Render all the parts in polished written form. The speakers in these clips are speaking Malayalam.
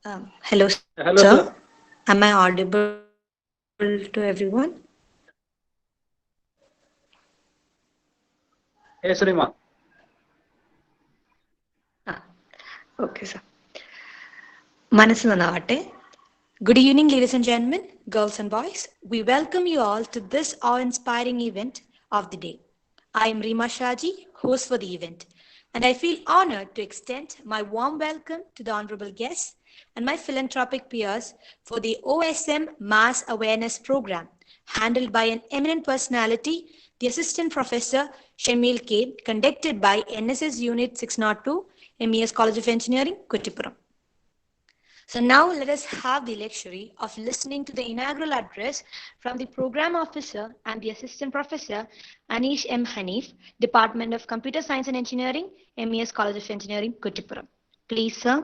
Hello, Hello, sir. sir. Am I audible to everyone? Yes, Rima. Okay, sir. മനസ്സ് നന്നാവട്ടെ. Good evening, ladies and gentlemen, girls and boys. We welcome you all to this awe-inspiring event of the day. I am Rima Shaji, host for the event, and I feel honored to extend my warm welcome to the honorable guests and my philanthropic peers for the OSM Mass Awareness Program, handled by an eminent personality, the Assistant Professor Shamil K, conducted by NSS Unit 602, MES College of Engineering, Kuttipuram. So now let us have the luxury of listening to the inaugural address from the Program Officer and the Assistant Professor Anish M. Hanif, Department of Computer Science and Engineering, MES College of Engineering, Kuttipuram. Please, sir.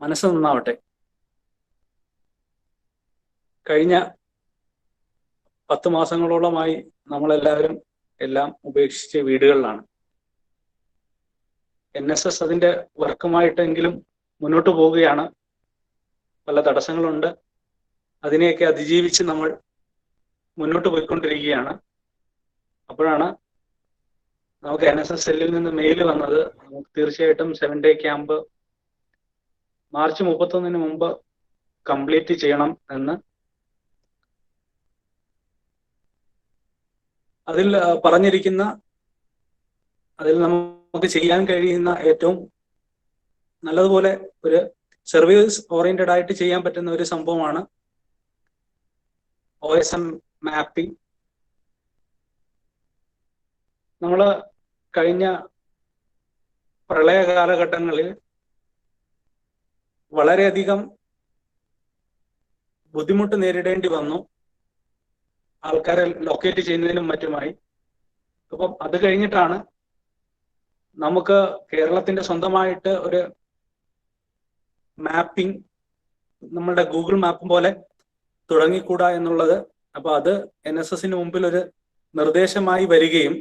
മനസ്സ് നന്നാവട്ടെ. കഴിഞ്ഞ 10 മാസങ്ങളോളമായി നമ്മളെല്ലാവരും എല്ലാം ഉപേക്ഷിച്ച് വീടുകളിലാണ്. NSS അതിന്റെ വർക്കുമായിട്ടെങ്കിലും മുന്നോട്ട് പോവുകയാണ്. പല തടസ്സങ്ങളുണ്ട്. അതിനെയൊക്കെ അതിജീവിച്ച് നമ്മൾ മുന്നോട്ട് പോയിക്കൊണ്ടിരിക്കുകയാണ്. അപ്പോഴാണ് നമുക്ക് NSS സെല്ലിൽ നിന്ന് മെയിൽ വന്നത്, നമുക്ക് തീർച്ചയായിട്ടും 7 ഡേ ക്യാമ്പ് മാർച്ച് 31 മുമ്പ് കംപ്ലീറ്റ് ചെയ്യണം എന്ന്. അതിൽ പറഞ്ഞിരിക്കുന്ന, അതിൽ നമുക്ക് ചെയ്യാൻ കഴിയുന്ന ഏറ്റവും നല്ലതുപോലെ ഒരു സർവീസ് ഓറിയന്റഡ് ആയിട്ട് ചെയ്യാൻ പറ്റുന്ന ഒരു സംഭവമാണ് OSM മാപ്പിംഗ്. നമ്മൾ കഴിഞ്ഞ പ്രളയ കാലഘട്ടങ്ങളിൽ വളരെയധികം ബുദ്ധിമുട്ട് നേരിടേണ്ടി വന്നു ആൾക്കാരെ ലൊക്കേറ്റ് ചെയ്യുന്നതിനും മറ്റുമായി. അപ്പം അത് കഴിഞ്ഞിട്ടാണ് നമുക്ക് കേരളത്തിന്റെ സ്വന്തമായിട്ട് ഒരു മാപ്പിംഗ്, നമ്മളുടെ ഗൂഗിൾ മാപ്പ് പോലെ തുടങ്ങിക്കൂടാ എന്നുള്ളത്. അപ്പൊ അത് NSSന് മുമ്പിൽ ഒരു നിർദ്ദേശമായി വരികയും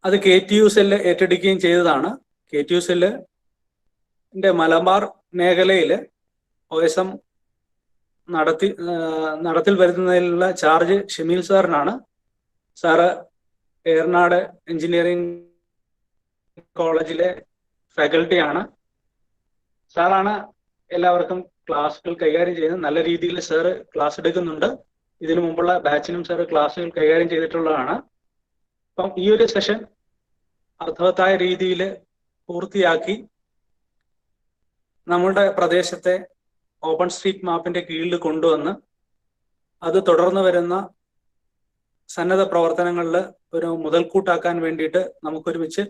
അത് KTU സെല്ല് ഏറ്റെടുക്കുകയും ചെയ്തതാണ്. KTU സെല്ലിന്റെ മലബാർ മേഖലയിൽ OSM നടത്തിൽ വരുന്നതിലുള്ള ചാർജ് ഷമീൽ സാറിനാണ്. സാറ് ഏറനാട് എഞ്ചിനീയറിംഗ് കോളേജിലെ ഫാക്കൽറ്റിയാണ്. സാറാണ് എല്ലാവർക്കും ക്ലാസ്സുകൾ കൈകാര്യം ചെയ്യുന്നത്. നല്ല രീതിയിൽ സാറ് ക്ലാസ് എടുക്കുന്നുണ്ട്. ഇതിനു മുമ്പുള്ള ബാച്ചിനും സാറ് ക്ലാസ്സുകൾ കൈകാര്യം ചെയ്തിട്ടുള്ളതാണ്. അപ്പം ഈ ഒരു സെഷൻ അർത്ഥവത്തായ രീതിയിൽ പൂർത്തിയാക്കി നമ്മളുടെ പ്രദേശത്തെ ഓപ്പൺ സ്ട്രീറ്റ് മാപ്പിന്റെ കീഴിൽ കൊണ്ടുവന്ന് അത് തുടർന്ന് വരുന്ന സന്നദ്ധ പ്രവർത്തനങ്ങളിൽ ഒരു മുതൽക്കൂട്ടാക്കാൻ വേണ്ടിയിട്ട് നമുക്കൊരുമിച്ച്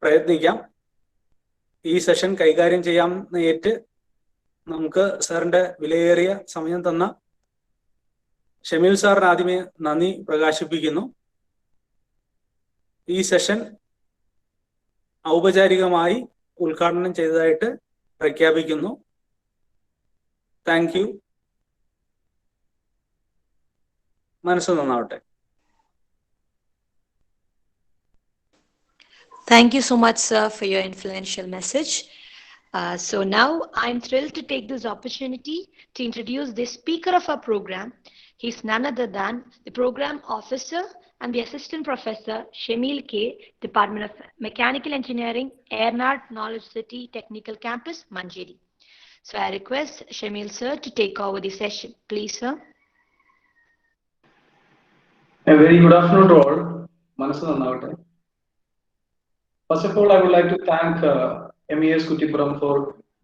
പ്രയത്നിക്കാം. ഈ സെഷൻ കൈകാര്യം ചെയ്യാമെന്ന് ഏറ്റ് നമുക്ക് സാറിന്റെ വിലയേറിയ സമയം തന്ന ഷമീൽ സാറിന് ആദ്യമേ നന്ദി പ്രകാശിപ്പിക്കുന്നു. ഈ സെഷൻ ഔപചാരികമായി ഉദ്ഘാടനം ചെയ്തതായിട്ട് പ്രഖ്യാപിക്കുന്നു. Thank you. മനസ്സ് നന്നാവട്ടെ. Thank you so much, sir, for your influential message. So now I'm thrilled to take this opportunity to introduce the speaker of our program. He's none other than the program officer and the assistant professor, Shamil K, Department of Mechanical Engineering, Airnard Knowledge City Technical Campus, Manjeri. So I request Shamil sir to take over the session. Please, sir. A very good afternoon to all. Manasu nannavate. First of all, I would like to thank MES Kuttipuram for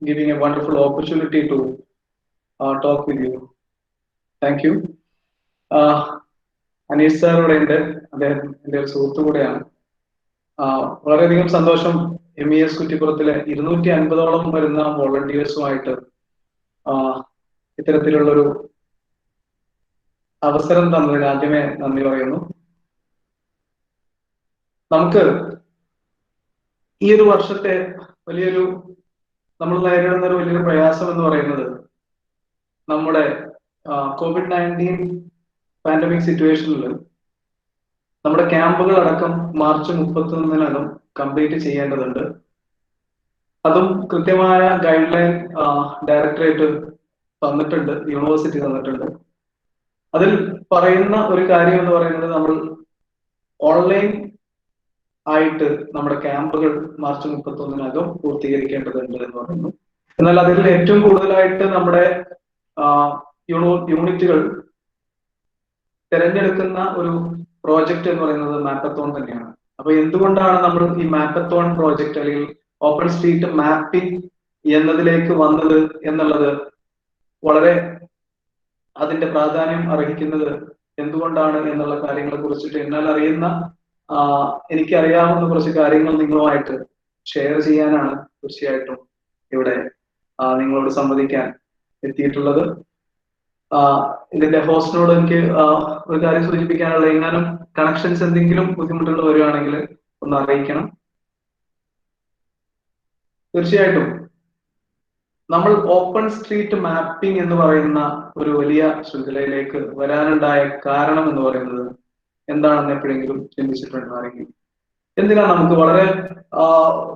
giving a wonderful opportunity to talk with you. Thank you. Anish sir ഇവിടെ ഉണ്ട്. അദ്ദേഹം എൻ്റെ ഒരു സുഹൃത്തു കൂടെയാണ്. വളരെയധികം സന്തോഷം MES കുറ്റിപ്പുറത്തിലെ 250ഓളം വരുന്ന വോളണ്ടിയേഴ്സുമായിട്ട് ഇത്തരത്തിലുള്ളൊരു അവസരം തന്നതിന് ആദ്യമേ നന്ദി പറയുന്നു. നമുക്ക് ഈ ഒരു വർഷത്തെ വലിയൊരു നമ്മൾ നേരിടുന്ന ഒരു വലിയൊരു പ്രയാസം എന്ന് പറയുന്നത് നമ്മുടെ COVID-19 പാൻഡമിക് സിറ്റുവേഷനിൽ നമ്മുടെ ക്യാമ്പുകൾ അടക്കം മാർച്ച് 31-നകം കംപ്ലീറ്റ് ചെയ്യേണ്ടതുണ്ട്. അതും കൃത്യമായ ഗൈഡ് ലൈൻ ഡയറക്ടറേറ്റ് തന്നിട്ടുണ്ട്, യൂണിവേഴ്സിറ്റി തന്നിട്ടുണ്ട്. അതിൽ പറയുന്ന ഒരു കാര്യം എന്ന് പറയുന്നത് നമ്മൾ ഓൺലൈൻ ആയിട്ട് നമ്മുടെ ക്യാമ്പുകൾ മാർച്ച് 31-നകം പൂർത്തീകരിക്കേണ്ടതുണ്ട് എന്ന് പറയുന്നു. എന്നാൽ അതിൽ ഏറ്റവും കൂടുതലായിട്ട് നമ്മുടെ യൂണിറ്റുകൾ തിരഞ്ഞെടുക്കുന്ന ഒരു പ്രോജക്റ്റ് എന്ന് പറയുന്നത് മാപ്പത്തോൺ തന്നെയാണ്. അപ്പൊ എന്തുകൊണ്ടാണ് നമ്മൾ ഈ മാപ്പത്തോൺ പ്രോജക്റ്റ് അല്ലെങ്കിൽ ഓപ്പൺ സ്ട്രീറ്റ് മാപ്പിംഗ് എന്നതിലേക്ക് വന്നത് എന്നുള്ളത് വളരെ അതിന്റെ പ്രാധാന്യം അർഹിക്കുന്നത് എന്തുകൊണ്ടാണ് എന്നുള്ള കാര്യങ്ങളെ കുറിച്ചിട്ട് എന്നാൽ അറിയുന്ന എനിക്കറിയാവുന്ന കുറച്ച് കാര്യങ്ങൾ നിങ്ങളുമായിട്ട് ഷെയർ ചെയ്യാനാണ് തീർച്ചയായിട്ടും ഇവിടെ നിങ്ങളോട് സംവദിക്കാൻ എത്തിയിട്ടുള്ളത്. ഇതിന്റെ ഹോസ്റ്റിനോട് എനിക്ക് ഒരു കാര്യം സൂചിപ്പിക്കാനുള്ള, എങ്ങാനും കണക്ഷൻസ് എന്തെങ്കിലും ബുദ്ധിമുട്ടുകൾ വരികയാണെങ്കിൽ ഒന്ന് അറിയിക്കണം. തീർച്ചയായിട്ടും നമ്മൾ ഓപ്പൺ സ്ട്രീറ്റ് മാപ്പിംഗ് എന്ന് പറയുന്ന ഒരു വലിയ ശൃംഖലയിലേക്ക് വരാനുണ്ടായ കാരണം എന്ന് പറയുന്നത് എന്താണെന്ന് എപ്പോഴെങ്കിലും ചിന്തിച്ചിട്ടുണ്ടാണെങ്കിൽ, എന്തിനാ നമുക്ക് വളരെ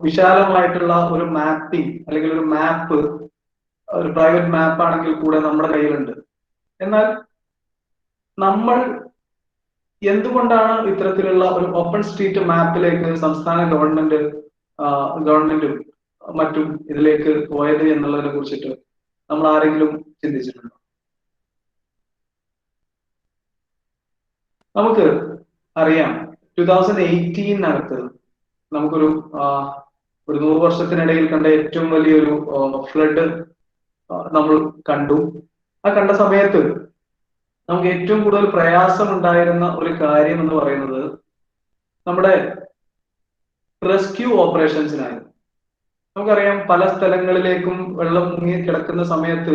വിശാലമായിട്ടുള്ള ഒരു മാപ്പിംഗ് അല്ലെങ്കിൽ ഒരു മാപ്പ്, ഒരു പ്രൈവറ്റ് മാപ്പ് ആണെങ്കിൽ കൂടെ നമ്മുടെ കയ്യിലുണ്ട്. എന്നാൽ നമ്മൾ എന്തുകൊണ്ടാണ് ഇത്തരത്തിലുള്ള ഒരു ഓപ്പൺ സ്ട്രീറ്റ് മാപ്പിലേക്ക് സംസ്ഥാന ഗവൺമെന്റും മറ്റും ഇതിലേക്ക് പോയത് എന്നുള്ളതിനെ കുറിച്ചിട്ട് നമ്മൾ ആരെങ്കിലും ചിന്തിച്ചിട്ടുണ്ടോ? നമുക്ക് അറിയാം 2018-നകത്ത് നമുക്കൊരു 100 വർഷത്തിനിടയിൽ കണ്ട ഏറ്റവും വലിയൊരു ഫ്ലഡ് നമ്മൾ കണ്ടു. ആ കണ്ട സമയത്ത് നമുക്ക് ഏറ്റവും കൂടുതൽ പ്രയാസം ഉണ്ടായിരുന്ന ഒരു കാര്യം എന്ന് പറയുന്നത് നമ്മുടെ റെസ്ക്യൂ ഓപ്പറേഷൻസിനായിരുന്നു. നമുക്കറിയാം പല സ്ഥലങ്ങളിലേക്കും വെള്ളം മുങ്ങി കിടക്കുന്ന സമയത്ത്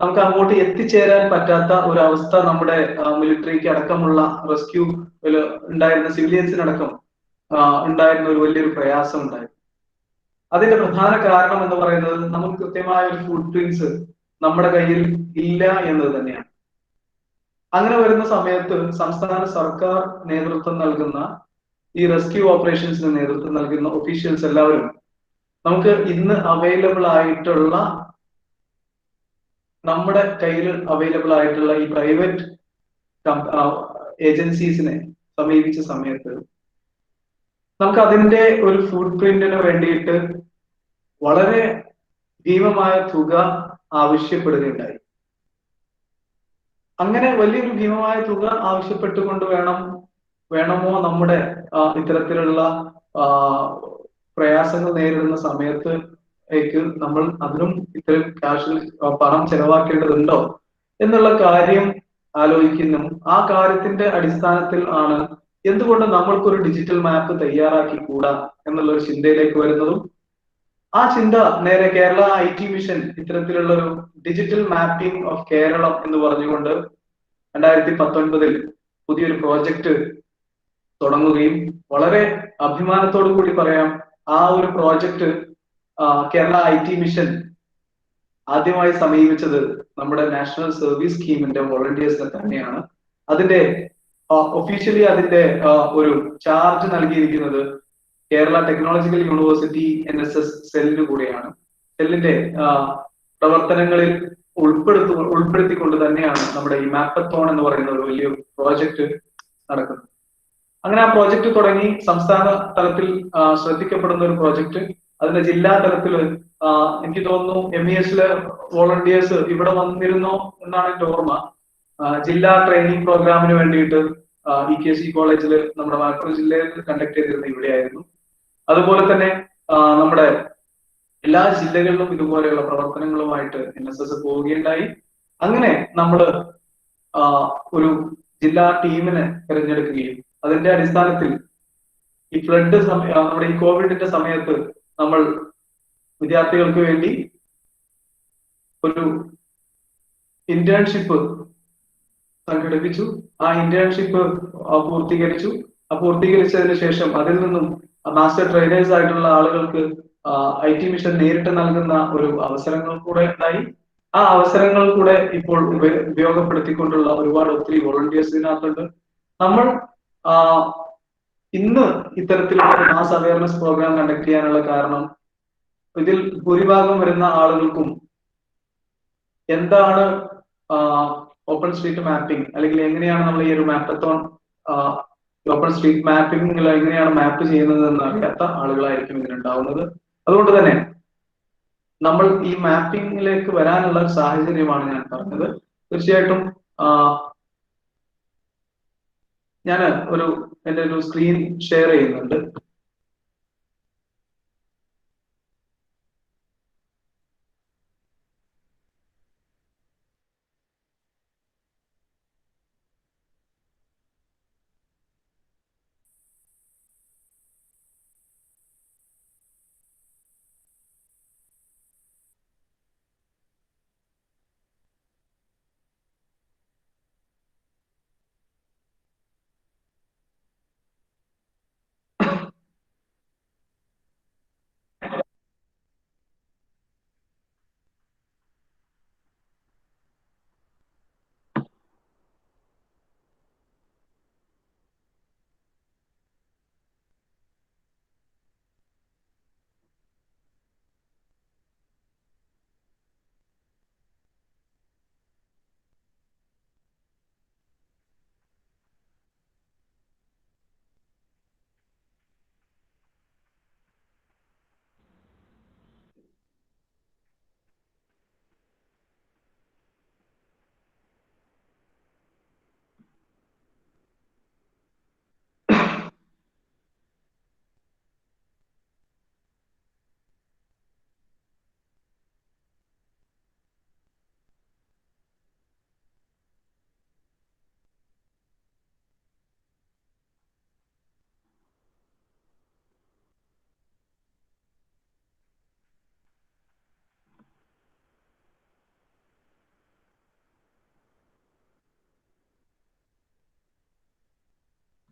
നമുക്ക് അങ്ങോട്ട് എത്തിച്ചേരാൻ പറ്റാത്ത ഒരു അവസ്ഥ നമ്മുടെ മിലിറ്ററിക്ക് അടക്കമുള്ള റെസ്ക്യൂ ഉണ്ടായിരുന്ന സിവിലിയൻസിനടക്കം ഉണ്ടായിരുന്ന ഒരു വലിയൊരു പ്രയാസം ഉണ്ടായിരുന്നു. അതിന്റെ പ്രധാന കാരണം എന്ന് പറയുന്നത് നമുക്ക് കൃത്യമായ ഒരു ഫുട് പ്രിന്റ്സ് നമ്മുടെ കയ്യിൽ ഇല്ല എന്നത് തന്നെയാണ്. അങ്ങനെ വരുന്ന സമയത്ത് സംസ്ഥാന സർക്കാർ നേതൃത്വം നൽകുന്ന ഈ റെസ്ക്യൂ ഓപ്പറേഷൻസിന് നേതൃത്വം നൽകുന്ന ഒഫീഷ്യൽസ് എല്ലാവരും നമുക്ക് ഇന്ന് അവൈലബിൾ ആയിട്ടുള്ള, നമ്മുടെ കയ്യിൽ അവൈലബിൾ ആയിട്ടുള്ള ഈ പ്രൈവറ്റ് ഏജൻസീസിനെ സമീപിച്ച സമയത്ത് നമുക്ക് അതിന്റെ ഒരു ഫുട് പ്രിന്റിന് വേണ്ടിയിട്ട് വളരെ ഭീമമായ തുക ആവശ്യപ്പെടുകയുണ്ടായി. അങ്ങനെ വലിയൊരു ഭീമമായ തുക ആവശ്യപ്പെട്ടുകൊണ്ട് വേണമോ നമ്മുടെ ഇത്തരത്തിലുള്ള പ്രയാസങ്ങൾ നേരിടുന്ന സമയത്ത് നമ്മൾ അതിനും ഇത്തരം പണം ചെലവാക്കേണ്ടതുണ്ടോ എന്നുള്ള കാര്യം ആലോചിക്കുന്നു. ആ കാര്യത്തിന്റെ അടിസ്ഥാനത്തിൽ ആണ് എന്തുകൊണ്ട് നമ്മൾക്കൊരു ഡിജിറ്റൽ മാപ്പ് തയ്യാറാക്കി കൂടാ എന്നുള്ള ഒരു ചിന്തയിലേക്ക് വരുന്നതും, ആ ചിന്ത നേരെ കേരള IT മിഷൻ ഇത്തരത്തിലുള്ള ഒരു ഡിജിറ്റൽ മാപ്പിംഗ് ഓഫ് കേരളം എന്ന് പറഞ്ഞുകൊണ്ട് 2019 പുതിയൊരു പ്രോജക്റ്റ് തുടങ്ങുകയും, വളരെ അഭിമാനത്തോടു കൂടി പറയാം, ആ ഒരു പ്രോജക്റ്റ് കേരള IT മിഷൻ ആദ്യമായി സമീപിച്ചത് നമ്മുടെ നാഷണൽ സർവീസ് സ്കീമിന്റെ വോളണ്ടിയേഴ്സിനെ തന്നെയാണ്. അതിന്റെ ഒഫീഷ്യലി അതിന്റെ ഒരു ചാർജ് നൽകിയിരിക്കുന്നത് കേരള ടെക്നോളജിക്കൽ യൂണിവേഴ്സിറ്റി NSS സെല്ലിന് കൂടെയാണ്. സെല്ലിന്റെ പ്രവർത്തനങ്ങളിൽ ഉൾപ്പെടുത്തിക്കൊണ്ട് തന്നെയാണ് നമ്മുടെ ഈ മാപ്പത്തോൺ എന്ന് പറയുന്ന ഒരു വലിയ പ്രോജക്റ്റ് നടക്കുന്നത്. അങ്ങനെ ആ പ്രോജക്റ്റ് തുടങ്ങി സംസ്ഥാന തലത്തിൽ ശ്രദ്ധിക്കപ്പെടുന്ന ഒരു പ്രോജക്റ്റ്, അതിന്റെ ജില്ലാ തലത്തിൽ എനിക്ക് തോന്നുന്നു MESലെ വോളണ്ടിയേഴ്സ് ഇവിടെ വന്നിരുന്നോ എന്നാണ് എന്റെ ഓർമ്മ. ജില്ലാ ട്രെയിനിങ് പ്രോഗ്രാമിന് വേണ്ടിയിട്ട് EKC കോളേജിൽ നമ്മുടെ മലപ്പുറം ജില്ലയിൽ കണ്ടക്ട് ചെയ്തിരുന്ന ഇവിടെയായിരുന്നു. അതുപോലെ തന്നെ നമ്മുടെ എല്ലാ ജില്ലകളിലും ഇതുപോലെയുള്ള പ്രവർത്തനങ്ങളുമായിട്ട് NSS പോവുകയുണ്ടായി. അങ്ങനെ നമ്മൾ ഒരു ജില്ലാ ടീമിനെ തിരഞ്ഞെടുക്കുകയും അതിന്റെ അടിസ്ഥാനത്തിൽ ഈ ഫ്ലഡ് നമ്മുടെ ഈ കോവിഡിന്റെ സമയത്ത് നമ്മൾ വിദ്യാർത്ഥികൾക്ക് വേണ്ടി ഒരു ഇന്റേൺഷിപ്പ് സംഘടിപ്പിച്ചു. ആ ഇന്റേൺഷിപ്പ് പൂർത്തീകരിച്ചു. പൂർത്തീകരിച്ചതിന് ശേഷം അതിൽ നിന്നും മാസ്റ്റർ ട്രെയിനേഴ്സ് ആയിട്ടുള്ള ആളുകൾക്ക് IT മിഷൻ നേരിട്ട് നൽകുന്ന ഒരു അവസരങ്ങൾ കൂടെ ഉണ്ടായി. ആ അവസരങ്ങൾ കൂടെ ഇപ്പോൾ ഉപയോഗപ്പെടുത്തിക്കൊണ്ടുള്ള ഒത്തിരി വോളണ്ടിയേഴ്സ് ഇതിനകത്തുണ്ട്. നമ്മൾ ഇന്ന് ഇത്തരത്തിലുള്ള മാസ് അവയർനെസ് പ്രോഗ്രാം കണ്ടക്ട് ചെയ്യാനുള്ള കാരണം ഇതിൽ ഭൂരിഭാഗം വരുന്ന ആളുകൾക്കും എന്താണ് ഓപ്പൺ സ്ട്രീറ്റ് മാപ്പിംഗ്, അല്ലെങ്കിൽ എങ്ങനെയാണ് നമ്മൾ ഈ ഒരു മാപ്പത്തോൺ ഓപ്പൺ സ്ട്രീറ്റ് മാപ്പിംഗ് എങ്ങനെയാണ് മാപ്പ് ചെയ്യുന്നത് എന്ന് അറിയാത്ത ആളുകളായിരിക്കും ഇതിനുണ്ടാവുന്നത്. അതുകൊണ്ട് തന്നെ നമ്മൾ ഈ മാപ്പിംഗിലേക്ക് വരാനുള്ള സാഹചര്യമാണ് ഞാൻ പറഞ്ഞത്. തീർച്ചയായിട്ടും ഞാൻ എന്റെ ഒരു സ്ക്രീൻ ഷെയർ ചെയ്യുന്നുണ്ട്.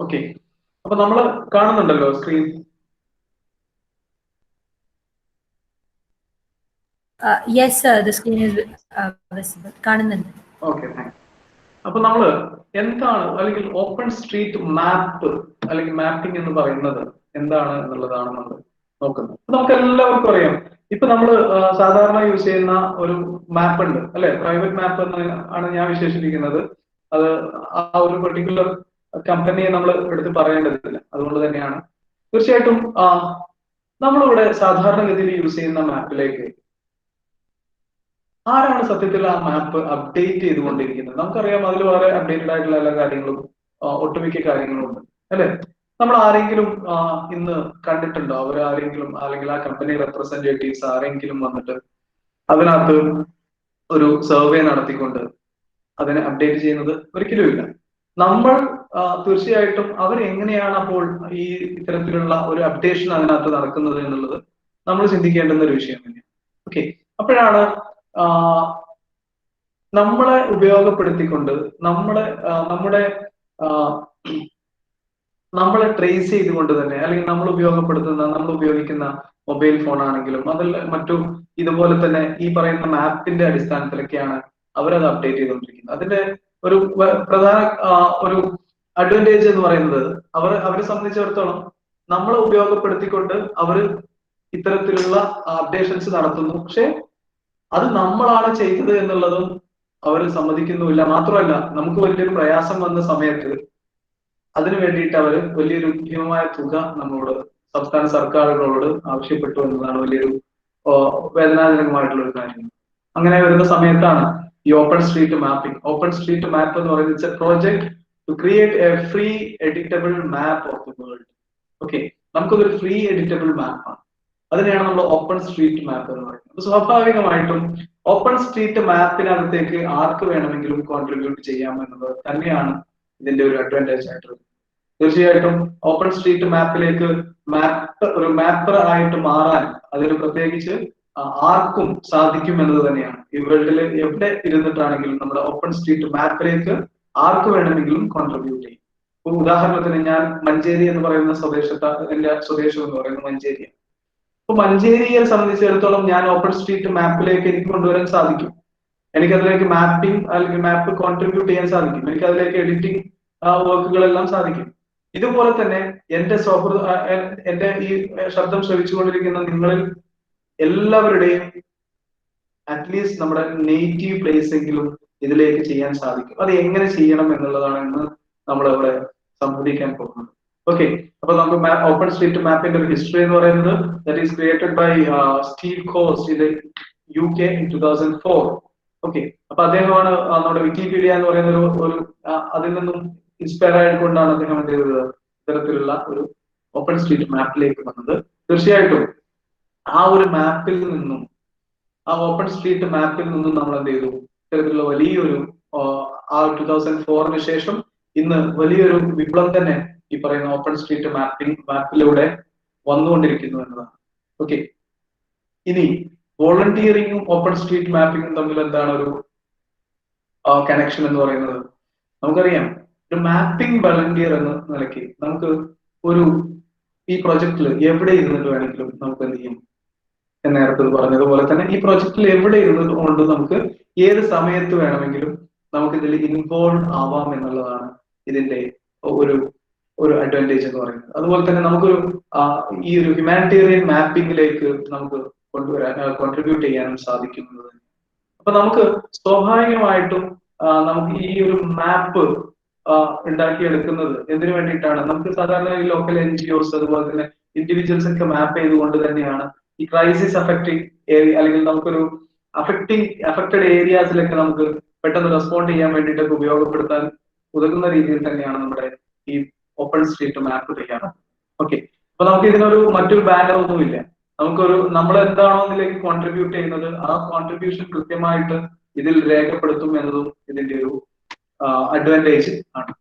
ഓക്കെ, അപ്പൊ നമ്മൾ കാണുന്നുണ്ടല്ലോ screen. Yes, sir. The screen is visible. കാണുന്നുണ്ട്. Okay, thank you. അപ്പൊ നമ്മള് എന്താണ്, അല്ലെങ്കിൽ ഓപ്പൺ സ്ട്രീറ്റ് മാപ്പ് അല്ലെങ്കിൽ മാപ്പിംഗ് എന്ന് പറയുന്നത് എന്താണ് എന്നുള്ളതാണ് നമ്മൾ നോക്കുന്നത്. നമുക്ക് എല്ലാവർക്കും അറിയാം, ഇപ്പൊ നമ്മൾ സാധാരണ യൂസ് ചെയ്യുന്ന ഒരു മാപ്പ് ഉണ്ട് അല്ലെ, പ്രൈവറ്റ് മാപ്പ് എന്ന് ആണ് ഞാൻ വിശേഷിപ്പിക്കുന്നത്. അത് ആ ഒരു പെർട്ടിക്കുലർ കമ്പനിയെ നമ്മൾ എടുത്ത് പറയേണ്ടതില്ല. അതുകൊണ്ട് തന്നെയാണ് തീർച്ചയായിട്ടും നമ്മളിവിടെ സാധാരണഗതിയിൽ യൂസ് ചെയ്യുന്ന മാപ്പിലേക്ക് ആരാണ് സത്യത്തിൽ ആ മാപ്പ് അപ്ഡേറ്റ് ചെയ്തുകൊണ്ടിരിക്കുന്നത്? നമുക്കറിയാം, അതിൽ വളരെ അപ്ഡേറ്റഡ് ആയിട്ടുള്ള എല്ലാ കാര്യങ്ങളും, ഒട്ടുമിക്ക കാര്യങ്ങളും ഉണ്ട് അല്ലെ. നമ്മൾ ആരെങ്കിലും ഇന്ന് കണ്ടിട്ടുണ്ടോ? അവർ ആരെങ്കിലും, അല്ലെങ്കിൽ ആ കമ്പനി റെപ്രസെന്റേറ്റീവ്സ് ആരെങ്കിലും വന്നിട്ട് അതിനകത്ത് ഒരു സർവേ നടത്തിക്കൊണ്ട് അതിനെ അപ്ഡേറ്റ് ചെയ്യുന്നത് ഒരിക്കലും ഇല്ല. നമ്മൾ തീർച്ചയായിട്ടും അവർ എങ്ങനെയാണ് അപ്പോൾ ഈ ഇത്തരത്തിലുള്ള ഒരു അപ്ഡേഷൻ അതിനകത്ത് നടക്കുന്നത് എന്നുള്ളത് നമ്മൾ ചിന്തിക്കേണ്ടുന്ന ഒരു വിഷയം തന്നെയാണ്. ഓക്കെ, അപ്പോഴാണ് നമ്മളെ ഉപയോഗപ്പെടുത്തിക്കൊണ്ട് നമ്മളെ ട്രേസ് ചെയ്തുകൊണ്ട് തന്നെ, അല്ലെങ്കിൽ നമ്മൾ ഉപയോഗിക്കുന്ന മൊബൈൽ ഫോൺ ആണെങ്കിലും അതിൽ മറ്റും ഇതുപോലെ തന്നെ ഈ പറയുന്ന മാപ്പിന്റെ അടിസ്ഥാനത്തിലൊക്കെയാണ് അവരത് അപ്ഡേറ്റ് ചെയ്തുകൊണ്ടിരിക്കുന്നത്. അതിന്റെ ഒരു പ്രധാന ഒരു അഡ്വാൻറ്റേജ് എന്ന് പറയുന്നത്, അവരെ സംബന്ധിച്ചിടത്തോളം നമ്മളെ ഉപയോഗപ്പെടുത്തിക്കൊണ്ട് അവർ ഇത്തരത്തിലുള്ള അപ്ഡേഷൻസ് നടത്തുന്നു. പക്ഷെ അത് നമ്മളാണ് ചെയ്തത് എന്നുള്ളതും അവർ സമ്മതിക്കുന്നുമില്ല. മാത്രമല്ല, നമുക്ക് വലിയൊരു പ്രയാസം വന്ന സമയത്ത് അതിനു വേണ്ടിയിട്ട് അവർ വലിയൊരു ഭീമമായ തുക നമ്മളോട്, സംസ്ഥാന സർക്കാരുകളോട് ആവശ്യപ്പെട്ടു എന്നതാണ് വലിയൊരു വേദനാജനകമായിട്ടുള്ള ഒരു കാര്യം. അങ്ങനെ വരുന്ന സമയത്താണ് ഈ open street mapping. Open street map എന്ന് പറയുന്നത് it's a project to create a free editable map of the world. Okay, നമുക്കതൊരു ഫ്രീ എഡിറ്റബിൾ മാപ്പാണ്. അതിനെയാണ് നമ്മൾ ഓപ്പൺ സ്ട്രീറ്റ് മാപ്പ് എന്ന് പറയുന്നത്. സ്വാഭാവികമായിട്ടും ഓപ്പൺ സ്ട്രീറ്റ് മാപ്പിനകത്തേക്ക് ആർക്ക് വേണമെങ്കിലും കോൺട്രിബ്യൂട്ട് ചെയ്യാം എന്നത് തന്നെയാണ് ഇതിന്റെ ഒരു അഡ്വാൻറ്റേജ് ആയിട്ടുള്ളത്. തീർച്ചയായിട്ടും ഓപ്പൺ സ്ട്രീറ്റ് മാപ്പിലേക്ക് ഒരു മാപ്പർ ആയിട്ട് മാറാൻ അതിന് പ്രത്യേകിച്ച് ആർക്കും സാധിക്കും എന്നത് തന്നെയാണ്. ഈ വേൾഡിൽ എവിടെ ഇരുന്നിട്ടാണെങ്കിലും നമ്മുടെ ഓപ്പൺ സ്ട്രീറ്റ് മാപ്പിലേക്ക് ആർക്ക് വേണമെങ്കിലും കോൺട്രിബ്യൂട്ട് ചെയ്യും. ഇപ്പൊ ഉദാഹരണത്തിന് ഞാൻ മഞ്ചേരി എന്ന് പറയുന്ന എന്റെ സ്വദേശം എന്ന് പറയുന്നത് മഞ്ചേരിയാണ്. അപ്പൊ മഞ്ചേരിയെ സംബന്ധിച്ചിടത്തോളം ഞാൻ ഓപ്പൺ സ്ട്രീറ്റ് മാപ്പിലേക്ക് എനിക്ക് കൊണ്ടുവരാൻ സാധിക്കും. എനിക്കതിലേക്ക് മാപ്പിംഗ് അല്ലെങ്കിൽ മാപ്പ് കോൺട്രിബ്യൂട്ട് ചെയ്യാൻ സാധിക്കും. എനിക്ക് അതിലേക്ക് എഡിറ്റിംഗ് വർക്കുകളെല്ലാം സാധിക്കും. ഇതുപോലെ തന്നെ എന്റെ എന്റെ ഈ ശബ്ദം ശ്രവിച്ചുകൊണ്ടിരിക്കുന്ന നിങ്ങളിൽ എല്ലാവരുടെയും അറ്റ്ലീസ്റ്റ് നമ്മുടെ നേറ്റീവ് പ്ലേസ് എങ്കിലും ഇതിലേക്ക് ചെയ്യാൻ സാധിക്കും. അത് എങ്ങനെ ചെയ്യണം എന്നുള്ളതാണ് ഇന്ന് നമ്മൾ ഇവിടെ സംവദിക്കാൻ പോകുന്നത്. ഓക്കെ, അപ്പൊ നമുക്ക് ഓപ്പൺ സ്ട്രീറ്റ് മാപ്പിന്റെ ഒരു ഹിസ്റ്ററി എന്ന് പറയുന്നത് that is created by Steve Coast in UK in 2004. Okay, അപ്പൊ അദ്ദേഹമാണ് നമ്മുടെ വിക്കിപീഡിയ എന്ന് പറയുന്ന ഒരു അതിൽ നിന്നും ഇൻസ്പയർ ആയിക്കൊണ്ടാണ് അദ്ദേഹം എന്ത് ചെയ്തത്, ഇത്തരത്തിലുള്ള ഒരു ഓപ്പൺ സ്ട്രീറ്റ് മാപ്പിലേക്ക് വന്നത്. തീർച്ചയായിട്ടും ആ ഒരു മാപ്പിൽ നിന്നും, ആ ഓപ്പൺ സ്ട്രീറ്റ് മാപ്പിൽ നിന്നും നമ്മൾ എന്ത് ചെയ്തു, ഇത്തരത്തിലുള്ള വലിയൊരു ആ 2004 ശേഷം ഇന്ന് വലിയൊരു വിപ്ലവം തന്നെ ഈ പറയുന്ന ഓപ്പൺ സ്ട്രീറ്റ് മാപ്പിലൂടെ വന്നുകൊണ്ടിരിക്കുന്നു എന്നതാണ്. ഓക്കെ, ഇനി വോളണ്ടിയറിങ്ങും ഓപ്പൺ സ്ട്രീറ്റ് മാപ്പിങ്ങും തമ്മിൽ എന്താണ് ഒരു കണക്ഷൻ എന്ന് പറയുന്നത്? നമുക്കറിയാം, ഒരു മാപ്പിംഗ് വോളണ്ടിയർ എന്ന നിലയ്ക്ക് നമുക്ക് ഒരു ഈ പ്രൊജക്റ്റിൽ എവിടെ ഇരുന്നിട്ട് വേണമെങ്കിലും നമുക്ക് എന്ത് ചെയ്യും, നേരത്തെ പറഞ്ഞതുപോലെ തന്നെ ഈ പ്രൊജക്റ്റിൽ എവിടെ ഇരുന്നത് കൊണ്ട് നമുക്ക് ഏത് സമയത്ത് വേണമെങ്കിലും നമുക്ക് ഇതിൽ ഇൻവോൾവ് ആവാം എന്നുള്ളതാണ് ഇതിന്റെ ഒരു അഡ്വാൻറ്റേജ് എന്ന് പറയുന്നത്. അതുപോലെ തന്നെ നമുക്കൊരു ഈ ഒരു ഹ്യൂമാനിറ്റേറിയൻ മാപ്പിംഗിലേക്ക് നമുക്ക് കോൺട്രിബ്യൂട്ട് ചെയ്യാനും സാധിക്കുന്നത്. അപ്പൊ നമുക്ക് സ്വാഭാവികമായിട്ടും നമുക്ക് ഈ ഒരു മാപ്പ് ഉണ്ടാക്കിയെടുക്കുന്നത് എന്തിനു വേണ്ടിയിട്ടാണ്? നമുക്ക് സാധാരണ ഈ ലോക്കൽ NGOs അതുപോലെ തന്നെ ഇൻഡിവിജ്വൽസ് ഒക്കെ മാപ്പ് ചെയ്തുകൊണ്ട് തന്നെയാണ് ഈ ക്രൈസിസ് അഫക്റ്റിംഗ് ഏരിയ അല്ലെങ്കിൽ നമുക്കൊരു അഫക്റ്റഡ് ഏരിയാസിലൊക്കെ നമുക്ക് പെട്ടെന്ന് റെസ്പോണ്ട് ചെയ്യാൻ വേണ്ടിയിട്ടൊക്കെ ഉപയോഗപ്പെടുത്താൻ ഉതകുന്ന രീതിയിൽ തന്നെയാണ് നമ്മുടെ ഈ ഓപ്പൺ സ്ട്രീറ്റ് മാപ്പ് തയ്യാറ്. ഓക്കെ, അപ്പൊ നമുക്ക് ഇതിനൊരു മറ്റൊരു ബാനർ ഒന്നുമില്ല. നമുക്കൊരു നമ്മൾ എന്താണോ ഇതിലേക്ക് കോൺട്രിബ്യൂട്ട് ചെയ്യുന്നത് ആ കോൺട്രിബ്യൂഷൻ കൃത്യമായിട്ട് ഇതിൽ രേഖപ്പെടുത്തും എന്നതും ഇതിന്റെ ഒരു അഡ്വാൻറ്റേജ് ആണ്.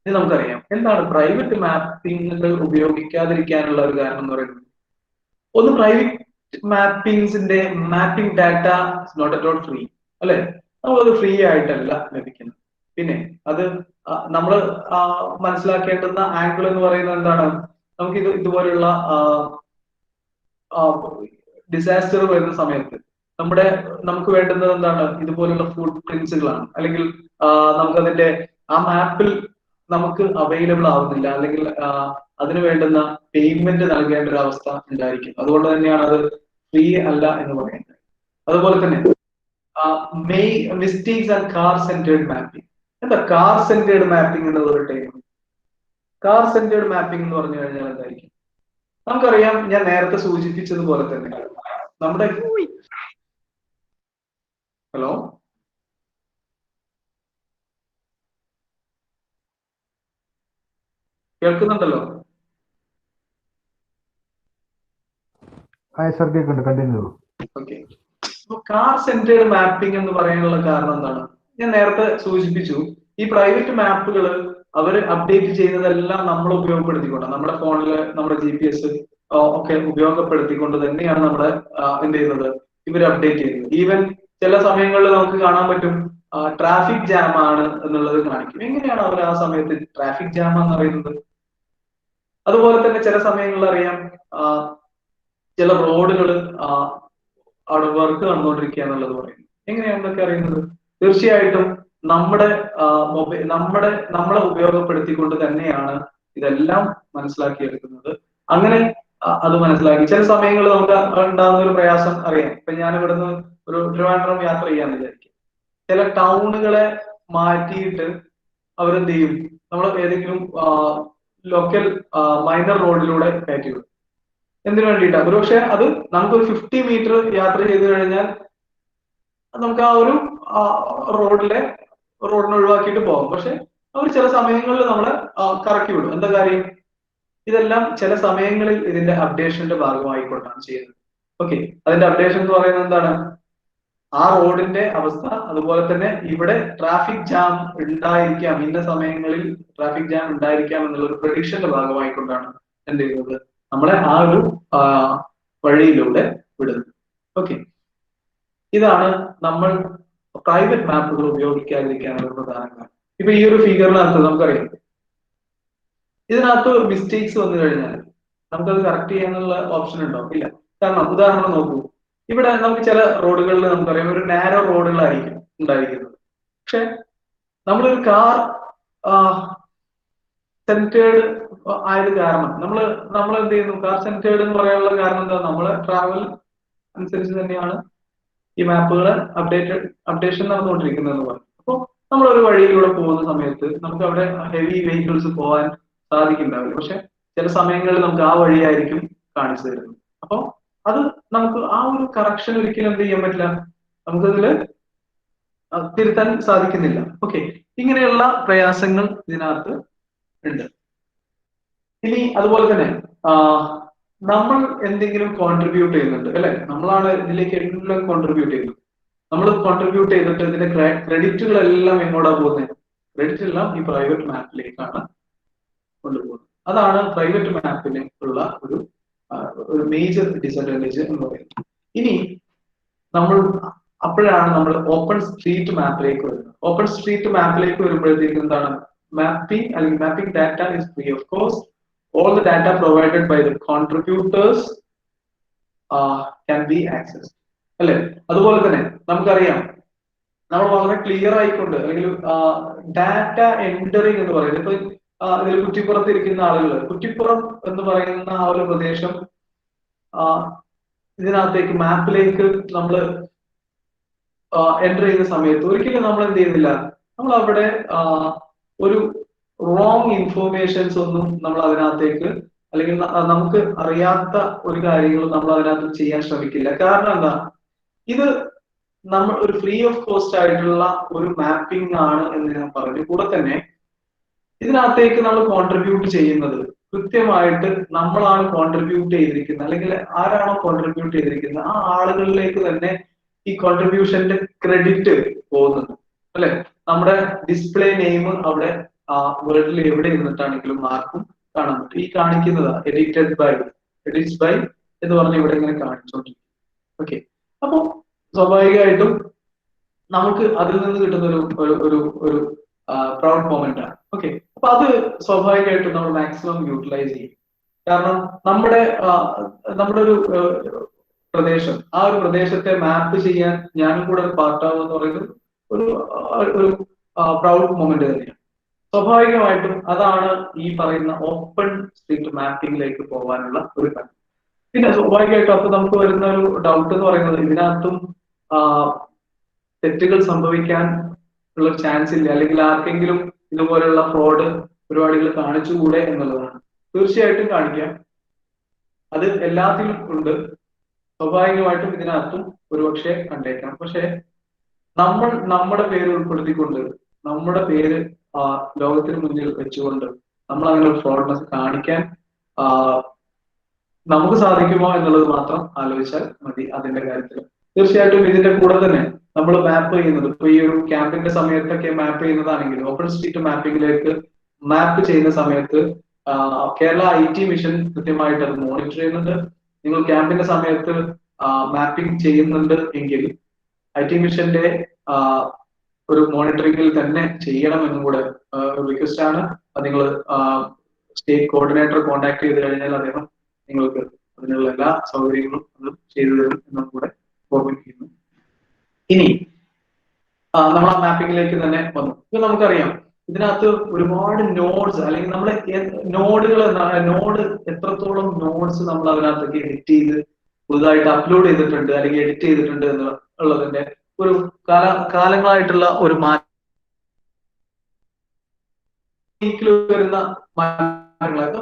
ഇത് നമുക്കറിയാം. എന്താണ് പ്രൈവറ്റ് മാപ്പിംഗുകൾ ഉപയോഗിക്കാതിരിക്കാനുള്ള ഒരു കാരണം എന്ന് പറയുന്നത്? ഒന്ന്, പ്രൈവറ്റ് മാപ്പിംഗ്സിന്റെ mapping data not at all free, അല്ലെ? നമ്മളത് ഫ്രീ ആയിട്ടല്ല ലഭിക്കുന്നത്. പിന്നെ അത് നമ്മൾ മനസ്സിലാക്കേണ്ടുന്ന ആംഗിൾ എന്ന് പറയുന്നത് എന്താണ്? നമുക്ക് ഇതുപോലുള്ള ഡിസാസ്റ്റർ വരുന്ന സമയത്ത് നമുക്ക് വേണ്ടുന്നത് എന്താണ്? ഇതുപോലുള്ള ഫുഡ് പ്രിന്റ്സുകളാണ്. അല്ലെങ്കിൽ നമുക്കതിന്റെ ആ മാപ്പിൽ നമുക്ക് അവൈലബിൾ ആവുന്നില്ല, അല്ലെങ്കിൽ അതിന് വേണ്ടുന്ന പേയ്മെന്റ് നൽകേണ്ട ഒരു അവസ്ഥ ഉണ്ടായിരിക്കും. അതുകൊണ്ട് തന്നെയാണ് അത് ഫ്രീ അല്ല എന്ന് പറയുന്നത്. അതുപോലെ തന്നെ mistakes and car centred mapping. എന്താ കാർ സെന്റേർഡ് മാപ്പിംഗ് എന്നത് ഒരു ടൈം? കാർ സെന്റേർഡ് മാപ്പിംഗ് എന്ന് പറഞ്ഞു കഴിഞ്ഞാൽ എന്തായിരിക്കും? നമുക്കറിയാം, ഞാൻ നേരത്തെ സൂചിപ്പിച്ചതുപോലെ തന്നെ നമ്മുടെ ഹലോ കേൾക്കുന്നുണ്ടല്ലോ? ഓക്കെ, കാർ സെന്റേർഡ് മാപ്പിംഗ് എന്ന് പറയാനുള്ള കാരണം എന്താണ്? ഞാൻ നേരത്തെ സൂചിപ്പിച്ചു, ഈ പ്രൈവറ്റ് മാപ്പുകൾ അവർ അപ്ഡേറ്റ് ചെയ്യുന്നതെല്ലാം നമ്മൾ ഉപയോഗപ്പെടുത്തിക്കൊണ്ട്, നമ്മുടെ ഫോണില് നമ്മുടെ GPS ഒക്കെ ഉപയോഗപ്പെടുത്തിക്കൊണ്ട് തന്നെയാണ് നമ്മുടെ എന്ത് ചെയ്യുന്നത്, ഇവർ അപ്ഡേറ്റ് ചെയ്യുന്നത്. ഈവൻ ചില സമയങ്ങളിൽ നമുക്ക് കാണാൻ പറ്റും ട്രാഫിക് ജാം ആണ് എന്നുള്ളത് കാണിക്കും. എങ്ങനെയാണ് അവർ ആ സമയത്ത് ട്രാഫിക് ജാം എന്ന് പറയുന്നത്? അതുപോലെ തന്നെ ചില സമയങ്ങളിൽ അറിയാം, ചില റോഡുകൾ അവിടെ വർക്ക് നടന്നുകൊണ്ടിരിക്കുക എന്നുള്ളത് പറയും. എങ്ങനെയാണ് ഇതൊക്കെ അറിയുന്നത്? തീർച്ചയായിട്ടും നമ്മളെ ഉപയോഗപ്പെടുത്തിക്കൊണ്ട് തന്നെയാണ് ഇതെല്ലാം മനസ്സിലാക്കിയെടുക്കുന്നത്. അങ്ങനെ അത് മനസ്സിലാക്കി ചില സമയങ്ങളിൽ നമുക്ക് ഉണ്ടാകുന്ന ഒരു പ്രയാസം അറിയാം. ഇപ്പൊ ഞാൻ ഇവിടുന്ന് ഒരു ട്രിവാൻഡ്രം യാത്ര ചെയ്യാന്ന് വിചാരിക്കും. ചില ടൗണുകളെ മാറ്റിയിട്ട് അവരെന്ത് ചെയ്യും, നമ്മൾ ഏതെങ്കിലും ലോക്കൽ മൈനർ റോഡിലൂടെ കയറ്റി വിടും. എന്തിനു വേണ്ടിയിട്ടാണ്? ഒരുപക്ഷെ അത് നമുക്കൊരു 50 മീറ്റർ യാത്ര ചെയ്ത് കഴിഞ്ഞാൽ നമുക്ക് ആ ഒരു റോഡിനെ ഒഴിവാക്കിയിട്ട് പോകാം. പക്ഷെ അവർ ചില സമയങ്ങളിൽ നമ്മളെ കറക്കി വിടും. എന്താ കാര്യം? ഇതെല്ലാം ചില സമയങ്ങളിൽ ഇതിന്റെ അപ്ഡേഷന്റെ ഭാഗമായിക്കൊണ്ടാണ് ചെയ്യുന്നത്. ഓക്കെ, അതിന്റെ അപ്ഡേഷൻ എന്ന് പറയുന്നത് എന്താണ്? ആ റോഡിന്റെ അവസ്ഥ, അതുപോലെ തന്നെ ഇവിടെ ട്രാഫിക് ജാം ഉണ്ടായിരിക്കാം, ഇന്ന സമയങ്ങളിൽ ട്രാഫിക് ജാം ഉണ്ടായിരിക്കാം എന്നുള്ള ഒരു പ്രഡിക്ഷന്റെ ഭാഗമായിക്കൊണ്ടാണ് എന്ത് ചെയ്യുന്നത്, നമ്മളെ ആ ഒരു വഴിയിലൂടെ വിടുന്നത്. ഓക്കെ, ഇതാണ് നമ്മൾ പ്രൈവറ്റ് മാപ്പുകൾ ഉപയോഗിക്കാതിരിക്കാനുള്ള പ്രധാന കാരണം. ഇപ്പൊ ഈ ഒരു ഫിഗറിനകത്ത് നമുക്കറിയാം, ഇതിനകത്ത് മിസ്റ്റേക്സ് വന്നു കഴിഞ്ഞാൽ നമുക്കത് കറക്റ്റ് ചെയ്യാനുള്ള ഓപ്ഷൻ ഉണ്ടോ? ഇല്ല. കാരണം ഉദാഹരണം നോക്കൂ, ഇവിടെ നമുക്ക് ചില റോഡുകളിൽ നമുക്കറിയാം ഒരു നാരോ റോഡുകളായിരിക്കും ഉണ്ടായിരിക്കുന്നത്. പക്ഷെ നമ്മളൊരു കാർ സെന്റേർഡ് ആയത് കാരണം നമ്മൾ എന്ത് ചെയ്യുന്നു? കാർ സെന്റേർഡ് എന്ന് പറയാനുള്ള കാരണം എന്താ? നമ്മളെ ട്രാവൽ അനുസരിച്ച് തന്നെയാണ് ഈ മാപ്പുകൾ അപ്ഡേഷൻ നടന്നുകൊണ്ടിരിക്കുന്നതെന്ന് പറയും. അപ്പോൾ നമ്മൾ ഒരു വഴിയിലൂടെ പോകുന്ന സമയത്ത് നമുക്ക് അവിടെ ഹെവി വെഹിക്കിൾസ് പോകാൻ സാധിക്കുന്നുണ്ടാവില്ല. പക്ഷെ ചില സമയങ്ങളിൽ നമുക്ക് ആ വഴിയായിരിക്കും കാണിച്ചു തരുന്നത്. അപ്പോൾ അത് നമുക്ക് ആ ഒരു കറക്ഷൻ ഒരിക്കലും എന്ത് ചെയ്യാൻ പറ്റില്ല, നമുക്കതില് തിരുത്താൻ സാധിക്കുന്നില്ല. ഓക്കെ, ഇങ്ങനെയുള്ള പ്രയാസങ്ങൾ ഇതിനകത്ത് ഉണ്ട്. ഇനി അതുപോലെ തന്നെ നമ്മൾ എന്തെങ്കിലും കോൺട്രിബ്യൂട്ട് ചെയ്യുന്നുണ്ട് അല്ലെ? നമ്മളാണ് ഇതിലേക്ക് എല്ലാം കോൺട്രിബ്യൂട്ട് ചെയ്യുന്നത്. നമ്മൾ കോൺട്രിബ്യൂട്ട് ചെയ്തിട്ട് ഇതിന്റെ ക്രെഡിറ്റുകളെല്ലാം എങ്ങോട്ടാ പോകുന്നത്? ക്രെഡിറ്റ് എല്ലാം ഈ പ്രൈവറ്റ് മാപ്പിലേക്കാണ് കൊണ്ടുപോകുന്നത്. അതാണ് പ്രൈവറ്റ് മാപ്പിന് ഉള്ള ഒരു മേജർ ഡിസഡ്വാൻറ്റേജ് എന്ന് പറയുന്നത്. ഇനി അപ്പോഴാണ് നമ്മൾ ഓപ്പൺ സ്ട്രീറ്റ് മാപ്പിലേക്ക് വരുന്നത്. ഓപ്പൺ സ്ട്രീറ്റ് മാപ്പിലേക്ക് വരുമ്പോഴത്തേക്കും എന്താണ്? മാപ്പിംഗ് അല്ലെങ്കിൽ mapping data is free of cost. All the data provided by the contributors can be accessed. അല്ലെ? അതുപോലെ തന്നെ നമുക്കറിയാം, നമ്മൾ വളരെ ക്ലിയർ ആയിക്കൊണ്ട് അല്ലെങ്കിൽ ഡാറ്റ എൻറ്ററിങ് എന്ന് പറയുന്നത്, ഇപ്പൊ ഇതിൽ കുറ്റിപ്പുറത്ത് ഇരിക്കുന്ന ആളുകൾ, കുറ്റിപ്പുറം എന്ന് പറയുന്ന ആ ഒരു പ്രദേശം ഇതിനകത്തേക്ക് മാപ്പിലേക്ക് നമ്മൾ എൻ്റർ ചെയ്യുന്ന സമയത്ത് ഒരിക്കലും നമ്മൾ എന്ത് ചെയ്യുന്നില്ല, നമ്മൾ അവിടെ ഒരു റോങ് ഇൻഫോർമേഷൻസ് ഒന്നും നമ്മൾ അതിനകത്തേക്ക് അല്ലെങ്കിൽ നമുക്ക് അറിയാത്ത ഒരു കാര്യങ്ങളും നമ്മൾ അതിനകത്ത് ചെയ്യാൻ ശ്രമിക്കില്ല. കാരണം എന്താ? ഇത് നമ്മൾ ഒരു ഫ്രീ ഓഫ് കോസ്റ്റ് ആയിട്ടുള്ള ഒരു മാപ്പിംഗ് ആണ് എന്ന് ഞാൻ പറഞ്ഞു. കൂടെ തന്നെ ഇതിനകത്തേക്ക് നമ്മൾ കോൺട്രിബ്യൂട്ട് ചെയ്യുന്നത് കൃത്യമായിട്ട് നമ്മളാണ് കോൺട്രിബ്യൂട്ട് ചെയ്തിരിക്കുന്നത്, അല്ലെങ്കിൽ ആരാണോ കോൺട്രിബ്യൂട്ട് ചെയ്തിരിക്കുന്നത് ആ ആളുകളിലേക്ക് തന്നെ ഈ കോൺട്രിബ്യൂഷന്റെ ക്രെഡിറ്റ് പോകുന്നുണ്ട് അല്ലെ? നമ്മുടെ ഡിസ്പ്ലേ നെയിം അവിടെ വേൾഡിൽ എവിടെ ഇരുന്നിട്ടാണെങ്കിലും ആർക്കും കാണാൻ പറ്റും. ഈ കാണിക്കുന്നതാ എഡിറ്റ്സ് ബൈ എന്ന് പറഞ്ഞ് ഇവിടെ ഇങ്ങനെ കാണിച്ചോണ്ടിരിക്കും. ഓക്കെ, അപ്പൊ സ്വാഭാവികമായിട്ടും നമുക്ക് അതിൽ നിന്ന് കിട്ടുന്ന ഒരു പ്രൗഡ് മൊമെന്റ് ആണ്. ഓക്കെ, അപ്പൊ അത് സ്വാഭാവികമായിട്ടും നമ്മൾ മാക്സിമം യൂട്ടിലൈസ് ചെയ്യും. കാരണം നമ്മുടെ ഒരു പ്രദേശം, ആ ഒരു പ്രദേശത്തെ മാപ്പ് ചെയ്യാൻ ഞാനും കൂടെ ഒരു പാർട്ടാവുക എന്ന് പറയുന്നത് ഒരു പ്രൗഡ് മൊമെന്റ് തന്നെയാണ്. സ്വാഭാവികമായിട്ടും അതാണ് ഈ പറയുന്ന ഓപ്പൺ സ്ട്രീറ്റ് മാപ്പിംഗിലേക്ക് പോകാനുള്ള ഒരു കാര്യം. പിന്നെ സ്വാഭാവികമായിട്ടും അപ്പൊ നമുക്ക് വരുന്ന ഒരു ഡൗട്ട് എന്ന് പറയുന്നത്, ഇതിനകത്തും തെറ്റുകൾ സംഭവിക്കാൻ ഉള്ള ചാൻസ് ഇല്ല, അല്ലെങ്കിൽ ആർക്കെങ്കിലും ഇതുപോലെയുള്ള ഫ്രോഡ് പരിപാടികൾ കാണിച്ചുകൂടെ എന്നുള്ളതാണ്. തീർച്ചയായിട്ടും കാണിക്കാം, അത് എല്ലാത്തിലും ഉണ്ട്. സ്വാഭാവികമായിട്ടും ഇതിനകത്തും ഒരുപക്ഷെ കണ്ടേക്കാം. പക്ഷെ നമ്മൾ നമ്മുടെ പേര് ഉൾപ്പെടുത്തിക്കൊണ്ട്, നമ്മുടെ പേര് ലോകത്തിന് മുന്നിൽ വെച്ചുകൊണ്ട് നമ്മൾ അങ്ങനെ ഒരു ഫ്രോഡ്നെസ് കാണിക്കാൻ നമുക്ക് സാധിക്കുമോ എന്നുള്ളത് മാത്രം ആലോചിച്ചാൽ മതി അതിന്റെ കാര്യത്തിൽ. തീർച്ചയായിട്ടും ഇതിന്റെ കൂടെ തന്നെ നമ്മൾ മാപ്പ് ചെയ്യുന്നത്, ഇപ്പൊ ഈ ഒരു ക്യാമ്പിന്റെ സമയത്തൊക്കെ മാപ്പ് ചെയ്യുന്നതാണെങ്കിൽ ഓപ്പൺ സ്ട്രീറ്റ് മാപ്പിംഗിലേക്ക് മാപ്പ് ചെയ്യുന്ന സമയത്ത് കേരള IT മിഷൻ കൃത്യമായിട്ട് അത് മോണിറ്റർ ചെയ്യുന്നുണ്ട്. നിങ്ങൾ ക്യാമ്പിന്റെ സമയത്ത് മാപ്പിംഗ് ചെയ്യുന്നുണ്ട് എങ്കിൽ IT മിഷന്റെ ഒരു മോണിറ്ററിംഗിൽ തന്നെ ചെയ്യണമെന്നും കൂടെ റിക്വസ്റ്റ് ആണ്. അത് നിങ്ങൾ സ്റ്റേറ്റ് കോർഡിനേറ്റർ കോൺടാക്ട് ചെയ്ത് കഴിഞ്ഞാൽ അദ്ദേഹം നിങ്ങൾക്ക് അതിനുള്ള എല്ലാ സൗകര്യങ്ങളും അത് ചെയ്തു തരും എന്നും കൂടെ ഓർമ്മിപ്പിക്കുന്നു. ഇനി നമ്മൾ ആ മാപ്പിംഗിലേക്ക് തന്നെ വന്നു. ഇപ്പൊ നമുക്കറിയാം ഇതിനകത്ത് ഒരുപാട് നോഡ്സ്, അല്ലെങ്കിൽ നമ്മളെ നോഡുകൾ നോഡ് എത്രത്തോളം നോഡ്സ് നമ്മൾ അതിനകത്തേക്ക് എഡിറ്റ് ചെയ്ത് പുതുതായിട്ട് അപ്ലോഡ് ചെയ്തിട്ടുണ്ട് അല്ലെങ്കിൽ എഡിറ്റ് ചെയ്തിട്ടുണ്ട് എന്നുള്ളതിന്റെ ഒരു കാലങ്ങളായിട്ടുള്ള ഒരു വരുന്ന മാറ്റങ്ങളായിട്ട്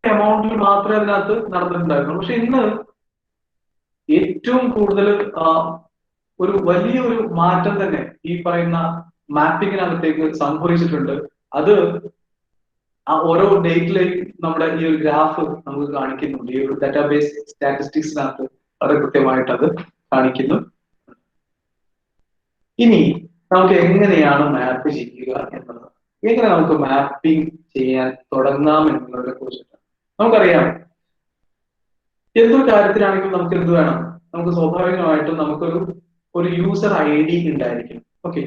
എമൗണ്ടിൽ മാത്രമേ അതിനകത്ത് നടന്നിട്ടുണ്ടായിരുന്നു. പക്ഷെ ഇന്ന് ഏറ്റവും കൂടുതൽ ഒരു വലിയൊരു മാറ്റം തന്നെ ഈ പറയുന്ന മാപ്പിങ്ങിനകത്തേക്ക് സംഭവിച്ചിട്ടുണ്ട്. അത് ഓരോ ഡേറ്റിലേക്കും നമ്മുടെ ഈ ഒരു ഗ്രാഫ് നമുക്ക് കാണിക്കുന്നുണ്ട്. ഈ ഒരു ഡാറ്റാബേസ് സ്റ്റാറ്റിസ്റ്റിക്സിനകത്ത് വളരെ കൃത്യമായിട്ട് അത് കാണിക്കുന്നു. ഇനി നമുക്ക് എങ്ങനെയാണ് മാപ്പ് ചെയ്യുക എന്നുള്ളത്, എങ്ങനെ നമുക്ക് മാപ്പിംഗ് ചെയ്യാൻ തുടങ്ങാം എന്നുള്ളതിനെ കുറിച്ചിട്ട് നമുക്കറിയാം. എന്തൊരു കാര്യത്തിലാണെങ്കിലും നമുക്ക് എന്ത് വേണം? നമുക്ക് സ്വാഭാവികമായിട്ടും നമുക്കൊരു യൂസർ ID ഉണ്ടായിരിക്കും. ഓക്കെ,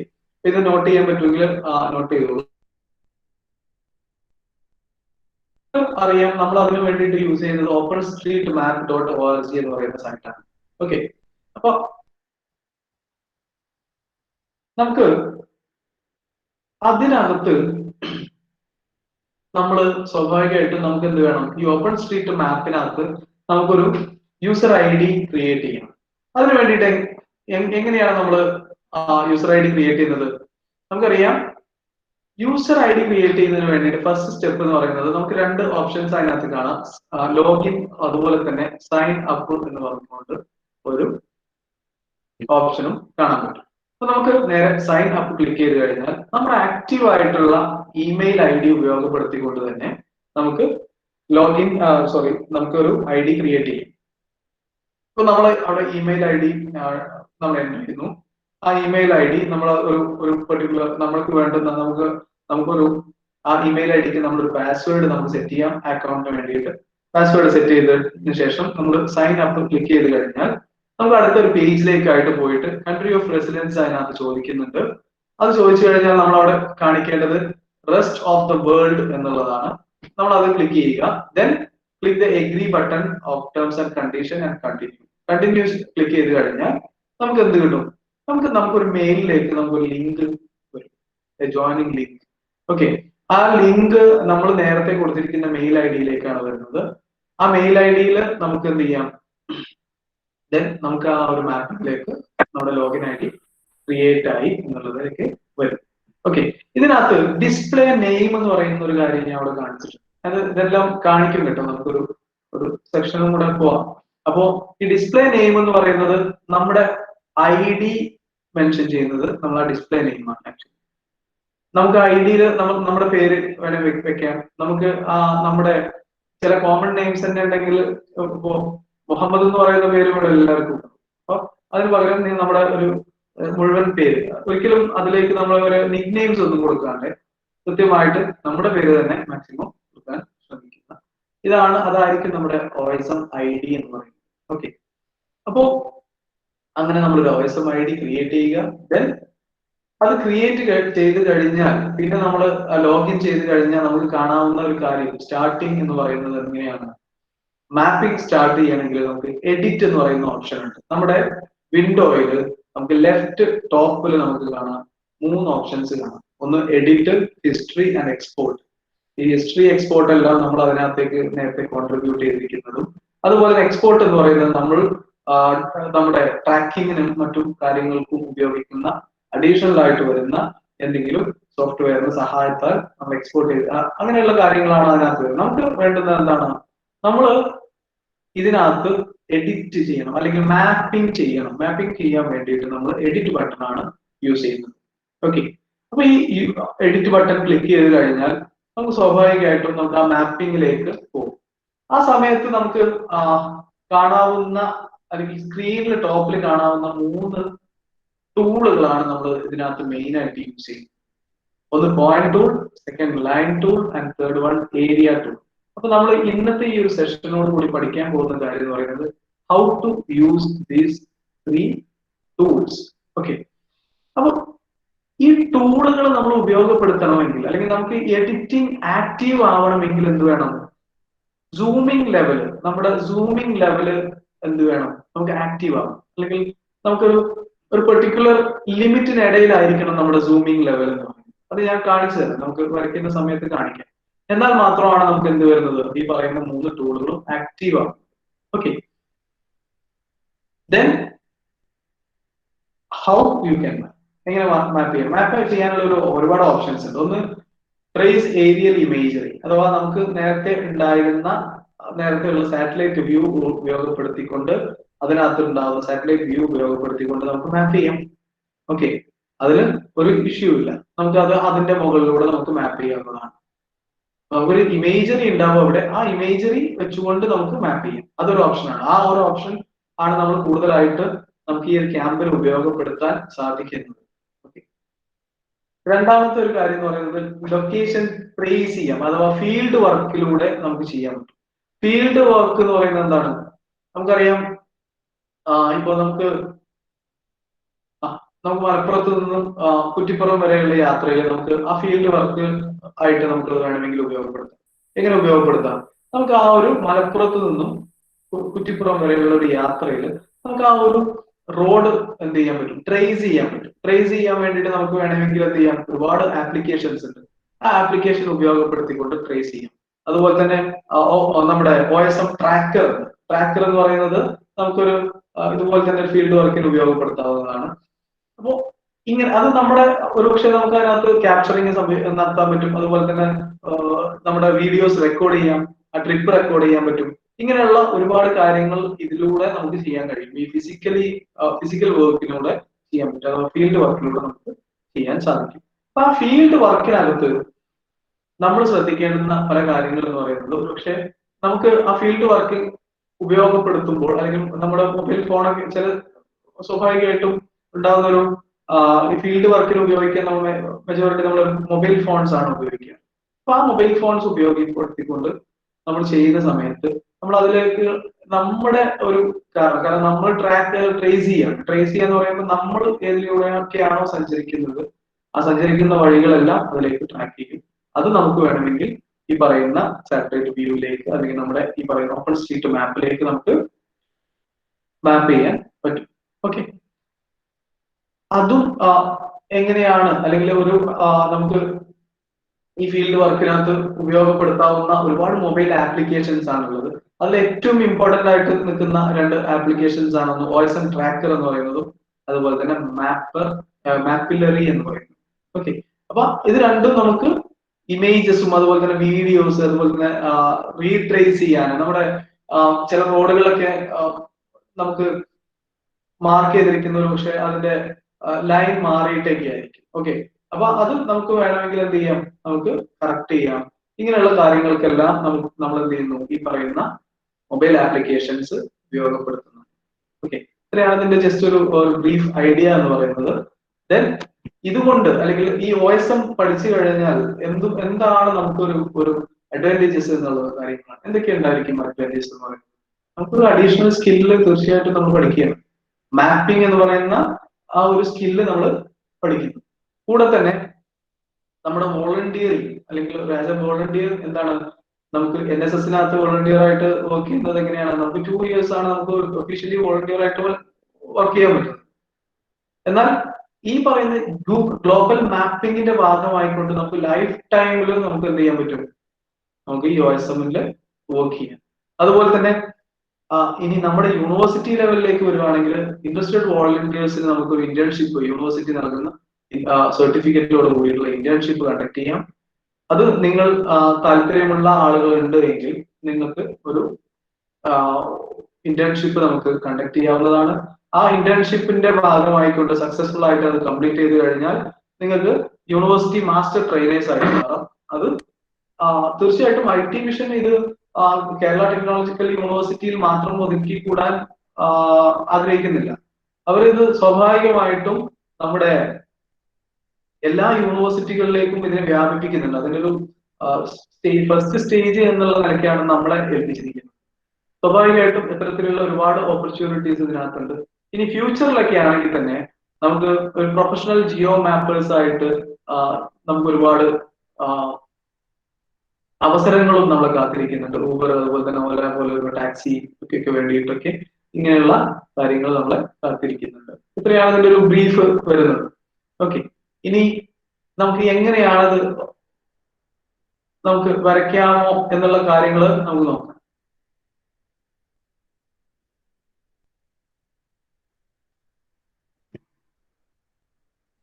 ഇത് നോട്ട് ചെയ്യാൻ പറ്റുമെങ്കിൽ നോട്ട് ചെയ്തോളൂ. അറിയാം, നമ്മൾ അതിനു വേണ്ടിയിട്ട് യൂസ് ചെയ്യുന്നത് OpenStreetMap.org എന്ന് പറയുന്ന സൈറ്റാണ്. ഓക്കെ, അപ്പൊ നമുക്ക് അതിനകത്ത് നമ്മൾ സ്വാഭാവികമായിട്ടും നമുക്ക് എന്ത് വേണം, ഈ ഓപ്പൺ സ്ട്രീറ്റ് മാപ്പിനകത്ത് നമുക്കൊരു യൂസർ ID ക്രിയേറ്റ് ചെയ്യണം. അതിന് വേണ്ടിയിട്ട് എങ്ങനെയാണ് നമ്മൾ യൂസർ ID ക്രിയേറ്റ് ചെയ്യുന്നത്? നമുക്കറിയാം, യൂസർ ID ക്രിയേറ്റ് ചെയ്യുന്നതിന് വേണ്ടിയിട്ട് ഫസ്റ്റ് സ്റ്റെപ്പ് എന്ന് പറയുന്നത് നമുക്ക് 2 ഓപ്ഷൻസ് അതിനകത്ത് കാണാം. ലോഗിൻ അതുപോലെ തന്നെ സൈൻ അപ്പ് എന്ന് പറഞ്ഞുകൊണ്ട് ഒരു ഓപ്ഷനും കാണാൻ പറ്റും. അപ്പൊ നമുക്ക് നേരെ സൈൻ അപ്പ് ക്ലിക്ക് ചെയ്ത് കഴിഞ്ഞാൽ നമ്മുടെ ആക്റ്റീവ് ആയിട്ടുള്ള ഇമെയിൽ ID ഉപയോഗപ്പെടുത്തിക്കൊണ്ട് തന്നെ നമുക്ക് നമുക്കൊരു ID ക്രിയേറ്റ് ചെയ്യും. ഇപ്പൊ നമ്മൾ അവിടെ ഇമെയിൽ ID നമ്മൾ എൻ്റർ ചെയ്യുന്നു. ആ ഇമെയിൽ ID നമ്മൾ ഒരു പെർട്ടിക്കുലർ നമ്മൾക്ക് വേണ്ടുന്ന നമുക്കൊരു ആ ഇമെയിൽ IDക്ക് നമ്മളൊരു പാസ്വേഡ് നമുക്ക് സെറ്റ് ചെയ്യാം. അക്കൗണ്ടിന് വേണ്ടിയിട്ട് പാസ്വേഡ് സെറ്റ് ചെയ്തതിനു ശേഷം നമ്മൾ സൈൻ അപ്പ് ക്ലിക്ക് ചെയ്ത് കഴിഞ്ഞാൽ നമുക്ക് അടുത്തൊരു പേജിലേക്കായിട്ട് പോയിട്ട് കൺട്രി ഓഫ് റെസിഡൻസ് അതിനകത്ത് ചോദിക്കുന്നുണ്ട്. അത് ചോദിച്ചു കഴിഞ്ഞാൽ നമ്മൾ അവിടെ കാണിക്കേണ്ടത് റെസ്റ്റ് ഓഫ് ദ വേൾഡ് എന്നുള്ളതാണ്. നമ്മൾ അത് ക്ലിക്ക് ചെയ്യുക. Then click the agree button of terms and condition and continuous click ചെയ്ത് കഴിഞ്ഞാൽ നമുക്ക് എന്ത് കിട്ടും? നമുക്കൊരു മെയിലിലേക്ക് നമുക്കൊരു ലിങ്ക് വരും, ജോയിനിങ് ലിങ്ക്. ഓക്കെ, ആ ലിങ്ക് നമ്മൾ നേരത്തെ കൊടുത്തിരിക്കുന്ന മെയിൽ IDയിലേക്കാണ് വരുന്നത്. ആ മെയിൽ IDയിൽ നമുക്ക് എന്ത് ചെയ്യാം? ദെൻ നമുക്ക് ആ ഒരു മാപ്പിലേക്ക് നമ്മുടെ ലോഗിൻ ID ക്രിയേറ്റ് ആയി എന്നുള്ളതിലേക്ക് വരും. ഓക്കെ, ഇതിനകത്ത് ഡിസ്പ്ലേ നെയിം എന്ന് പറയുന്ന ഒരു കാര്യം ഞാൻ അവിടെ കാണിച്ചിട്ടുണ്ട്. ഇതെല്ലാം കാണിക്കും കേട്ടോ. നമുക്കൊരു സെക്ഷനും കൂടെ പോവാം. അപ്പോ ഈ ഡിസ്പ്ലേ നെയിം എന്ന് പറയുന്നത് നമ്മുടെ ID മെൻഷൻ ചെയ്യുന്നത് നമ്മൾ ആ ഡിസ്പ്ലേ നെയിം ആണ്. ആക്ച്വലി നമുക്ക് IDയിൽ നമ്മുടെ പേര് വേണേൽ വെക്കാം. നമുക്ക് നമ്മുടെ ചില കോമൺ നെയിംസ് തന്നെ ഉണ്ടെങ്കിൽ ഇപ്പോ മുഹമ്മദ് എന്ന് പറയുന്ന പേര് ഇവിടെ എല്ലാവർക്കും ഉണ്ട്. അപ്പൊ അതിന് പകരം നമ്മുടെ ഒരു മുഴുവൻ പേര്, ഒരിക്കലും അതിലേക്ക് നമ്മൾ ഒരു നിക് നെയിംസ് ഒന്നും കൊടുക്കാണ്ട് കൃത്യമായിട്ട് നമ്മുടെ പേര് തന്നെ മാക്സിമം കൊടുക്കാൻ ശ്രമിക്കുക. അതായിരിക്കും നമ്മുടെ OSM ID എന്ന് പറയുന്നത്. ഓക്കെ, അപ്പോ അങ്ങനെ നമ്മളൊരു OSM ID ക്രിയേറ്റ് ചെയ്യുക. ദെൻ അത് ക്രിയേറ്റ് ചെയ്ത് കഴിഞ്ഞാൽ പിന്നെ നമ്മൾ ലോഗിൻ ചെയ്ത് കഴിഞ്ഞാൽ നമുക്ക് കാണാവുന്ന ഒരു കാര്യം സ്റ്റാർട്ടിങ് എന്ന് പറയുന്നത് എങ്ങനെയാണ്? മാപ്പിംഗ് സ്റ്റാർട്ട് ചെയ്യണമെങ്കിൽ നമുക്ക് എഡിറ്റ് എന്ന് പറയുന്ന ഓപ്ഷൻ ഉണ്ട്. നമ്മുടെ വിൻഡോയിൽ നമുക്ക് ലെഫ്റ്റ് ടോപ്പിൽ നമുക്ക് കാണാം 3 ഓപ്ഷൻസ് കാണാം. ഒന്ന് എഡിറ്റ്, ഹിസ്റ്ററി ആൻഡ് എക്സ്പോർട്ട്. ഈ ഹിസ്റ്ററി എക്സ്പോർട്ട് എല്ലാം നമ്മൾ അതിനകത്തേക്ക് നേരത്തെ കോൺട്രിബ്യൂട്ട് ചെയ്തിരിക്കുന്നതും, അതുപോലെ എക്സ്പോർട്ട് എന്ന് പറയുന്നത് നമ്മൾ നമ്മുടെ ട്രാക്കിങ്ങിനും മറ്റും കാര്യങ്ങൾക്കും ഉപയോഗിക്കുന്ന അഡീഷണൽ ആയിട്ട് വരുന്ന എന്തെങ്കിലും സോഫ്റ്റ്വെയറിന് സഹായത്താൽ നമ്മൾ എക്സ്പോർട്ട് ചെയ്ത് അങ്ങനെയുള്ള കാര്യങ്ങളാണ് അതിനകത്ത് വരുന്നത്. നമുക്ക് വേണ്ടുന്നത് എന്താണ്? നമ്മൾ ഇതിനകത്ത് എഡിറ്റ് ചെയ്യണം അല്ലെങ്കിൽ മാപ്പിംഗ് ചെയ്യണം. മാപ്പിംഗ് ചെയ്യാൻ വേണ്ടിയിട്ട് നമ്മൾ എഡിറ്റ് ബട്ടൺ ആണ് യൂസ് ചെയ്യുന്നത്. ഓക്കെ, അപ്പൊ ഈ എഡിറ്റ് ബട്ടൺ ക്ലിക്ക് ചെയ്ത് കഴിഞ്ഞാൽ നമുക്ക് സ്വാഭാവികമായിട്ടും നമുക്ക് ആ മാപ്പിംഗിലേക്ക് പോകും. ആ സമയത്ത് നമുക്ക് കാണാവുന്ന അല്ലെങ്കിൽ സ്ക്രീനിൽ ടോപ്പിൽ കാണാവുന്ന 3 ടൂളുകളാണ് നമ്മൾ ഇതിനകത്ത് മെയിൻ ആയിട്ട് യൂസ് ചെയ്യുന്നത്. ഒന്ന് point tool, second line tool and third one area tool. അപ്പൊ നമ്മൾ ഇന്നത്തെ ഈ ഒരു സെഷനോട് കൂടി പഠിക്കാൻ പോകുന്ന കാര്യം എന്ന് പറയുന്നത് how to use these 3 tools. Okay, അപ്പൊ ഈ ടൂളുകൾ നമ്മൾ ഉപയോഗപ്പെടുത്തണമെങ്കിൽ അല്ലെങ്കിൽ നമുക്ക് എഡിറ്റിംഗ് ആക്റ്റീവ് ആവണമെങ്കിൽ എന്ത് വേണം? സൂമിംഗ് ലെവല്, നമ്മുടെ സൂമിംഗ് ലെവല് എന്ത് വേണം? നമുക്ക് ആക്റ്റീവ് ആവും. അല്ലെങ്കിൽ നമുക്കൊരു പെർട്ടിക്കുലർ ലിമിറ്റിനിടയിലായിരിക്കണം നമ്മുടെ സൂമിംഗ് ലെവൽ എന്ന് പറയുന്നത്. അത് ഞാൻ കാണിച്ചു തരാം, നമുക്ക് വരയ്ക്കുന്ന സമയത്ത് കാണിക്കാം. എന്നാൽ മാത്രമാണ് നമുക്ക് എന്ത് വരുന്നത്? ഈ പറയുന്ന 3 ടൂളുകളും ആക്റ്റീവ് ആവും. Okay, then how you can എങ്ങനെ മാപ്പ് ചെയ്യാം? മാപ്പ് ചെയ്യാനുള്ള ഒരുപാട് ഓപ്ഷൻസ് ഉണ്ട്. ഒന്ന് ട്രേസ് ഏരിയൽ ഇമേജറി, അഥവാ നമുക്ക് നേരത്തെയുള്ള സാറ്റലൈറ്റ് വ്യൂ ഉപയോഗപ്പെടുത്തിക്കൊണ്ട് അതിനകത്ത് ഉണ്ടാവുന്ന സാറ്റലൈറ്റ് വ്യൂ ഉപയോഗപ്പെടുത്തിക്കൊണ്ട് നമുക്ക് മാപ്പ് ചെയ്യാം. ഓക്കെ, അതിൽ ഒരു ഇഷ്യൂ ഇല്ല. നമുക്ക് അതിന്റെ മുകളിലൂടെ നമുക്ക് മാപ്പ് ചെയ്യാവുന്നതാണ്. നമുക്കൊരു ഇമേജറി ഉണ്ടാവും അവിടെ, ആ ഇമേജറി വെച്ചുകൊണ്ട് നമുക്ക് മാപ്പ് ചെയ്യാം. അതൊരു ഓപ്ഷനാണ്. ആ ഒരു ഓപ്ഷൻ ആണ് നമ്മൾ കൂടുതലായിട്ട് നമുക്ക് ഈ ഒരു ക്യാമ്പിൽ ഉപയോഗപ്പെടുത്താൻ സാധിക്കുന്നത്. രണ്ടാമത്തെ ഒരു കാര്യം എന്ന് പറയുന്നത് ലൊക്കേഷൻ ട്രേസ് ചെയ്യാം, അഥവാ ഫീൽഡ് വർക്കിലൂടെ നമുക്ക് ചെയ്യാൻ പറ്റും. ഫീൽഡ് വർക്ക് എന്ന് പറയുന്നത് എന്താണ്? നമുക്കറിയാം, ഇപ്പൊ നമുക്ക് മലപ്പുറത്ത് നിന്നും കുറ്റിപ്പുറം വരെയുള്ള യാത്രയിൽ നമുക്ക് ആ ഫീൽഡ് വർക്ക് ആയിട്ട് നമുക്ക് വേണമെങ്കിൽ ഉപയോഗപ്പെടുത്താം. എങ്ങനെ ഉപയോഗപ്പെടുത്താം? നമുക്ക് ആ ഒരു മലപ്പുറത്ത് നിന്നും കുറ്റിപ്പുറം വരെയുള്ള ഒരു യാത്രയിൽ നമുക്ക് ആ ഒരു റോഡ് എന്ത് ചെയ്യാൻ പറ്റും, ട്രേസ് ചെയ്യാൻ പറ്റും. ട്രേസ് ചെയ്യാൻ വേണ്ടിയിട്ട് നമുക്ക് വേണമെങ്കിൽ എന്ത് ചെയ്യാം, ഒരുപാട് ആപ്ലിക്കേഷൻസ് ഉണ്ട്. ആ ആപ്ലിക്കേഷൻ ഉപയോഗപ്പെടുത്തിക്കൊണ്ട് ട്രേസ് ചെയ്യാം. അതുപോലെ തന്നെ നമ്മുടെ OSM ട്രാക്കർ എന്ന് പറയുന്നത് നമുക്കൊരു ഇതുപോലെ തന്നെ ഫീൽഡ് വർക്കിന് ഉപയോഗപ്പെടുത്താവുന്നതാണ്. അപ്പോ ഇങ്ങനെ അത് നമ്മുടെ ഒരു പക്ഷേ നമുക്ക് അതിനകത്ത് ക്യാപ്ചറിങ് നടത്താൻ പറ്റും. അതുപോലെ തന്നെ നമ്മുടെ വീഡിയോസ് റെക്കോർഡ് ചെയ്യാം, ആ ട്രിപ്പ് റെക്കോർഡ് ചെയ്യാൻ പറ്റും. ഇങ്ങനെയുള്ള ഒരുപാട് കാര്യങ്ങൾ ഇതിലൂടെ നമുക്ക് ചെയ്യാൻ കഴിയും. ഈ ഫിസിക്കൽ വർക്കിലൂടെ ചെയ്യാൻ പറ്റും, അഥവാ ഫീൽഡ് വർക്കിലൂടെ നമുക്ക് ചെയ്യാൻ സാധിക്കും. അപ്പൊ ആ ഫീൽഡ് വർക്കിനകത്ത് നമ്മൾ ശ്രദ്ധിക്കേണ്ടുന്ന പല കാര്യങ്ങൾ എന്ന് പറയുന്നത്, ഒരുപക്ഷെ നമുക്ക് ആ ഫീൽഡ് വർക്ക് ഉപയോഗപ്പെടുത്തുമ്പോൾ, അല്ലെങ്കിൽ നമ്മുടെ മൊബൈൽ ഫോണൊക്കെ ചില സ്വാഭാവികമായിട്ടും ഉണ്ടാകുന്ന ഒരു ഈ ഫീൽഡ് വർക്കിന് ഉപയോഗിക്കാൻ നമ്മൾ മെജോറിറ്റി നമ്മൾ മൊബൈൽ ഫോൺസ് ആണ് ഉപയോഗിക്കുക. അപ്പൊ ആ മൊബൈൽ ഫോൺസ് ഉപയോഗപ്പെടുത്തിക്കൊണ്ട് നമ്മൾ ചെയ്യുന്ന സമയത്ത് നമ്മൾ അതിലേക്ക് നമ്മുടെ ഒരു കാരണം നമ്മൾ ട്രേസ് ചെയ്യാന്ന് പറയുമ്പോൾ നമ്മൾ ഏതിലൂടെയൊക്കെയാണോ സഞ്ചരിക്കുന്നത്, ആ സഞ്ചരിക്കുന്ന വഴികളെല്ലാം അതിലേക്ക് ട്രാക്ക് ചെയ്യും. അത് നമുക്ക് വേണമെങ്കിൽ ഈ പറയുന്ന സാറ്റലൈറ്റ് വ്യൂവിലേക്ക്, അല്ലെങ്കിൽ നമ്മുടെ ഈ പറയുന്ന ഓപ്പൺ സ്ട്രീറ്റ് മാപ്പിലേക്ക് നമുക്ക് മാപ്പ് ചെയ്യാൻ പറ്റും. ഓക്കെ, അതും എങ്ങനെയാണ്, അല്ലെങ്കിൽ ഒരു നമുക്ക് ഈ ഫീൽഡ് വർക്കിനകത്ത് ഉപയോഗപ്പെടുത്താവുന്ന ഒരുപാട് മൊബൈൽ ആപ്ലിക്കേഷൻസ് ആണുള്ളത്. അതിൽ ഏറ്റവും ഇമ്പോർട്ടന്റ് ആയിട്ട് നിൽക്കുന്ന 2 ആപ്ലിക്കേഷൻസ് ആണ്, ഒന്ന് OSM ട്രാക്കർ എന്ന് പറയുന്നതും അതുപോലെ തന്നെ മാപ്പിലറി എന്ന് പറയുന്നത്. ഓക്കെ, അപ്പൊ ഇത് രണ്ടും നമുക്ക് ഇമേജസും അതുപോലെ തന്നെ വീഡിയോസ് അതുപോലെ തന്നെ റീട്രേസ് ചെയ്യാൻ, നമ്മുടെ ചില റോഡുകളൊക്കെ നമുക്ക് മാർക്ക് ചെയ്തിരിക്കുന്ന, പക്ഷെ അതിന്റെ ലൈൻ മാറിയിട്ടൊക്കെ ആയിരിക്കും. ഓക്കെ, അപ്പൊ അത് നമുക്ക് വേണമെങ്കിൽ എന്ത് ചെയ്യാം, നമുക്ക് കറക്റ്റ് ചെയ്യാം. ഇങ്ങനെയുള്ള കാര്യങ്ങൾക്കെല്ലാം നമ്മൾ എന്ത് ചെയ്യുന്നു, ഈ പറയുന്ന മൊബൈൽ ആപ്ലിക്കേഷൻസ് ഉപയോഗപ്പെടുത്തുന്നു. ഓക്കെ, ഇത്രയാണ് ഇതിന്റെ ജസ്റ്റ് ഒരു ബ്രീഫ് ഐഡിയ എന്ന് പറയുന്നത്. ദെൻ ഇതുകൊണ്ട്, അല്ലെങ്കിൽ ഈ OSM പഠിച്ചു കഴിഞ്ഞാൽ എന്താണ് നമുക്കൊരു അഡ്വാൻറ്റേജസ് എന്നുള്ള കാര്യങ്ങളാണ്. എന്തൊക്കെ ഉണ്ടായിരിക്കും അഡ്വാൻറ്റേജസ് എന്ന് പറയുന്നത്? നമുക്കൊരു അഡീഷണൽ സ്കില്ല് തീർച്ചയായിട്ടും നമ്മൾ പഠിക്കുകയാണ്. മാപ്പിംഗ് എന്ന് പറയുന്ന ആ ഒരു സ്കില്ല് നമ്മൾ പഠിക്കുന്നു. കൂടെ തന്നെ നമ്മുടെ വോളണ്ടിയറിങ്, അല്ലെങ്കിൽ ആസ് എ വോളണ്ടിയർ എന്താണ്, നമുക്ക് NSSനകത്ത് വോളണ്ടിയർ ആയിട്ട് വർക്ക് ചെയ്യുന്നത് എങ്ങനെയാണ്, നമുക്ക് 2 years ആണ് നമുക്ക് ഒഫീഷ്യലി വോളണ്ടിയർ ആയിട്ട് വർക്ക് ചെയ്യാൻ പറ്റുന്നത്. എന്നാൽ ഈ പറയുന്ന ഗ്ലോബൽ മാപ്പിംഗിന്റെ ഭാഗമായിക്കൊണ്ട് നമുക്ക് ലൈഫ് ടൈമിൽ നമുക്ക് എന്ത് ചെയ്യാൻ പറ്റും, നമുക്ക് ഈ OSMൽ വർക്ക് ചെയ്യാം. അതുപോലെ തന്നെ ഇനി നമ്മുടെ യൂണിവേഴ്സിറ്റി ലെവലിലേക്ക് വരുവാണെങ്കിൽ, ഇൻട്രസ്റ്റഡ് വോളണ്ടിയേഴ്സിന് നമുക്കൊരു ഇന്റേൺഷിപ്പ് യൂണിവേഴ്സിറ്റി നൽകുന്ന സർട്ടിഫിക്കറ്റോട് കൂടിയുള്ള ഇന്റേൺഷിപ്പ് കണ്ടക്ട് ചെയ്യാം. അത് നിങ്ങൾ താല്പര്യമുള്ള ആളുകൾ ഉണ്ട് എങ്കിൽ നിങ്ങൾക്ക് ഒരു ഇന്റേൺഷിപ്പ് നമുക്ക് കണ്ടക്ട് ചെയ്യാവുന്നതാണ്. ആ ഇന്റേൺഷിപ്പിന്റെ ഭാഗമായിക്കൊണ്ട് സക്സസ്ഫുൾ ആയിട്ട് അത് കംപ്ലീറ്റ് ചെയ്ത് കഴിഞ്ഞാൽ നിങ്ങൾക്ക് യൂണിവേഴ്സിറ്റി മാസ്റ്റർ ട്രെയിനേഴ്സ് ആയിട്ട് മാറാം. അത് തീർച്ചയായിട്ടും IT മിഷൻ ഇത് കേരള ടെക്നോളജിക്കൽ യൂണിവേഴ്സിറ്റിയിൽ മാത്രം ഒതുക്കിക്കൂടാൻ ആഗ്രഹിക്കുന്നില്ല. അവരിത് സ്വാഭാവികമായിട്ടും നമ്മുടെ എല്ലാ യൂണിവേഴ്സിറ്റികളിലേക്കും ഇതിനെ വ്യാപിപ്പിക്കുന്നുണ്ട്. അതിനൊരു ഫസ്റ്റ് സ്റ്റേജ് എന്നുള്ള നിലയ്ക്കാണ് നമ്മളെ ഏൽപ്പിച്ചിരിക്കുന്നത്. സ്വാഭാവികമായിട്ടും ഇത്തരത്തിലുള്ള ഒരുപാട് ഓപ്പർച്യൂണിറ്റീസ് ഇതിനകത്തുണ്ട്. ഇനി ഫ്യൂച്ചറിലൊക്കെ ആണെങ്കിൽ തന്നെ നമുക്ക് ഒരു പ്രൊഫഷണൽ ജിയോ മാപ്പേഴ്സ് ആയിട്ട് നമുക്ക് ഒരുപാട് അവസരങ്ങളും നമ്മളെ കാത്തിരിക്കുന്നുണ്ട്. ഊബർ അതുപോലെ തന്നെ ഓല പോലെയുള്ള ടാക്സി ഒക്കെ വേണ്ടിയിട്ടൊക്കെ ഇങ്ങനെയുള്ള കാര്യങ്ങൾ നമ്മളെ കാത്തിരിക്കുന്നുണ്ട്. ഇത്രയാണ് ഇതിന്റെ ഒരു ബ്രീഫ് വരുന്നത്. ഓക്കെ, ഇനി നമുക്ക് എങ്ങനെയാണത് നമുക്ക് വരയ്ക്കാമോ എന്നുള്ള കാര്യങ്ങൾ നമുക്ക് നോക്കാം.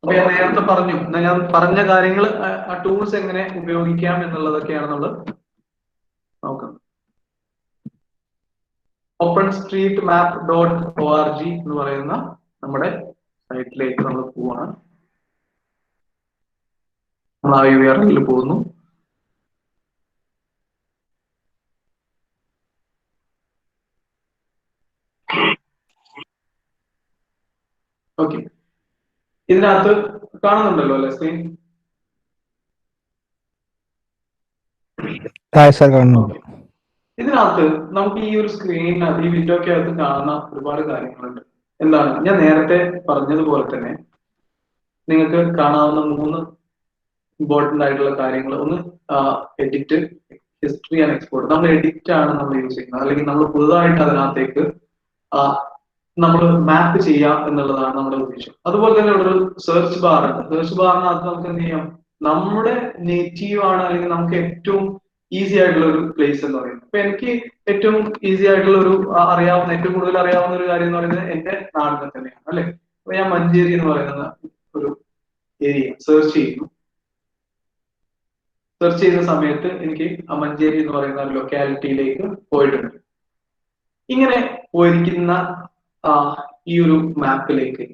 അപ്പൊ ഞാൻ നേരത്തെ പറഞ്ഞു, ഞാൻ പറഞ്ഞ കാര്യങ്ങൾ, ആ ടൂൾസ് എങ്ങനെ ഉപയോഗിക്കാം എന്നുള്ളതൊക്കെയാണ് നമ്മൾ നോക്കുന്നത്. OpenStreetMap.org എന്ന് പറയുന്ന നമ്മുടെ സൈറ്റിലേക്ക് നമ്മൾ പോവാണ്. നമ്മൾ ആ URL പോകുന്നു. ഓക്കെ, ഇതിനകത്ത് കാണുന്നുണ്ടല്ലോ അല്ലെ സ്ക്രീൻ? ഇതിനകത്ത് നമുക്ക് ഈ ഒരു സ്ക്രീനിനകത്ത്, ഈ വിൻഡോക്കകത്ത് കാണുന്ന ഒരുപാട് കാര്യങ്ങളുണ്ട്. എന്താണ്, ഞാൻ നേരത്തെ പറഞ്ഞതുപോലെ തന്നെ നിങ്ങൾക്ക് കാണാവുന്ന 3 ഇമ്പോർട്ടന്റ് ആയിട്ടുള്ള കാര്യങ്ങൾ. ഒന്ന് എഡിറ്റ്, ഹിസ്റ്ററി ആൻഡ് എക്സ്പോർട്ട്. നമ്മൾ എഡിറ്റ് ആണ് നമ്മൾ യൂസ് ചെയ്യുന്നത്, അല്ലെങ്കിൽ നമ്മൾ പുതുതായിട്ട് അതിനകത്തേക്ക് നമ്മൾ മാപ്പ് ചെയ്യാം എന്നുള്ളതാണ് നമ്മുടെ ഉദ്ദേശം. അതുപോലെ തന്നെ ഇവിടെ ഒരു സെർച്ച് ബാർ ഉണ്ട്. സെർച്ച് ബാറിനകത്ത് നമുക്ക് എന്ത് ചെയ്യാം, നമ്മുടെ നേറ്റീവ് ആണ് അല്ലെങ്കിൽ നമുക്ക് ഏറ്റവും ഈസി ആയിട്ടുള്ള ഒരു പ്ലേസ് എന്ന് പറയുന്നത്. അപ്പൊ എനിക്ക് ഏറ്റവും ഈസി ആയിട്ടുള്ള ഒരു അറിയാവുന്ന, ഏറ്റവും കൂടുതൽ അറിയാവുന്ന ഒരു കാര്യം എന്ന് പറയുന്നത് എന്റെ നാടിനെ തന്നെയാണ്, അല്ലെ? അപ്പൊ ഞാൻ മഞ്ചേരി എന്ന് പറയുന്ന ഒരു ഏരിയ സെർച്ച് ചെയ്യുന്നു. സെർച്ച് ചെയ്യുന്ന സമയത്ത് എനിക്ക് ആ മഞ്ചേരി എന്ന് പറയുന്ന ഒരു ലൊക്കാലിറ്റിയിലേക്ക് പോയിട്ടുണ്ട്. ഇങ്ങനെ പോയിരിക്കുന്ന ഈ ഒരു മാപ്പിലേക്ക്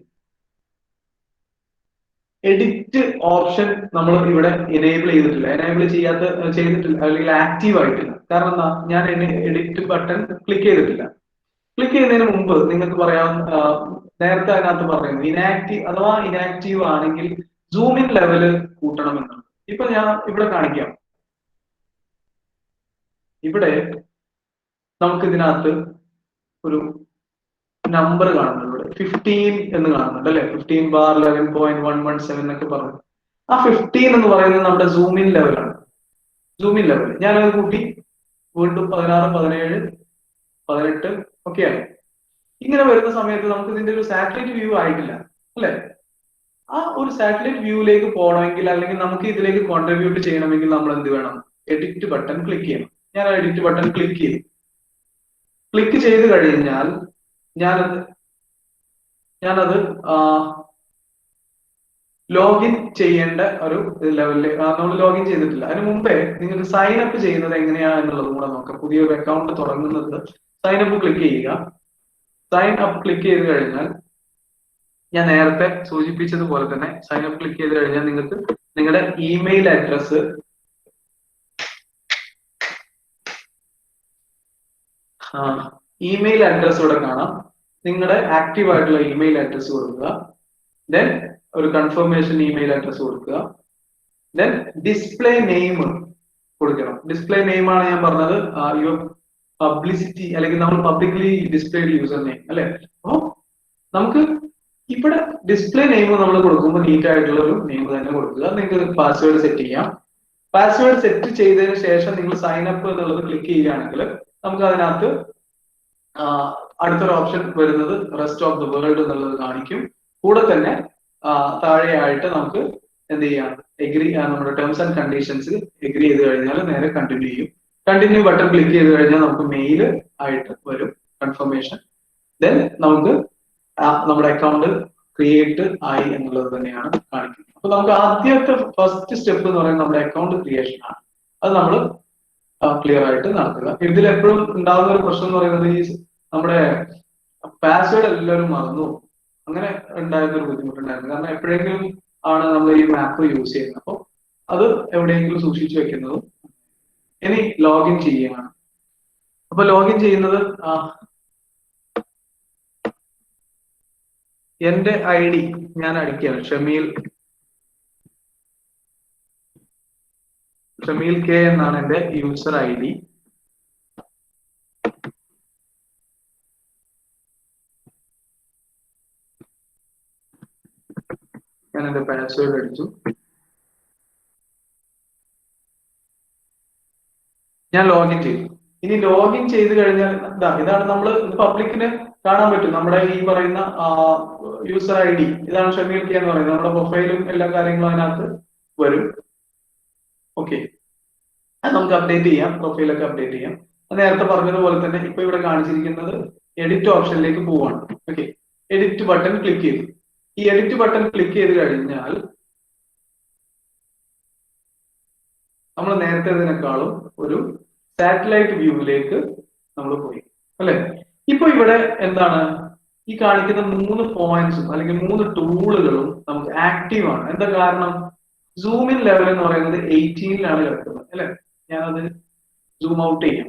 എഡിറ്റ് ഓപ്ഷൻ നമ്മൾ ഇവിടെ എനേബിൾ ചെയ്തിട്ടില്ല. എനേബിൾ ചെയ്തിട്ടില്ല അല്ലെങ്കിൽ ആക്റ്റീവ് ആയിട്ടില്ല. കാരണം എന്താ, ഞാൻ എഡിറ്റ് ബട്ടൺ ക്ലിക്ക് ചെയ്തിട്ടില്ല. ക്ലിക്ക് ചെയ്യുന്നതിന് മുമ്പ് നിങ്ങൾക്ക് പറയാം, നേരത്തെ അതിനകത്ത് പറയുന്നു ഇനാക്റ്റീവ് അഥവാ ഇനാക്റ്റീവ് ആണെങ്കിൽ സൂം ഇൻ ലെവല് കൂട്ടണമെന്നാണ്. ഇപ്പൊ ഞാൻ ഇവിടെ കാണിക്കാം. ഇവിടെ നമുക്ക് ഇതിനകത്ത് ഒരു നമ്പർ കാണുന്നുണ്ട്, ഇവിടെ 15 എന്ന് കാണുന്നുണ്ട്, അല്ലെ? 15/11.117 എന്നൊക്കെ പറഞ്ഞു. ആ 15 എന്ന് പറയുന്നത് നമ്മുടെ സൂം ഇൻ ലെവലാണ്. സൂം ഇൻ ലെവൽ ഞാനത് കൂട്ടി വീണ്ടും 16, 17, 18 ഒക്കെയാണ്. ഇങ്ങനെ വരുന്ന സമയത്ത് നമുക്ക് ഇതിന്റെ ഒരു സാറ്റലൈറ്റ് വ്യൂ ആയിട്ടില്ല, അല്ലെ? ആ ഒരു സാറ്റലൈറ്റ് വ്യൂയിലേക്ക് പോകണമെങ്കിൽ അല്ലെങ്കിൽ നമുക്ക് ഇതിലേക്ക് കോൺട്രിബ്യൂട്ട് ചെയ്യണമെങ്കിൽ നമ്മൾ എന്ത് വേണം? എഡിറ്റ് ബട്ടൺ ക്ലിക്ക് ചെയ്യണം. ഞാൻ ആ എഡിറ്റ് ബട്ടൺ ക്ലിക്ക് ചെയ്തു. ക്ലിക്ക് ചെയ്ത് കഴിഞ്ഞാൽ ഞാനത് ലോഗിൻ ചെയ്യേണ്ട ഒരു ലെവലിൽ നമ്മൾ ലോഗിൻ ചെയ്തിട്ടില്ല. അതിന് മുമ്പേ നിങ്ങൾക്ക് സൈൻ അപ്പ് ചെയ്യുന്നത് എങ്ങനെയാ എന്നുള്ളത് കൂടെ നോക്കാം. പുതിയൊരു അക്കൗണ്ട് തുടങ്ങുന്നത് സൈൻ അപ്പ് ക്ലിക്ക് ചെയ്യുക. സൈൻ അപ്പ് ക്ലിക്ക് ചെയ്ത് കഴിഞ്ഞാൽ ഞാൻ നേരത്തെ സൂചിപ്പിച്ചതുപോലെ തന്നെ സൈൻ അപ്പ് ക്ലിക്ക് ചെയ്ത് കഴിഞ്ഞാൽ നിങ്ങൾക്ക് നിങ്ങളുടെ ഇമെയിൽ അഡ്രസ് ഇവിടെ കാണാം. നിങ്ങളുടെ ആക്റ്റീവ് ആയിട്ടുള്ള ഇമെയിൽ അഡ്രസ് കൊടുക്കുക. ദെൻ ഒരു കൺഫർമേഷൻ ഇമെയിൽ അഡ്രസ് കൊടുക്കുക. ദെൻ ഡിസ്പ്ലേ നെയിം കൊടുക്കണം. ഡിസ്പ്ലേ നെയിം ആണ് ഞാൻ പറഞ്ഞത് യുവർ പബ്ലിസിറ്റി അല്ലെങ്കിൽ നമ്മൾ പബ്ലിക്കലി ഡിസ്പ്ലേഡ് യൂസർ നെയിം, അല്ലെ? അപ്പൊ നമുക്ക് ഇവിടെ ഡിസ്പ്ലേ നെയിം നമ്മൾ കൊടുക്കുമ്പോൾ നീറ്റ് ആയിട്ടുള്ള ഒരു നെയിം തന്നെ കൊടുക്കുക. നിങ്ങൾക്ക് പാസ്വേഡ് സെറ്റ് ചെയ്യാം. പാസ്വേഡ് സെറ്റ് ചെയ്തതിന് ശേഷം നിങ്ങൾ സൈൻ അപ്പ് എന്നുള്ളത് ക്ലിക്ക് ചെയ്യുകയാണെങ്കിൽ നമുക്ക് അതിനകത്ത് അടുത്തൊരു ഓപ്ഷൻ വരുന്നത് റെസ്റ്റ് ഓഫ് ദ വേൾഡ് എന്നുള്ളത് കാണിക്കും. കൂടെ തന്നെ താഴെയായിട്ട് നമുക്ക് എന്ത് ചെയ്യാം, എഗ്രി നമ്മുടെ ടേംസ് ആൻഡ് കണ്ടീഷൻസ് എഗ്രി ചെയ്ത് കഴിഞ്ഞാൽ നേരെ കണ്ടിന്യൂ ചെയ്യും. കണ്ടിന്യൂ ബട്ടൺ ക്ലിക്ക് ചെയ്ത് കഴിഞ്ഞാൽ നമുക്ക് മെയിൽ ആയിട്ട് വരും കൺഫർമേഷൻ. ദെൻ നമുക്ക് നമ്മുടെ അക്കൗണ്ട് ക്രിയേറ്റ് ആയി എന്നുള്ളത് തന്നെയാണ് കാണിക്കുന്നത്. അപ്പൊ നമുക്ക് ആദ്യത്തെ ഫസ്റ്റ് സ്റ്റെപ്പ് എന്ന് പറയുന്നത് നമ്മുടെ അക്കൗണ്ട് ക്രിയേഷൻ ആണ്. അത് നമ്മൾ ക്ലിയർ ആയിട്ട് നടത്തുക. ഇതിൽ എപ്പോഴും ഉണ്ടാകുന്ന ഒരു പ്രശ്നം എന്ന് പറയുന്നത് ഈ നമ്മുടെ പാസ്വേഡ് എല്ലാവരും മറന്നു. അങ്ങനെ ഉണ്ടായിരുന്ന ഒരു ബുദ്ധിമുട്ടുണ്ടായിരുന്നു. കാരണം എപ്പോഴെങ്കിലും ആണ് നമ്മൾ ഈ മാപ്പ് യൂസ് ചെയ്യുന്നത്. അപ്പോൾ അത് എവിടെയെങ്കിലും സൂക്ഷിച്ചു വെക്കുന്നതും. ഇനി ലോഗിൻ ചെയ്യുകയാണ്. അപ്പൊ ലോഗിൻ ചെയ്യുന്നത് എന്റെ ID ഞാൻ അടിക്കുകയാണ്. ഷമീൽ K എന്നാണ് എന്റെ യൂസർ ID. ഞാൻ എന്റെ പാസ്വേഡ് അടിച്ചു. ഞാൻ ലോഗിൻ ചെയ്തു. ഇനി ലോഗിൻ ചെയ്ത് കഴിഞ്ഞാൽ ഇതാണ് നമ്മൾ പബ്ലിക്കിന് കാണാൻ പറ്റും. നമ്മുടെ ഈ പറയുന്ന യൂസർ ID ഇതാണ് ഷമീൽ K എന്ന് പറയുന്നത്. നമ്മുടെ പ്രൊഫൈലും എല്ലാ കാര്യങ്ങളും അതിനകത്ത് വരും. ഓക്കെ, അത് നമുക്ക് അപ്ഡേറ്റ് ചെയ്യാം. പ്രൊഫൈലൊക്കെ അപ്ഡേറ്റ് ചെയ്യാം. നേരത്തെ പറഞ്ഞതുപോലെ തന്നെ ഇപ്പൊ ഇവിടെ കാണിച്ചിരിക്കുന്നത് എഡിറ്റ് ഓപ്ഷനിലേക്ക് പോവാണ്. ഓക്കെ, എഡിറ്റ് ബട്ടൺ ക്ലിക്ക് ചെയ്തു. ഈ എഡിറ്റ് ബട്ടൺ ക്ലിക്ക് ചെയ്ത് കഴിഞ്ഞാൽ നമ്മൾ നേരത്തെ ഇതിനേക്കാളും ഒരു സാറ്റലൈറ്റ് വ്യൂവിലേക്ക് നമ്മൾ പോയി, അല്ലെ? ഇപ്പൊ ഇവിടെ എന്താണ് ഈ കാണിക്കുന്ന 3 പോയിന്റ്സും അല്ലെങ്കിൽ 3 ടൂളുകളും നമുക്ക് ആക്റ്റീവ് ആണ്. എന്താ കാരണം? സൂം ഇൻ ലെവൽ എന്ന് പറയുന്നത് 18-ലാണ് കിടക്കുന്നത്, അല്ലെ? ഞാനത് സൂം ഔട്ട് ചെയ്യാം.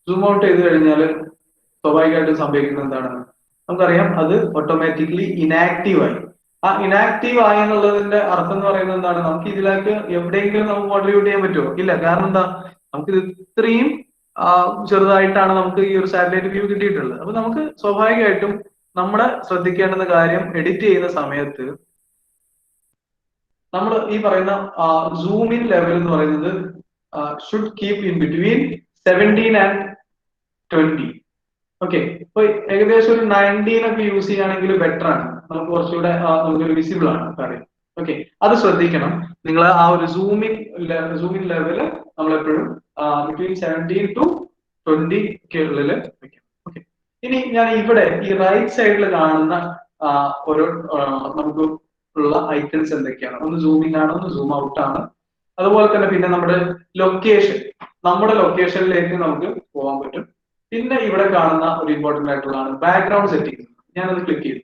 സൂം ഔട്ട് ചെയ്ത് കഴിഞ്ഞാൽ സ്വാഭാവികമായിട്ടും സംഭവിക്കുന്നത് എന്താണ്? നമുക്കറിയാം, അത് ഓട്ടോമാറ്റിക്കലി ഇനാക്റ്റീവ് ആയി. ആ ഇനാക്റ്റീവ് ആയി എന്നുള്ളതിന്റെ അർത്ഥം എന്ന് പറയുന്നത് എന്താണ്? നമുക്ക് ഇതിലേക്ക് എവിടെയെങ്കിലും നമുക്ക് കോൺട്രിബ്യൂട്ട് ചെയ്യാൻ പറ്റുമോ? ഇല്ല. കാരണം എന്താ? നമുക്ക് ഇത് ഇത്രയും ചെറുതായിട്ടാണ് നമുക്ക് ഈ ഒരു സാറ്റലൈറ്റ് വ്യൂ കിട്ടിയിട്ടുള്ളത്. അപ്പൊ നമുക്ക് സ്വാഭാവികമായിട്ടും നമ്മുടെ ശ്രദ്ധിക്കേണ്ടുന്ന കാര്യം, എഡിറ്റ് ചെയ്യുന്ന സമയത്ത് നമ്മൾ ഈ പറയുന്ന സൂം ഇൻ ലെവൽ എന്ന് പറയുന്നത് should keep in between 17 and 20. Okay, അപ്പൊ ഏകദേശം ഒരു 19 ഒക്കെ യൂസ് ചെയ്യുകയാണെങ്കിൽ ബെറ്റർ ആണ്, നമുക്ക് കുറച്ചുകൂടെ നമുക്കൊരു വിസിബിൾ ആണ് കാര്യം. ഓക്കെ, അത് ശ്രദ്ധിക്കണം. നിങ്ങൾ ആ ഒരു സൂമിംഗ് ലെവല് നമ്മൾ എപ്പോഴും ബിറ്റ്വീൻ 17 to 20 ഒക്കെ ഉള്ളിൽ വെക്കണം. ഓക്കെ, ഇനി ഞാൻ ഇവിടെ ഈ റൈറ്റ് സൈഡിൽ കാണുന്ന ഓരോ നമുക്ക് ഉള്ള ഐക്കൺസ് എന്തൊക്കെയാണ്, ഒന്ന് സൂമിംഗ് ആണ്, ഒന്ന് സൂം ഔട്ട് ആണ്. അതുപോലെ തന്നെ പിന്നെ നമ്മുടെ ലൊക്കേഷനിലേക്ക് നമുക്ക് പോകാൻ പറ്റും. പിന്നെ ഇവിടെ കാണുന്ന ഒരു ഇമ്പോർട്ടന്റ് ആയിട്ടുള്ളതാണ് ബാക്ക്ഗ്രൗണ്ട് സെറ്റിംഗ്സ്. ഞാനത് ക്ലിക്ക് ചെയ്തു.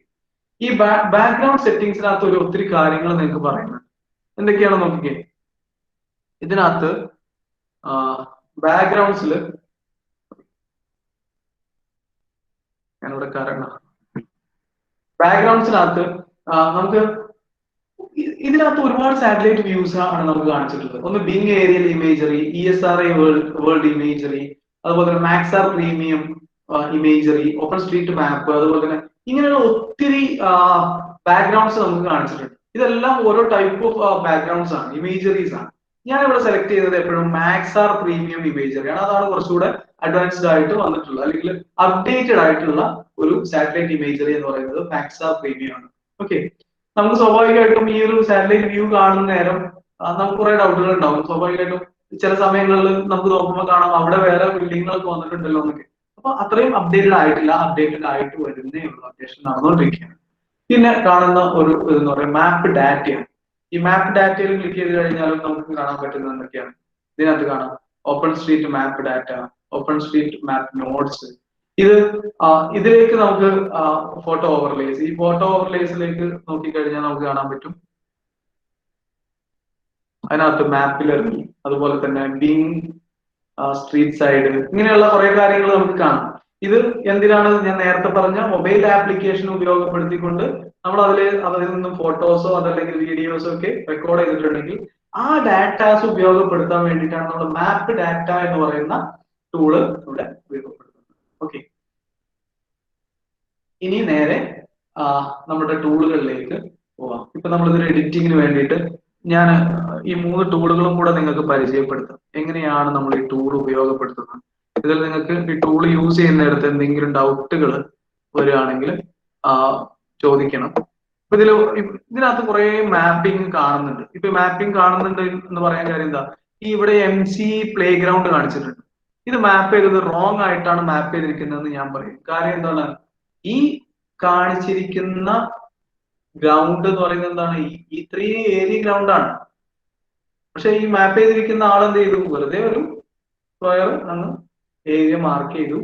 ഈ ബാക്ക്ഗ്രൗണ്ട് സെറ്റിംഗ്സിനകത്ത് ഒത്തിരി കാര്യങ്ങൾ നിങ്ങൾക്ക് പറയുന്നുണ്ട്. എന്തൊക്കെയാണെന്ന് നോക്കിക്കേ. ഇതിനകത്ത് ബാക്ക്ഗ്രൗണ്ട്സിൽ ഞാനിവിടെ കാരണം ബാക്ക്ഗ്രൗണ്ട്സിനകത്ത് നമുക്ക് ഇതിനകത്ത് ഒരുപാട് സാറ്റലൈറ്റ് വ്യൂസ് ആണ് നമുക്ക് കാണിച്ചിട്ടുള്ളത്. ഒന്ന് Bing aerial imagery, ESRI world imagery, അതുപോലെ തന്നെ Maxar premium imagery, open street map, അതുപോലെ തന്നെ ഇങ്ങനെയുള്ള ഒത്തിരി ബാക്ക്ഗ്രൗണ്ട്സ് നമുക്ക് കാണിച്ചിട്ടുണ്ട്. ഇതെല്ലാം ഓരോ ടൈപ്പ് ഓഫ് ബാക്ക്ഗ്രൗണ്ട്സ് ആണ്, ഇമേജറീസ് ആണ്. ഞാൻ ഇവിടെ സെലക്ട് ചെയ്തത് എപ്പോഴും മാക്സാർ പ്രീമിയം ഇമേജറി ആണ്. അതാണ് കുറച്ചുകൂടെ അഡ്വാൻസ്ഡ് ആയിട്ട് വന്നിട്ടുള്ളത്, അല്ലെങ്കിൽ അപ്ഡേറ്റഡ് ആയിട്ടുള്ള ഒരു സാറ്റലൈറ്റ് ഇമേജറി എന്ന് പറയുന്നത് മാക്സാർ പ്രീമിയം ആണ്. ഓക്കെ, നമുക്ക് സ്വാഭാവികമായിട്ടും ഈ ഒരു സാറ്റലൈറ്റ് വ്യൂ കാണുന്ന നേരം നമുക്ക് കുറെ ഡൗട്ടുകൾ ഉണ്ടാവും. സ്വാഭാവികമായിട്ടും ചില സമയങ്ങളിൽ നമുക്ക് നോക്കുമ്പോൾ കാണാം അവിടെ വേറെ ബിൽഡിങ്ങുകളൊക്കെ വന്നിട്ടുണ്ടല്ലോ എന്നൊക്കെ. അപ്പൊ അത്രയും അപ്ഡേറ്റഡ് ആയിട്ടില്ല, അപ്ഡേറ്റഡ് ആയിട്ട് വരുന്നേ ഉള്ളൂ, അപ്ഡേഷൻ നടന്നുകൊണ്ടിരിക്കുകയാണ്. പിന്നെ കാണുന്ന ഒരു ഇതെന്ന് പറയുന്നത് മാപ്പ് ഡാറ്റയാണ്. ഈ മാപ്പ് ഡാറ്റയിൽ ക്ലിക്ക് ചെയ്ത് കഴിഞ്ഞാലും നമുക്ക് കാണാൻ പറ്റുന്നത് എന്തൊക്കെയാണ്. ഇതിനകത്ത് കാണാം ഓപ്പൺ സ്ട്രീറ്റ് മാപ്പ് ഡാറ്റ, ഓപ്പൺ സ്ട്രീറ്റ് മാപ്പ് നോട്ട്സ്. ഇതിലേക്ക് നമുക്ക് ഫോട്ടോ ഓവർലേസ്, ഈ ഫോട്ടോ ഓവർലേസിലേക്ക് നോക്കിക്കഴിഞ്ഞാൽ നമുക്ക് കാണാൻ പറ്റും. അതിനകത്ത് മാപ്പ് ലെർണിംഗ്, അതുപോലെ തന്നെ ബിങ് സ്ട്രീറ്റ് സൈഡ്, ഇങ്ങനെയുള്ള കുറെ കാര്യങ്ങൾ നമുക്ക് കാണാം. ഇത് എന്തിനാണ്, ഞാൻ നേരത്തെ പറഞ്ഞ മൊബൈൽ ആപ്ലിക്കേഷൻ ഉപയോഗപ്പെടുത്തിക്കൊണ്ട് നമ്മൾ അതിൽ നിന്നും ഫോട്ടോസോ അതല്ലെങ്കിൽ വീഡിയോസോ ഒക്കെ റെക്കോർഡ് ചെയ്തിട്ടുണ്ടെങ്കിൽ ആ ഡാറ്റാസ് ഉപയോഗപ്പെടുത്താൻ വേണ്ടിയിട്ടാണ് നമ്മൾ മാപ്പ് ഡാറ്റ എന്ന് പറയുന്ന ടൂള് ഇവിടെ ഉപയോഗപ്പെടുത്തുന്നത്. ഓക്കെ, ഇനി നേരെ നമ്മുടെ ടൂളുകളിലേക്ക് പോവാം. ഇപ്പൊ നമ്മളിതൊരു എഡിറ്റിങ്ങിന് വേണ്ടിയിട്ട് ഞാൻ ഈ 3 ടൂളുകളും കൂടെ നിങ്ങൾക്ക് പരിചയപ്പെടുത്താം. എങ്ങനെയാണ് നമ്മൾ ഈ ടൂൾ ഉപയോഗപ്പെടുത്തുന്നത്. ഇതിൽ നിങ്ങൾക്ക് ഈ ടൂൾ യൂസ് ചെയ്യുന്നിടത്ത് എന്തെങ്കിലും ഡൗട്ടുകൾ വരികയാണെങ്കിൽ ചോദിക്കണം. ഇപ്പൊ ഇതിനകത്ത് കുറെ മാപ്പിംഗ് കാണുന്നുണ്ട്. ഇപ്പൊ മാപ്പിംഗ് കാണുന്നുണ്ട് എന്ന് പറയാൻ കാര്യം എന്താ, ഈ ഇവിടെ MC പ്ലേ ഗ്രൗണ്ട് കാണിച്ചിട്ടുണ്ട്. ഇത് മാപ്പ് ചെയ്തത് റോങ് ആയിട്ടാണ് മാപ്പ് ചെയ്തിരിക്കുന്നതെന്ന് ഞാൻ പറയും. കാര്യം എന്താണ്, ഈ കാണിച്ചിരിക്കുന്ന ഗ്രൗണ്ട് എന്ന് പറയുന്നത് എന്താണ്, ഈ 3 ഏരിയ ഗ്രൗണ്ട് ആണ്. പക്ഷെ ഈ മാപ്പ് ചെയ്തിരിക്കുന്ന ആൾ എന്ത് ചെയ്തു, വെറുതെ ഒരു സ്ക്വയർ അങ്ങ് ഏരിയ മാർക്ക് ചെയ്തു,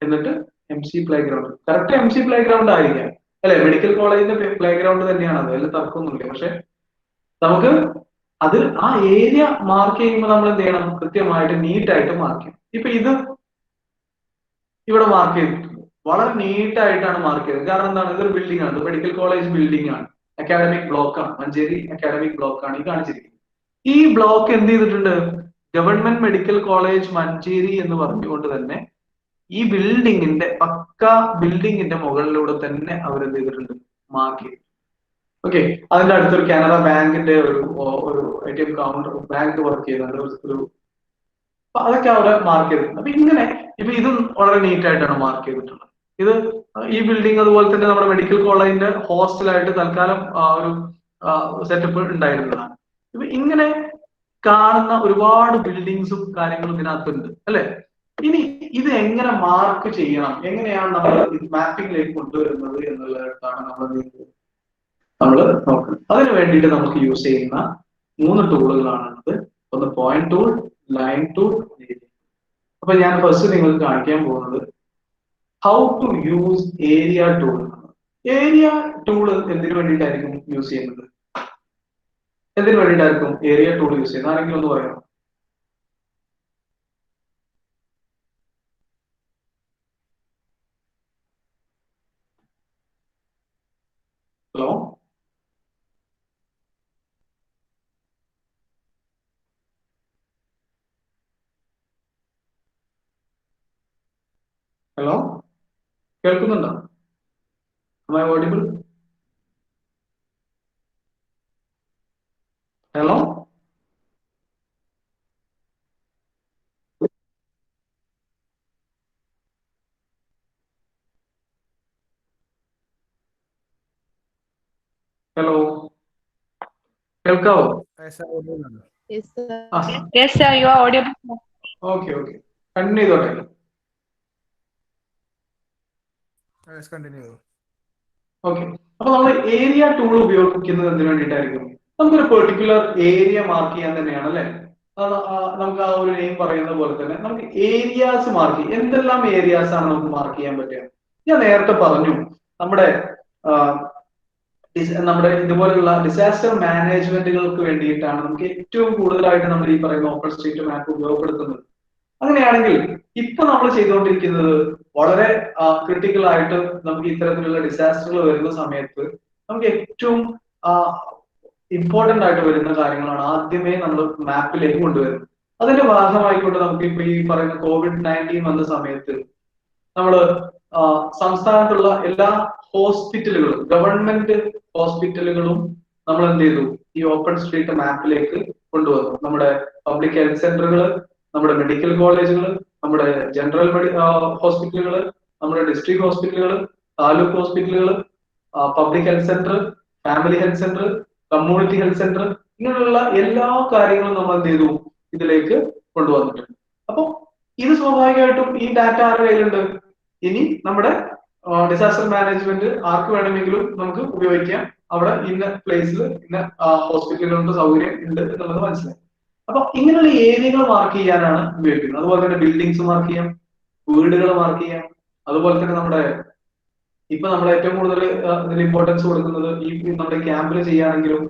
എന്നിട്ട് MC play ground, correct MC play ground ആയിരിക്കാം അല്ലെ, മെഡിക്കൽ കോളേജിന്റെ പ്ലേ ഗ്രൗണ്ട് തന്നെയാണ് അത്, അതിൽ തർക്കമൊന്നുമില്ല. പക്ഷെ നമുക്ക് അത് ആ ഏരിയ മാർക്ക് ചെയ്യുമ്പോൾ നമ്മൾ എന്ത് ചെയ്യണം, കൃത്യമായിട്ട് നീറ്റായിട്ട് മാർക്ക് ചെയ്യണം. ഇപ്പൊ ഇത് ഇവിടെ മാർക്ക് ചെയ്തിട്ടുണ്ട്, വളരെ നീറ്റായിട്ടാണ് മാർക്ക് ചെയ്തത്. കാരണം എന്താണ്, ഇതൊരു ബിൽഡിംഗ് ആണ്, മെഡിക്കൽ കോളേജ് ബിൽഡിംഗ് ആണ്, അക്കാഡമിക് ബ്ലോക്ക് ആണ്, മഞ്ചേരി അക്കാഡമിക് ബ്ലോക്ക് ആണ് ഈ കാണിച്ചിരിക്കുന്നത്. ഈ ബ്ലോക്ക് എന്ത് ചെയ്തിട്ടുണ്ട്, ഗവൺമെന്റ് മെഡിക്കൽ കോളേജ് മഞ്ചേരി എന്ന് പറഞ്ഞുകൊണ്ട് തന്നെ ഈ ബിൽഡിങ്ങിന്റെ ബിൽഡിങ്ങിന്റെ മുകളിലൂടെ തന്നെ അവരെന്ത് ചെയ്തിട്ടുണ്ട്, മാർക്ക് ചെയ്തു. ഓക്കെ, അതിന്റെ അടുത്തൊരു കാനറ ബാങ്കിന്റെ ഒരു ATM കൗണ്ടർ, ബാങ്ക് വർക്ക് ചെയ്യുന്നുണ്ട് ഒരു, അതൊക്കെ അവിടെ മാർക്ക് ചെയ്തിട്ടുണ്ട്. അപ്പൊ ഇങ്ങനെ ഇപ്പൊ ഇതും വളരെ നീറ്റ് ആയിട്ടാണ് മാർക്ക് ചെയ്തിട്ടുള്ളത്. ഇത് ഈ ബിൽഡിംഗ് അതുപോലെ തന്നെ നമ്മുടെ മെഡിക്കൽ കോളേജിന്റെ ഹോസ്റ്റലായിട്ട് തൽക്കാലം ഒരു സെറ്റപ്പ് ഉണ്ടായിരുന്നതാണ്. ഇപ്പൊ ഇങ്ങനെ കാണുന്ന ഒരുപാട് ബിൽഡിങ്സും കാര്യങ്ങളും ഇതിനകത്തുണ്ട് അല്ലെ. ഇനി ഇത് എങ്ങനെ മാർക്ക് ചെയ്യണം, എങ്ങനെയാണ് നമ്മൾ മാപ്പിംഗിലേക്ക് കൊണ്ടുവരുന്നത് എന്നുള്ളതാണ് നമ്മൾ നോക്കുന്നത്. അതിന് വേണ്ടിയിട്ട് നമുക്ക് യൂസ് ചെയ്യുന്ന 3 ടൂളുകളാണുള്ളത്. ഒന്ന് point tool, line tool, area. അപ്പൊ ഞാൻ ഫസ്റ്റ് നിങ്ങൾക്ക് കാണിക്കാൻ പോകുന്നത് how to use area tool. Area tool എന്തിനു വേണ്ടിയിട്ടായിരിക്കും യൂസ് ചെയ്യുന്നത്, എന്തിനു വേണ്ടിയിട്ടായിരിക്കും ഏരിയ ടൂൾ യൂസ് ചെയ്യുന്നത്, ആരെങ്കിലും ഒന്ന് പറയാം. ഹലോ, ഹലോ, കേൾക്കുന്നുണ്ടോ? Am I audible? Hello, hello, കേൾക്കാവോ? Yes, sir. ആ, Yes, sir, you are audible. Okay okay, continue ചെയ്തോട്ടെ. ഓക്കെ, അപ്പൊ നമ്മൾ ഏരിയ ടൂൾ ഉപയോഗിക്കുന്നത് എന്തിനു വേണ്ടിയിട്ടായിരിക്കും? നമുക്കൊരു പെർട്ടിക്കുലർ ഏരിയ മാർക്ക് ചെയ്യാൻ തന്നെയാണ് അല്ലെ? നമുക്ക് ആ ഒരു നെയിം പറയുന്ന പോലെ തന്നെ നമുക്ക് ഏരിയാസ് മാർക്ക് ചെയ്യാം. എന്തെല്ലാം ഏരിയാസ് ആണ് നമുക്ക് മാർക്ക് ചെയ്യാൻ പറ്റുക? ഞാൻ നേരത്തെ പറഞ്ഞു നമ്മുടെ ഇതുപോലുള്ള ഡിസാസ്റ്റർ മാനേജ്മെന്റുകൾക്ക് വേണ്ടിയിട്ടാണ് നമുക്ക് ഏറ്റവും കൂടുതലായിട്ട് നമ്മൾ ഈ പറയുന്ന ഓപ്പൺ സ്ട്രീറ്റ് മാപ്പ് ഉപയോഗപ്പെടുത്തുന്നത്. അങ്ങനെയാണെങ്കിൽ ഇപ്പൊ നമ്മൾ ചെയ്തുകൊണ്ടിരിക്കുന്നത് വളരെ ക്രിട്ടിക്കൽ ആയിട്ട് നമുക്ക് ഇത്തരത്തിലുള്ള ഡിസാസ്റ്ററുകൾ വരുന്ന സമയത്ത് നമുക്ക് ഏറ്റവും ഇമ്പോർട്ടന്റ് ആയിട്ട് വരുന്ന കാര്യങ്ങളാണ് ആദ്യമേ നമ്മൾ മാപ്പിലേക്ക് കൊണ്ടുവരുന്നത്. അതിന്റെ ഭാഗമായിക്കൊണ്ട് നമുക്ക് ഇപ്പൊ ഈ പറയുന്ന COVID-19 വന്ന സമയത്ത് നമ്മള് സംസ്ഥാനത്തുള്ള എല്ലാ ഹോസ്പിറ്റലുകളും, ഗവൺമെന്റ് ഹോസ്പിറ്റലുകളും നമ്മൾ എന്ത് ചെയ്തു? ഈ ഓപ്പൺ സ്ട്രീറ്റ് മാപ്പിലേക്ക് കൊണ്ടുവന്നു. നമ്മുടെ പബ്ലിക് ഹെൽത്ത് സെന്ററുകൾ, നമ്മുടെ മെഡിക്കൽ കോളേജുകൾ, നമ്മുടെ ജനറൽ ഹോസ്പിറ്റലുകൾ, നമ്മുടെ ഡിസ്ട്രിക്ട് ഹോസ്പിറ്റലുകൾ, താലൂക്ക് ഹോസ്പിറ്റലുകൾ, public health centre, family health centre, community health centre, ഇങ്ങനെയുള്ള എല്ലാ കാര്യങ്ങളും നമ്മൾ എന്ത് ചെയ്തു? ഇതിലേക്ക് കൊണ്ടുവന്നിട്ടുണ്ട്. അപ്പൊ ഇത് സ്വാഭാവികമായിട്ടും ഈ ഡാറ്റ ആരുടെ കയ്യിലുണ്ട്? ഇനി നമ്മുടെ ഡിസാസ്റ്റർ മാനേജ്മെന്റ് ആർക്ക് വേണമെങ്കിലും നമുക്ക് ഉപയോഗിക്കാം. അവിടെ ഇന്ന പ്ലേസിൽ ഇന്ന ഹോസ്പിറ്റലുകളുടെ സൗകര്യം ഉണ്ട് എന്നുള്ളത് മനസ്സിലായി. അപ്പൊ ഇങ്ങനെയുള്ള ഏരിയകൾ മാർക്ക് ചെയ്യാനാണ് ഉപയോഗിക്കുന്നത്. അതുപോലെ തന്നെ ബിൽഡിങ്സ് മാർക്ക് ചെയ്യാം, വീടുകൾ മാർക്ക് ചെയ്യാം. അതുപോലെ തന്നെ നമ്മുടെ ഇപ്പൊ നമ്മൾ ഏറ്റവും കൂടുതൽ ഇതിൽ ഇമ്പോർട്ടൻസ് കൊടുക്കുന്നത് ഈ നമ്മുടെ ക്യാമ്പിൽ ചെയ്യുകയാണെങ്കിലും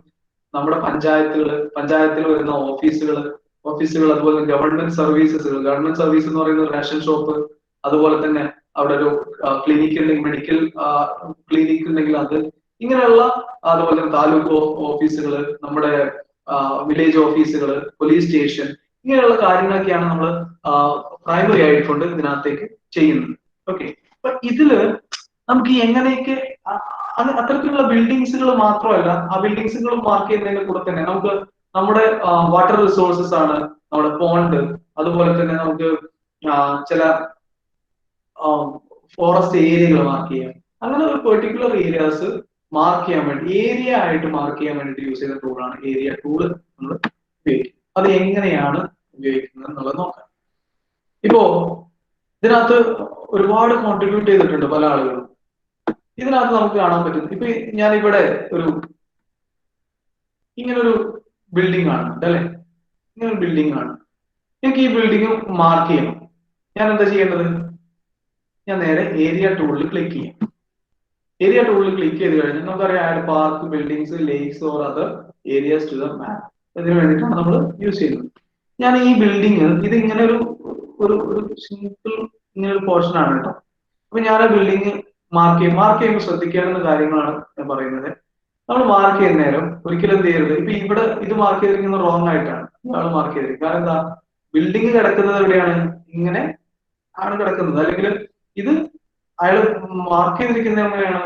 നമ്മുടെ പഞ്ചായത്തിൽ വരുന്ന ഓഫീസുകൾ, അതുപോലെ ഗവൺമെന്റ് സർവീസസുകൾ. ഗവൺമെന്റ് സർവീസ് എന്ന് പറയുന്നത് റേഷൻ ഷോപ്പ്, അതുപോലെ തന്നെ അവിടെ ഒരു ക്ലിനിക്ക് ഉണ്ടെങ്കിൽ മെഡിക്കൽ ക്ലിനിക്ക് ഉണ്ടെങ്കിൽ അത്, ഇങ്ങനെയുള്ള അതുപോലെ തന്നെ താലൂക്ക് ഓഫീസുകൾ, നമ്മുടെ വില്ലേജ് ഓഫീസുകൾ, പോലീസ് സ്റ്റേഷൻ, ഇങ്ങനെയുള്ള കാര്യങ്ങളൊക്കെയാണ് നമ്മൾ പ്രൈമറി ആയിക്കൊണ്ട് ഇതിനകത്തേക്ക് ചെയ്യുന്നത്. ഓക്കെ, അപ്പൊ ഇതില് നമുക്ക് എങ്ങനെയൊക്കെ അത്തരത്തിലുള്ള ബിൽഡിങ്സുകൾ മാത്രമല്ല, ആ ബിൽഡിങ്സുകൾ മാർക്ക് ചെയ്യുന്നതിന്റെ കൂടെ തന്നെ നമുക്ക് നമ്മുടെ വാട്ടർ റിസോഴ്സസ് ആണ്, നമ്മുടെ പോണ്ട്, അതുപോലെ തന്നെ നമുക്ക് ചില ഫോറസ്റ്റ് ഏരിയകൾ മാർക്ക് ചെയ്യാം. അങ്ങനെ ഒരു പെർട്ടിക്കുലർ ഏരിയാസ് മാർക്ക് ചെയ്യാൻ വേണ്ടി, ഏരിയ ആയിട്ട് മാർക്ക് ചെയ്യാൻ വേണ്ടിയിട്ട് യൂസ് ചെയ്യുന്ന ടൂളാണ് ഏരിയ ടൂള് നമ്മൾ ഉപയോഗിക്കുന്നത്. അത് എങ്ങനെയാണ് ഉപയോഗിക്കുന്നത് എന്നുള്ളത് നോക്കാം. ഇപ്പോ ഇതിനകത്ത് ഒരുപാട് കോൺട്രിബ്യൂട്ട് ചെയ്തിട്ടുണ്ട് പല ആളുകളും. ഇതിനകത്ത് നമുക്ക് കാണാൻ പറ്റും. ഇപ്പൊ ഞാൻ ഇവിടെ ഇങ്ങനൊരു ബിൽഡിംഗ് ആണ് അല്ലെ? ഇങ്ങനൊരു ബിൽഡിംഗ് ആണ്. എനിക്ക് ഈ ബിൽഡിംഗ് മാർക്ക് ചെയ്യണം. ഞാൻ എന്താ ചെയ്യേണ്ടത്? ഞാൻ നേരെ ഏരിയ ടൂളിൽ ക്ലിക്ക് ചെയ്യാം. ഏരിയ ടൂളിൽ ക്ലിക്ക് ചെയ്ത് കഴിഞ്ഞാൽ നമുക്കറിയാം add park, buildings, lakes or other areas to the map. ഇതിനു വേണ്ടിയിട്ടാണ് നമ്മൾ യൂസ് ചെയ്യുന്നത്. ഞാൻ ഈ ബിൽഡിംഗ് ഇത് ഇങ്ങനെ ഒരു സിമ്പിൾ ഇങ്ങനെ ഒരു പോർഷൻ ആണ് കേട്ടോ. അപ്പൊ ഞാൻ ആ ബിൽഡിംഗ് മാർക്ക് ചെയ്യുമ്പോൾ ശ്രദ്ധിക്കേണ്ടുന്ന കാര്യങ്ങളാണ് ഞാൻ പറയുന്നത്. നമ്മൾ മാർക്ക് ചെയ്യുന്ന നേരം ഒരിക്കലും എന്ത് ചെയ്യരുത്? ഇപ്പൊ ഇവിടെ ഇത് മാർക്ക് ചെയ്തിരിക്കുന്നത് റോങ് ആയിട്ടാണ് ഇയാൾ മാർക്ക് ചെയ്തിരിക്കുന്നത്. കാരണം എന്താ? ബിൽഡിംഗ് കിടക്കുന്നത് എവിടെയാണ്? ഇങ്ങനെ ആണ് കിടക്കുന്നത്. അല്ലെങ്കിൽ ഇത് അയാൾ മാർക്ക് ചെയ്തിരിക്കുന്നത് എങ്ങനെയാണ്?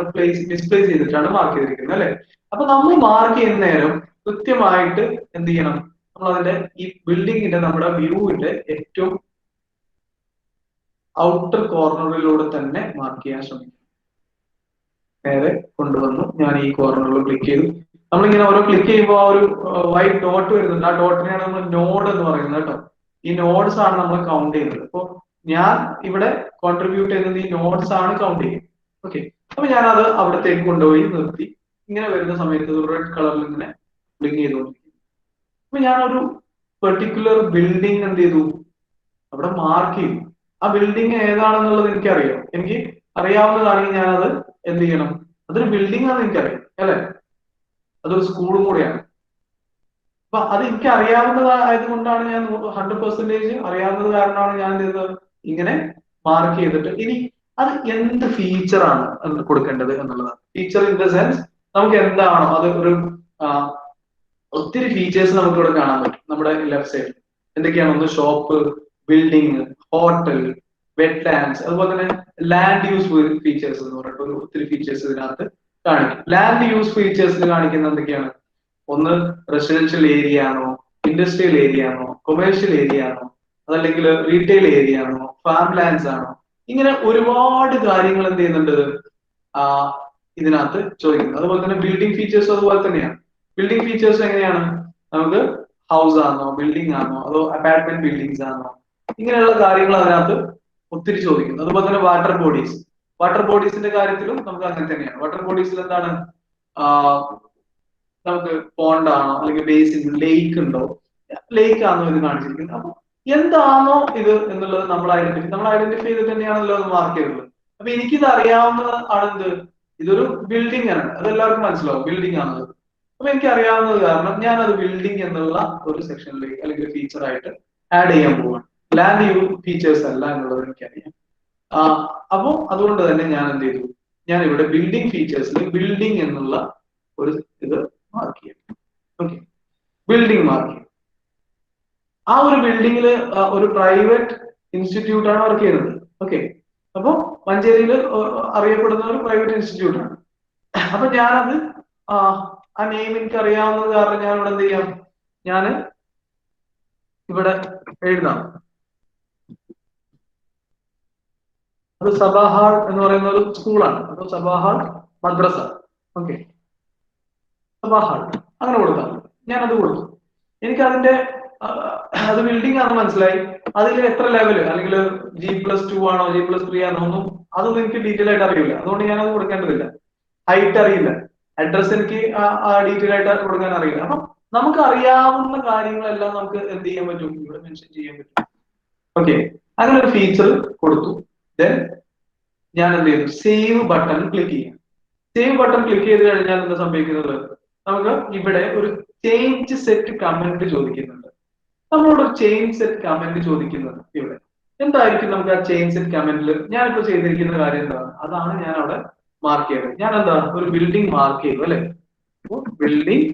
മിസ്പ്ലേസ് ചെയ്തിട്ടാണ് മാർക്ക് ചെയ്തിരിക്കുന്നത് അല്ലെ? അപ്പൊ നമ്മൾ മാർക്ക് ചെയ്യുന്ന നേരം കൃത്യമായിട്ട് എന്ത് ചെയ്യണം? നമ്മൾ അതിന്റെ ഈ ബിൽഡിങ്ങിന്റെ നമ്മുടെ വ്യൂവിന്റെ ഏറ്റവും ഔട്ടർ കോർണറിലൂടെ തന്നെ മാർക്ക് ചെയ്യാൻ ശ്രമിക്കും. നേരെ കൊണ്ടുവന്നു ഞാൻ ഈ കോർണറിൽ ക്ലിക്ക് ചെയ്തു. നമ്മളിങ്ങനെ ഓരോ ക്ലിക്ക് ചെയ്യുമ്പോൾ ആ ഒരു വൈറ്റ് ഡോട്ട് വരുന്നുണ്ട്. ആ ഡോട്ടിനെയാണ് നമ്മൾ നോഡ് എന്ന് പറയുന്നത് കേട്ടോ. ഈ നോഡ്സ് ആണ് നമ്മൾ കൗണ്ട് ചെയ്യുന്നത്. അപ്പൊ ഞാൻ ഇവിടെ കോൺട്രിബ്യൂട്ട് ചെയ്യുന്നത് ഈ നോഡ്സ് ആണ് കൗണ്ട് ചെയ്യുന്നത്. ഓക്കെ, അപ്പൊ ഞാൻ അത് അവിടത്തേക്ക് കൊണ്ടുപോയി നിർത്തി. ഇങ്ങനെ വരുന്ന സമയത്ത് റെഡ് കളറിൽ ഇങ്ങനെ ബ്ലിങ്ക് ചെയ്തുകൊണ്ടിരിക്കും. അപ്പൊ ഞാനൊരു പെർട്ടിക്കുലർ ബിൽഡിംഗ് എന്ത് ചെയ്തു? അവിടെ മാർക്ക് ചെയ്തു. ആ ബിൽഡിംഗ് ഏതാണെന്നുള്ളത് എനിക്കറിയാം. എനിക്ക് അറിയാവുന്നതാണെങ്കിൽ ഞാനത് എന്ത് ചെയ്യണം? അതൊരു ബിൽഡിംഗ് ആണെന്ന് എനിക്കറിയാം അല്ലെ? അതൊരു സ്കൂളും കൂടെയാണ്. അപ്പൊ അത് എനിക്ക് അറിയാവുന്നതായത് കൊണ്ടാണ് ഞാൻ 100% അറിയാവുന്നത് കാരണമാണ് ഞാൻ എന്ത് ചെയ്തത്? ഇങ്ങനെ മാർക്ക് ചെയ്തിട്ട് ഇനി അത് എന്ത് ഫീച്ചറാണ് കൊടുക്കേണ്ടത് എന്നുള്ളതാണ്. ഫീച്ചർ ഇൻ ദ സെൻസ് നമുക്ക് എന്താണോ അത് ഒരു ഒത്തിരി ഫീച്ചേഴ്സ് നമുക്ക് ഇവിടെ കാണാൻ പറ്റും. നമ്മുടെ ലെഫ്റ്റ് സൈഡിൽ എന്തൊക്കെയാണ്? ഒന്ന് shop, building, hotel, wetlands, അതുപോലെ തന്നെ ലാൻഡ് യൂസ് ഫീച്ചേഴ്സ് എന്ന് പറഞ്ഞിട്ട് ഒരു ഒത്തിരി ഫീച്ചേഴ്സ് ഇതിനകത്ത് കാണിക്കും. ലാൻഡ് യൂസ് ഫീച്ചേഴ്സിൽ കാണിക്കുന്ന എന്തൊക്കെയാണ്? ഒന്ന് റെസിഡൻഷ്യൽ ഏരിയ ആണോ, ഇൻഡസ്ട്രിയൽ ഏരിയ ആണോ, കൊമേഴ്ഷ്യൽ ഏരിയ ആണോ, അതല്ലെങ്കിൽ റീറ്റെയിൽ ഏരിയ ആണോ, ഫാം ലാൻഡ്സ് ആണോ, ഇങ്ങനെ ഒരുപാട് കാര്യങ്ങൾ എന്ത് ചെയ്യുന്നുണ്ട് ഇതിനകത്ത് ചോദിക്കുന്നത്. അതുപോലെ തന്നെ ബിൽഡിംഗ് ഫീച്ചേഴ്സ് അതുപോലെ തന്നെയാണ്. ബിൽഡിംഗ് ഫീച്ചേഴ്സ് എങ്ങനെയാണ്? നമുക്ക് ഹൗസ് ആണോ, ബിൽഡിംഗ് ആണോ, അതോ അപ്പാർട്ട്മെന്റ് ബിൽഡിംഗ്സ് ആണോ, ഇങ്ങനെയുള്ള കാര്യങ്ങൾ അതിനകത്ത് ഒത്തിരി ചോദിക്കുന്നു. അതുപോലെ തന്നെ വാട്ടർ ബോഡീസ്. വാട്ടർ ബോഡീസിന്റെ കാര്യത്തിലും നമുക്ക് അങ്ങനെ തന്നെയാണ്. വാട്ടർ ബോഡീസിൽ എന്താണ്, നമുക്ക് പോണ്ട് ആണോ അല്ലെങ്കിൽ ബേസിൻ, ലേക്ക് ഉണ്ടോ, ലേക്ക് ആണോ ഇത് കാണിച്ചിരിക്കുന്നത്. അപ്പൊ എന്താണോ ഇത് എന്നുള്ളത് നമ്മൾ ഐഡന്റിഫൈ ചെയ്ത് തന്നെയാണല്ലോ അത് മാർക്ക് ചെയ്തത്. അപ്പൊ എനിക്കിത് അറിയാവുന്നത് ആണെന്ത്, ഇതൊരു ബിൽഡിംഗ് ആണ്, അതെല്ലാവർക്കും മനസ്സിലാവും ബിൽഡിംഗ് ആണത്. അപ്പൊ എനിക്ക് അറിയാവുന്നത് കാരണം ഞാൻ അത് ബിൽഡിംഗ് എന്നുള്ള ഒരു സെക്ഷനിലേക്ക് അല്ലെങ്കിൽ ഫീച്ചർ ആയിട്ട് ആഡ് ചെയ്യാൻ പോവാണ്. ലാൻഡ് ഫീച്ചേഴ്സ് അല്ല എന്നുള്ളത് എനിക്കറിയാം. അപ്പൊ അതുകൊണ്ട് തന്നെ ഞാൻ എന്ത് ചെയ്തു, ഞാൻ ഇവിടെ ബിൽഡിംഗ് ഫീച്ചേഴ്സിൽ ബിൽഡിംഗ് എന്നുള്ള ഒരു ഇത് മാർക്ക് ചെയ്യും. ഓക്കെ, ബിൽഡിംഗ് മാർക്ക് ചെയ്യും. ആ ഒരു ബിൽഡിങ്ങില് ഒരു പ്രൈവറ്റ് ഇൻസ്റ്റിറ്റ്യൂട്ട് ആണ് വർക്ക് ചെയ്യുന്നത്. ഓക്കെ, അപ്പൊ മഞ്ചേരിയിൽ അറിയപ്പെടുന്ന ഒരു പ്രൈവറ്റ് ഇൻസ്റ്റിറ്റ്യൂട്ട് ആണ്. അപ്പൊ ഞാനത് ആ നെയിം എനിക്ക് അറിയാവുന്നത് കാരണം ഞാൻ ഇവിടെ എന്ത് ചെയ്യാം, ഞാൻ ഇവിടെ എഴുതാം. അത് സബാഹാൾ എന്ന് പറയുന്ന ഒരു സ്കൂളാണ്. അപ്പൊ സബാഹാൾ മദ്രസ. ഓക്കെ, സബാഹാൾ അങ്ങനെ കൊടുക്കാം. ഞാനത് കൊടുത്തു. എനിക്ക് അതിന്റെ അത് ബിൽഡിംഗ് ആണെന്ന് മനസ്സിലായി. അതിൽ എത്ര ലെവല് അല്ലെങ്കിൽ G+2 ആണോ G+3 ആണോ ഒന്നും അതൊന്നും എനിക്ക് ഡീറ്റെയിൽ ആയിട്ട് അറിയില്ല. അതുകൊണ്ട് ഞാനത് കൊടുക്കേണ്ടതില്ല. ഹൈറ്റ് അറിയില്ല, അഡ്രസ് എനിക്ക് ഡീറ്റെയിൽ ആയിട്ട് കൊടുക്കാൻ അറിയില്ല. അപ്പൊ നമുക്ക് അറിയാവുന്ന കാര്യങ്ങളെല്ലാം നമുക്ക് എന്ത് ചെയ്യാൻ പറ്റും, ഇവിടെ മെൻഷൻ ചെയ്യാൻ പറ്റും. ഓക്കെ, അങ്ങനെ ഒരു ഫീച്ചർ കൊടുത്തു. ദെൻ ഞാൻ എന്ത് ചെയ്തു, സേവ് ബട്ടൺ ക്ലിക്ക് ചെയ്യാം. സേവ് ബട്ടൺ ക്ലിക്ക് ചെയ്ത് കഴിഞ്ഞാൽ എന്താ സംഭവിക്കുന്നത്, നമുക്ക് ഇവിടെ ഒരു ചേഞ്ച് സെറ്റ് കമന്റ് ചോദിക്കുന്നുണ്ട്. നമ്മളോട് ഒരു ചേഞ്ച് സെറ്റ് കമന്റ് ചോദിക്കുന്നത് ഇവിടെ എന്തായിരിക്കും, നമുക്ക് ആ ചേഞ്ച് സെറ്റ് കമന്റിൽ ഞാനിപ്പോ ചെയ്തിരിക്കുന്ന കാര്യം എന്താണ്, അതാണ് ഞാൻ അവിടെ മാർക്ക് ചെയ്തത്. ഞാൻ എന്താ ഒരു ബിൽഡിംഗ് മാർക്ക് ചെയ്തു അല്ലെ. ബിൽഡിംഗ്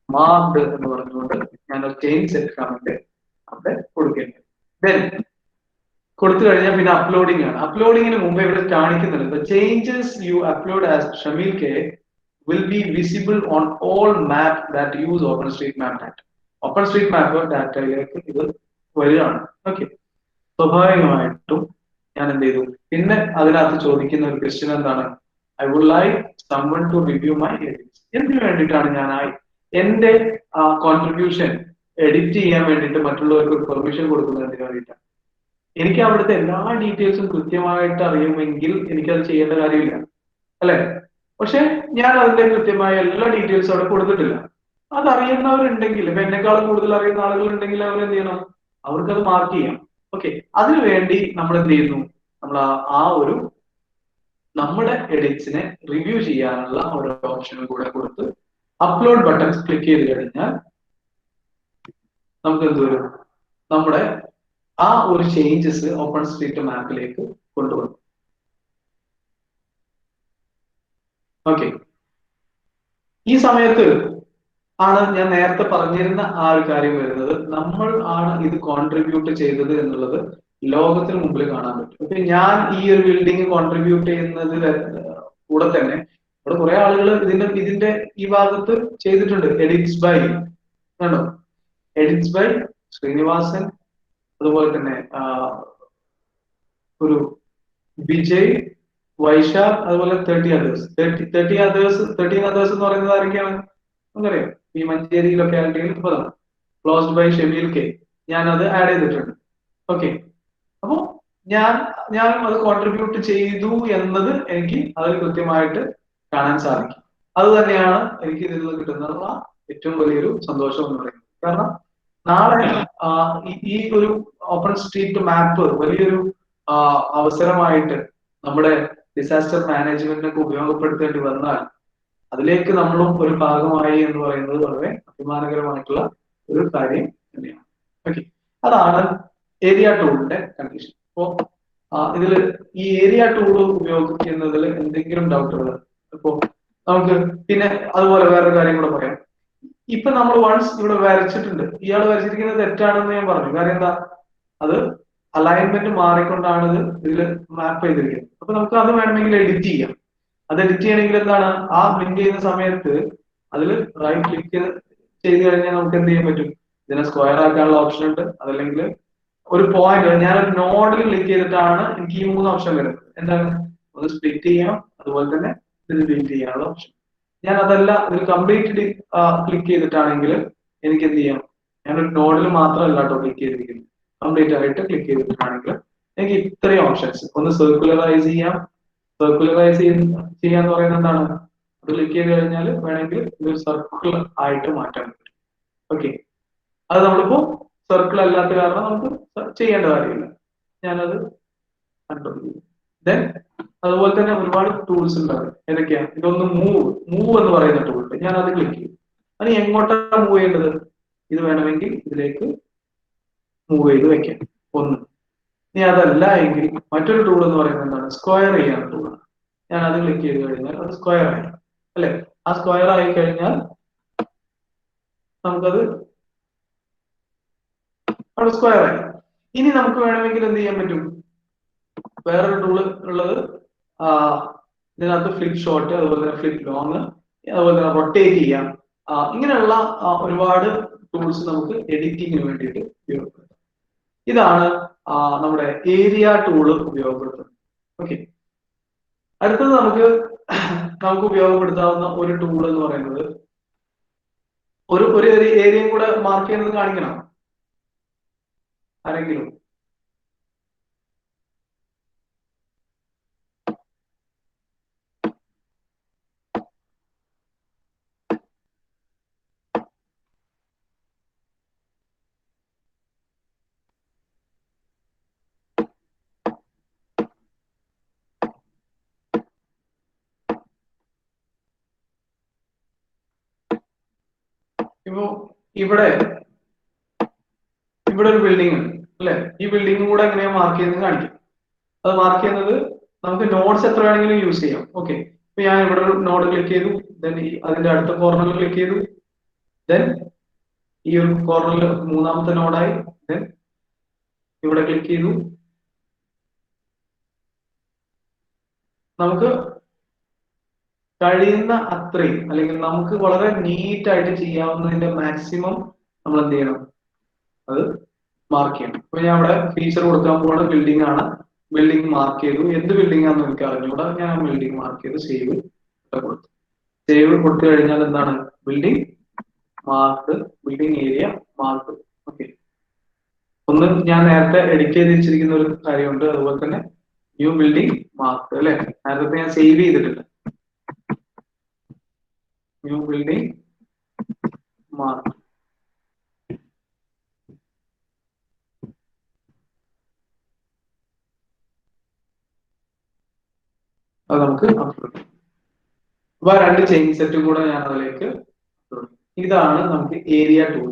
മാർക്ഡ് എന്ന് പറഞ്ഞുകൊണ്ട് ഞാൻ ഒരു ചേഞ്ച് സെറ്റ് കമന്റ് അവിടെ കൊടുക്കേണ്ടത്. ദെൻ കൊടുത്തു കഴിഞ്ഞാൽ പിന്നെ അപ്ലോഡിംഗ് ആണ്. അപ്ലോഡിങ്ങിന് മുമ്പ് ഇവിടെ കാണിക്കുന്നുണ്ട്, the changes you upload as Shamil K will be visible on all map that use OpenStreetMap data. OpenStreetMap ഡാറ്റയിലേക്ക് ഇത് വരികയാണ്. ഓക്കെ, സ്വാഭാവികമായിട്ടും ഞാൻ എന്ത് ചെയ്തു, പിന്നെ അതിനകത്ത് ചോദിക്കുന്ന ഒരു ക്വസ്റ്റ്യൻ എന്താണ്, I would like someone to review my edits. എന്തിനു വേണ്ടിയിട്ടാണ് ഞാൻ എന്റെ കോൺട്രിബ്യൂഷൻ എഡിറ്റ് ചെയ്യാൻ വേണ്ടിയിട്ട് മറ്റുള്ളവർക്ക് ഒരു പെർമിഷൻ കൊടുക്കുന്നതിന് വേണ്ടിയിട്ടാണ്. എനിക്ക് അവിടുത്തെ എല്ലാ ഡീറ്റെയിൽസും കൃത്യമായിട്ട് അറിയുമെങ്കിൽ എനിക്കത് ചെയ്യേണ്ട കാര്യമില്ല അല്ലെ. പക്ഷെ ഞാൻ അതിന്റെ കൃത്യമായ എല്ലാ ഡീറ്റെയിൽസും അവിടെ കൊടുത്തിട്ടില്ല. അത് അറിയുന്നവരുണ്ടെങ്കിൽ, ഇപ്പൊ എന്നെക്കാളും കൂടുതൽ അറിയുന്ന ആളുകൾ ഉണ്ടെങ്കിൽ അവർ എന്ത് ചെയ്യണം, അവർക്കത് മാർക്ക് ചെയ്യാം. ഓക്കെ, അതിനുവേണ്ടി നമ്മൾ എന്ത് ചെയ്യുന്നു, നമ്മൾ ആ ഒരു നമ്മുടെ എഡിറ്റ്സിനെ റിവ്യൂ ചെയ്യാനുള്ള ഒരു ഓപ്ഷനും കൂടെ കൊടുത്ത് അപ്ലോഡ് ബട്ടൺ ക്ലിക്ക് ചെയ്ത് കഴിഞ്ഞാൽ നമുക്ക് എന്ത് വരും, നമ്മുടെ ആ ഒരു ചേഞ്ചസ് OpenStreetMapലേക്ക് കൊണ്ടുവരും. ഓക്കെ, ഈ സമയത്ത് ആണ് ഞാൻ നേരത്തെ പറഞ്ഞിരുന്ന ആ ഒരു കാര്യം വരുന്നത്, നമ്മൾ ആണ് ഇത് കോൺട്രിബ്യൂട്ട് ചെയ്തത് എന്നുള്ളത് ലോകത്തിന് മുമ്പിൽ കാണാൻ പറ്റും. അപ്പൊ ഞാൻ ഈ ഒരു ബിൽഡിംഗ് കോൺട്രിബ്യൂട്ട് ചെയ്യുന്നതിൽ കൂടെ തന്നെ ഇവിടെ കുറെ ആളുകൾ ഇതിന്റെ ഈ ഭാഗത്ത് ചെയ്തിട്ടുണ്ട്. എഡിറ്റ്സ് ബൈ കണ്ടോ, എഡിറ്റ്സ് ബൈ ശ്രീനിവാസൻ, അതുപോലെ തന്നെ ഒരു വിജയ്, വൈശാഖ്, അതുപോലെ 13 others എന്ന് പറയുന്നത് ആരൊക്കെയാണ് നമുക്കറിയാം. ഈ മഞ്ചേരി ലൊക്കാലിറ്റിയിൽ 30 ക്ലോസ്ഡ് ബൈ ഷമീൽ കെ, ഞാൻ അത് ആഡ് ചെയ്തിട്ടുണ്ട്. ഓക്കെ, അപ്പൊ ഞാൻ അത് കോൺട്രിബ്യൂട്ട് ചെയ്തു എന്നത് എനിക്ക് അതിൽ കൃത്യമായിട്ട് കാണാൻ സാധിക്കും. അത് തന്നെയാണ് എനിക്ക് ഇതിൽ നിന്ന് കിട്ടുന്ന ഏറ്റവും വലിയൊരു സന്തോഷം എന്ന് പറയുന്നത്. കാരണം നാളെ ഈ ഒരു OpenStreetMap വലിയൊരു അവസരമായിട്ട് നമ്മുടെ ഡിസാസ്റ്റർ മാനേജ്മെന്റിനൊക്കെ ഉപയോഗപ്പെടുത്തേണ്ടി വന്നാൽ അതിലേക്ക് നമ്മളും ഒരു ഭാഗമായി എന്ന് പറയുന്നത് വളരെ അഭിമാനകരമായിട്ടുള്ള ഒരു കാര്യം തന്നെയാണ്. ഓക്കെ, അതാണ് ഏരിയ ടൂളിന്റെ കണ്ടീഷൻ. അപ്പോ ഇതില് ഈ ഏരിയ ടൂൾ ഉപയോഗിക്കുന്നതിൽ എന്തെങ്കിലും ഡൗട്ടുകൾ, ഇപ്പോ നമുക്ക് പിന്നെ അതുപോലെ വേറൊരു കാര്യം കൂടെ പറയാം. ഇപ്പൊ നമ്മൾ വൺസ് ഇവിടെ വരച്ചിട്ടുണ്ട്, ഇയാൾ വരച്ചിരിക്കുന്നത് തെറ്റാണെന്ന് ഞാൻ പറഞ്ഞു. കാര്യം എന്താ, അത് അലൈൻമെന്റ് മാറിക്കൊണ്ടാണ് ഇതിൽ മാപ്പ് ചെയ്തിരിക്കുന്നത്. അപ്പൊ നമുക്ക് അത് വേണമെങ്കിൽ എഡിറ്റ് ചെയ്യാം. അത് എഡിറ്റ് ചെയ്യണമെങ്കിൽ എന്താണ്, ആ ലിങ്ക് ചെയ്യുന്ന സമയത്ത് അതിൽ റൈറ്റ് ക്ലിക്ക് ചെയ്ത് കഴിഞ്ഞാൽ നമുക്ക് എന്ത് ചെയ്യാൻ പറ്റും, ഇതിനെ സ്ക്വയർ ആക്കാനുള്ള ഓപ്ഷൻ ഉണ്ട്. അതല്ലെങ്കിൽ ഒരു പോയിന്റ്, ഞാനൊരു നോഡിൽ ക്ലിക്ക് ചെയ്തിട്ടാണ് എനിക്ക് ഈ 3 ഓപ്ഷൻ വരുന്നത്. എന്താണ്, ഒന്ന് സ്പ്ലിറ്റ് ചെയ്യാം, അതുപോലെ തന്നെ ഇത് ഡിലീറ്റ് ചെയ്യാനുള്ള ഓപ്ഷൻ. ഞാൻ അതല്ല ഇതിൽ കംപ്ലീറ്റ് ക്ലിക്ക് ചെയ്തിട്ടാണെങ്കിൽ എനിക്ക് എന്ത് ചെയ്യാം, ഞാനൊരു നോഡിൽ മാത്രമല്ല കേട്ടോ ക്ലിക്ക് ചെയ്തിരിക്കുന്നത്, കംപ്ലീറ്റ് ആയിട്ട് ക്ലിക്ക് ചെയ്തിട്ടാണെങ്കിൽ എനിക്ക് ഇത്രയും ഓപ്ഷൻസ്. ഒന്ന് സർക്കുലറൈസ് ചെയ്യാം. സർക്കുലറൈസ് ചെയ്യാന്ന് പറയുന്നത് എന്താണ്, അത് ക്ലിക്ക് ചെയ്ത് കഴിഞ്ഞാൽ വേണമെങ്കിൽ ഇതൊരു സർക്കിൾ ആയിട്ട് മാറ്റാൻ പറ്റും. ഓക്കെ, അത് നമ്മളിപ്പോ സർക്കിൾ അല്ലാത്ത കാരണം നമുക്ക് ചെയ്യേണ്ട കാര്യമില്ല. ഞാനത് കൺട്രോൾ ചെയ്യും. ദെൻ അതുപോലെ തന്നെ ഒരുപാട് ടൂൾസ് ഉണ്ടാവും. ഏതൊക്കെയാ? ഇതൊന്ന് മൂവ് എന്ന് പറയുന്ന ടൂൾ ഉണ്ട്. ഞാൻ അത് ക്ലിക്ക് ചെയ്യും. അത് എങ്ങോട്ടാണ് മൂവ് ചെയ്യേണ്ടത്? ഇത് വേണമെങ്കിൽ ഇതിലേക്ക് മൂവ് ചെയ്ത് വെക്കാം ഒന്ന്. ഇനി അതല്ല എങ്കിൽ മറ്റൊരു ടൂൾ എന്ന് പറയുന്നത് എന്താണ്, സ്ക്വയർ ചെയ്യാനുള്ള ടൂളാണ്. ഞാൻ അത് ക്ലിക്ക് ചെയ്ത് കഴിഞ്ഞാൽ അത് സ്ക്വയർ ആയി അല്ലെ. ആ സ്ക്വയർ ആയി കഴിഞ്ഞാൽ നമുക്കത് അവിടെ സ്ക്വയർ ആയി. ഇനി നമുക്ക് വേണമെങ്കിൽ എന്ത് ചെയ്യാൻ പറ്റും, വേറൊരു ടൂള് ഉള്ളത് ഇതിനകത്ത് ഫ്ലിപ്പ് ഷോർട്ട്, അതുപോലെ തന്നെ ഫ്ലിപ്പ് ലോങ്, അതുപോലെ തന്നെ റൊട്ടേറ്റ് ചെയ്യാം. ഇങ്ങനെയുള്ള ഒരുപാട് ടൂൾസ് നമുക്ക് എഡിറ്റിങ്ങിന് വേണ്ടിയിട്ട് ഉപയോഗപ്പെടുത്താം. ഇതാണ് നമ്മുടെ ഏരിയ ടൂള് ഉപയോഗപ്പെടുത്തുന്നത്. ഓക്കെ, അടുത്തത് നമുക്ക് ഉപയോഗപ്പെടുത്താവുന്ന ഒരു ടൂൾ എന്ന് പറയുന്നത്, ഒരു ഏരിയയും കൂടെ മാർക്ക് ചെയ്യുന്നത് കാണിക്കണം ആരെങ്കിലും? ഇപ്പോ ഇവിടെ ഒരു ബിൽഡിംഗ് ഉണ്ട് അല്ലെ. ഈ ബിൽഡിംഗും കൂടെ എങ്ങനെയാ മാർക്ക് ചെയ്യുന്നത് കാണിക്കും. അത് മാർക്ക് ചെയ്യുന്നത് നമുക്ക് നോട്ട്സ് എത്ര വേണമെങ്കിലും യൂസ് ചെയ്യാം. ഓക്കെ, ഇപ്പൊ ഞാൻ ഇവിടെ ഒരു നോഡ് ക്ലിക്ക് ചെയ്തു, ദെൻ അതിന്റെ അടുത്ത കോർണറിൽ ക്ലിക്ക് ചെയ്തു, ദെൻ ഈ ഒരു കോർണറിൽ മൂന്നാമത്തെ നോഡായി, ദെൻ ഇവിടെ ക്ലിക്ക് ചെയ്തു. നമുക്ക് കഴിയുന്ന അത്രയും, അല്ലെങ്കിൽ നമുക്ക് വളരെ നീറ്റ് ആയിട്ട് ചെയ്യാവുന്നതിന്റെ മാക്സിമം നമ്മൾ എന്ത് ചെയ്യണം, അത് മാർക്ക് ചെയ്യണം. ഇപ്പൊ ഞാൻ ഇവിടെ ഫീച്ചർ കൊടുക്കാൻ പോകുന്ന ബിൽഡിംഗ് ആണ്. ബിൽഡിംഗ് മാർക്ക് ചെയ്തു. എന്ത് ബിൽഡിംഗ് ആണെന്ന് എനിക്ക് അറിഞ്ഞൂടാ. ഞാൻ ആ ബിൽഡിംഗ് മാർക്ക് ചെയ്ത് സേവ് കൊടുത്തു. സേവ് കൊടുത്തു കഴിഞ്ഞാൽ എന്താണ്, building mark, building area mark. Okay, ഒന്ന് ഞാൻ നേരത്തെ എഡിറ്റ് ചെയ്ത് വെച്ചിരിക്കുന്ന ഒരു കാര്യമുണ്ട്. അതുപോലെ തന്നെ ന്യൂ ബിൽഡിംഗ് മാർക്ക് അല്ലെ, നേരത്തെ ഞാൻ സേവ് ചെയ്തിട്ടില്ല. New building mark. അത് നമുക്ക് അപ്ലോഡ്. അപ്പൊ രണ്ട് ചെയിൻ സെറ്റും കൂടെ ഞാൻ അതിലേക്ക്. ഇതാണ് നമുക്ക് ഏരിയ ടൂൾ.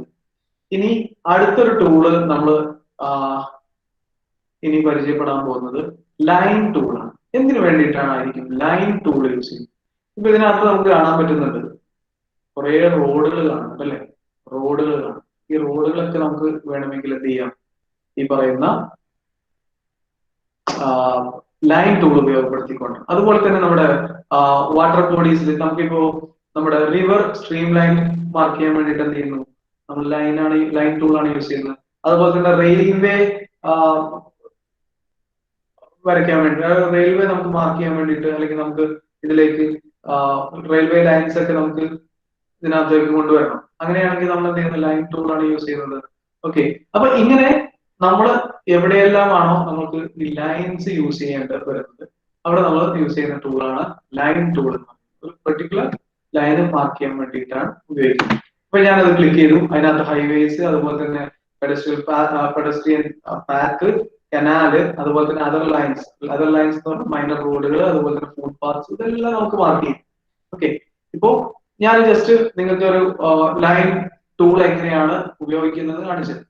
ഇനി അടുത്തൊരു ടൂള് നമ്മൾ ഇനി പരിചയപ്പെടാൻ പോകുന്നത് ലൈൻ ടൂളാണ്. എന്തിനു വേണ്ടിയിട്ടായിരിക്കും ലൈൻ ടൂൾ യൂസ് ചെയ്യുന്നത്? ഇപ്പൊ ഇതിനകത്ത് നമുക്ക് കാണാൻ പറ്റുന്നുണ്ട് കുറെ റോഡുകൾ കാണുന്നുണ്ട് അല്ലെ. റോഡുകൾ കാണും. ഈ റോഡുകളൊക്കെ നമുക്ക് വേണമെങ്കിൽ എന്ത് ചെയ്യാം, ഈ പറയുന്ന ലൈൻ ടൂൾ ഉപയോഗപ്പെടുത്തിക്കൊണ്ട്. അതുപോലെ തന്നെ നമ്മുടെ വാട്ടർ ബോഡീസിൽ നമുക്കിപ്പോ നമ്മുടെ റിവർ സ്ട്രീം ലൈൻ മാർക്ക് ചെയ്യാൻ വേണ്ടിയിട്ട് എന്ത് ചെയ്യുന്നു, നമ്മൾ ലൈൻ ടൂൾ ആണ് യൂസ് ചെയ്യുന്നത്. അതുപോലെ തന്നെ റെയിൽവേ വരയ്ക്കാൻ വേണ്ടി, റെയിൽവേ നമുക്ക് മാർക്ക് ചെയ്യാൻ വേണ്ടിയിട്ട്, അല്ലെങ്കിൽ നമുക്ക് ഇതിലേക്ക് റെയിൽവേ ലൈൻസ് ഒക്കെ നമുക്ക് ഇതിനകത്തേക്ക് കൊണ്ടുവരണം. അങ്ങനെയാണെങ്കിൽ നമ്മൾ എന്ത് ചെയ്യുന്നത്, ലൈൻ ടൂൾ ആണ് യൂസ് ചെയ്യുന്നത്. ഓക്കെ, അപ്പൊ ഇങ്ങനെ നമ്മൾ എവിടെയെല്ലാമാണോ നമുക്ക് ഈ ലൈൻസ് യൂസ് ചെയ്യേണ്ടത് വരുന്നത്, അവിടെ നമ്മൾ യൂസ് ചെയ്യുന്ന ടൂളാണ് ലൈൻ ടൂൾ. ഒരു പെർട്ടിക്കുലർ ലൈൻ മാർക്ക് ചെയ്യാൻ വേണ്ടിയിട്ടാണ് ഉപയോഗിക്കുന്നത്. അപ്പൊ ഞാനത് ക്ലിക്ക് ചെയ്തു. അതിനകത്ത് ഹൈവേസ്, അതുപോലെ തന്നെ പെഡസ്ട്രിയൻ പാത്ത്, കനാല്, അതുപോലെ തന്നെ അതർ ലൈൻസ് എന്ന് പറഞ്ഞാൽ മൈനർ റോഡുകൾ, അതുപോലെ തന്നെ ഫുട് പാത്ത്സ്, ഇതെല്ലാം നമുക്ക് മാർക്ക് ചെയ്യും. ഓക്കെ, ഇപ്പോ ഞാൻ ജസ്റ്റ് നിങ്ങൾക്ക് ഒരു ലൈൻ ടൂൾ എങ്ങനെയാണ് ഉപയോഗിക്കുന്നത് കാണിച്ചത്.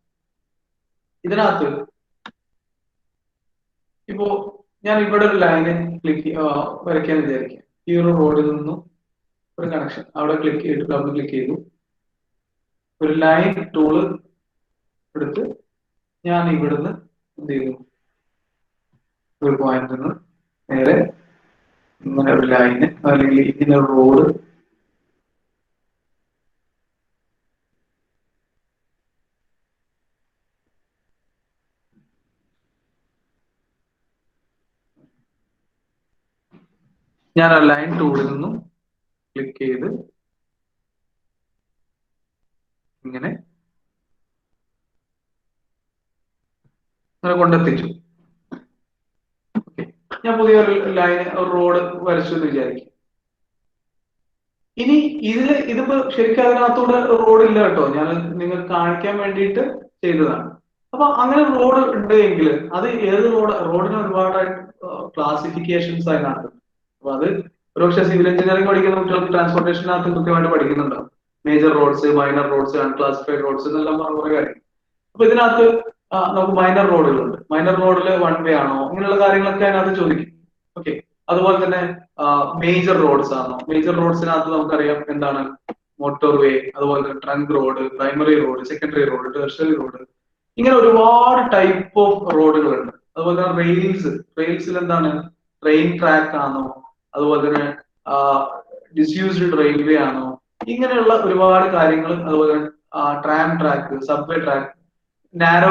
ഇതിനകത്ത് ഇപ്പോ ഞാൻ ഇവിടെ ഒരു ലൈന് വരയ്ക്കാൻ വിചാരിക്കാം. ഈ ഒരു റോഡിൽ നിന്നും ഒരു കണക്ഷൻ അവിടെ ക്ലിക്ക് ചെയ്തിട്ട് ഡബിൾ ക്ലിക്ക് ചെയ്തു. ഒരു ലൈൻ ടൂള് എടുത്ത് ഞാൻ ഇവിടുന്ന് എന്ത് ചെയ്തു, ഒരു പോയിന്റ് നിന്ന് നേരെ ഇങ്ങനെ ഒരു ലൈന്, അല്ലെങ്കിൽ ഇങ്ങനെ ഒരു റോഡ് ഞാൻ ആ ലൈൻ ടൂളിൽ നിന്നും ക്ലിക്ക് ചെയ്ത് ഇങ്ങനെ കൊണ്ടെത്തിച്ചു. ഞാൻ പുതിയൊരു ലൈൻ റോഡ് വരച്ചു എന്ന് വിചാരിക്കും. ഇനി ഇതിപ്പോ ശരിക്കും അതിനകത്തൂടെ റോഡ് ഇല്ല കേട്ടോ, ഞാൻ നിങ്ങൾക്ക് കാണിക്കാൻ വേണ്ടിയിട്ട് ചെയ്തതാണ്. അപ്പൊ അങ്ങനെ റോഡ് ഉണ്ട് എങ്കിൽ അത് ഏത് റോഡിന് ഒരുപാട് ക്ലാസിഫിക്കേഷൻസ് അതിനകത്ത്. അപ്പൊ അത് ഒരുപക്ഷെ സിവിൽ എഞ്ചിനീയറിംഗ് പഠിക്കുന്ന കുട്ടികൾക്ക് ട്രാൻസ്പോർട്ടേഷനകത്ത് കൃത്യമായിട്ട് പഠിക്കുന്നുണ്ടാവും. Major roads, minor roads, unclassified roads എന്നെല്ലാം കുറെ കാര്യം. അപ്പൊ ഇതിനകത്ത് നമുക്ക് മൈനർ റോഡുകളുണ്ട്. മൈനർ റോഡിൽ വൺ വേ ആണോ, ഇങ്ങനെയുള്ള കാര്യങ്ങളൊക്കെ അതിനകത്ത് ചോദിക്കും. ഓക്കെ, അതുപോലെ തന്നെ മേജർ റോഡ്സ് ആണോ, മേജർ റോഡ്സിനകത്ത് നമുക്കറിയാം എന്താണ് മോട്ടോർ വേ, അതുപോലെ തന്നെ trunk road, primary road, secondary road, tertiary road, ഇങ്ങനെ ഒരുപാട് ടൈപ്പ് ഓഫ് റോഡുകളുണ്ട്. അതുപോലെ തന്നെ റെയിൽസിൽ എന്താണ് ട്രെയിൻ ട്രാക്ക് ആണോ, അതുപോലെ തന്നെ ഡിസ്യൂസ്ഡ് റെയിൽവേ ആണോ, ഇങ്ങനെയുള്ള ഒരുപാട് കാര്യങ്ങൾ. അതുപോലെ തന്നെ tram track, subway track, narrow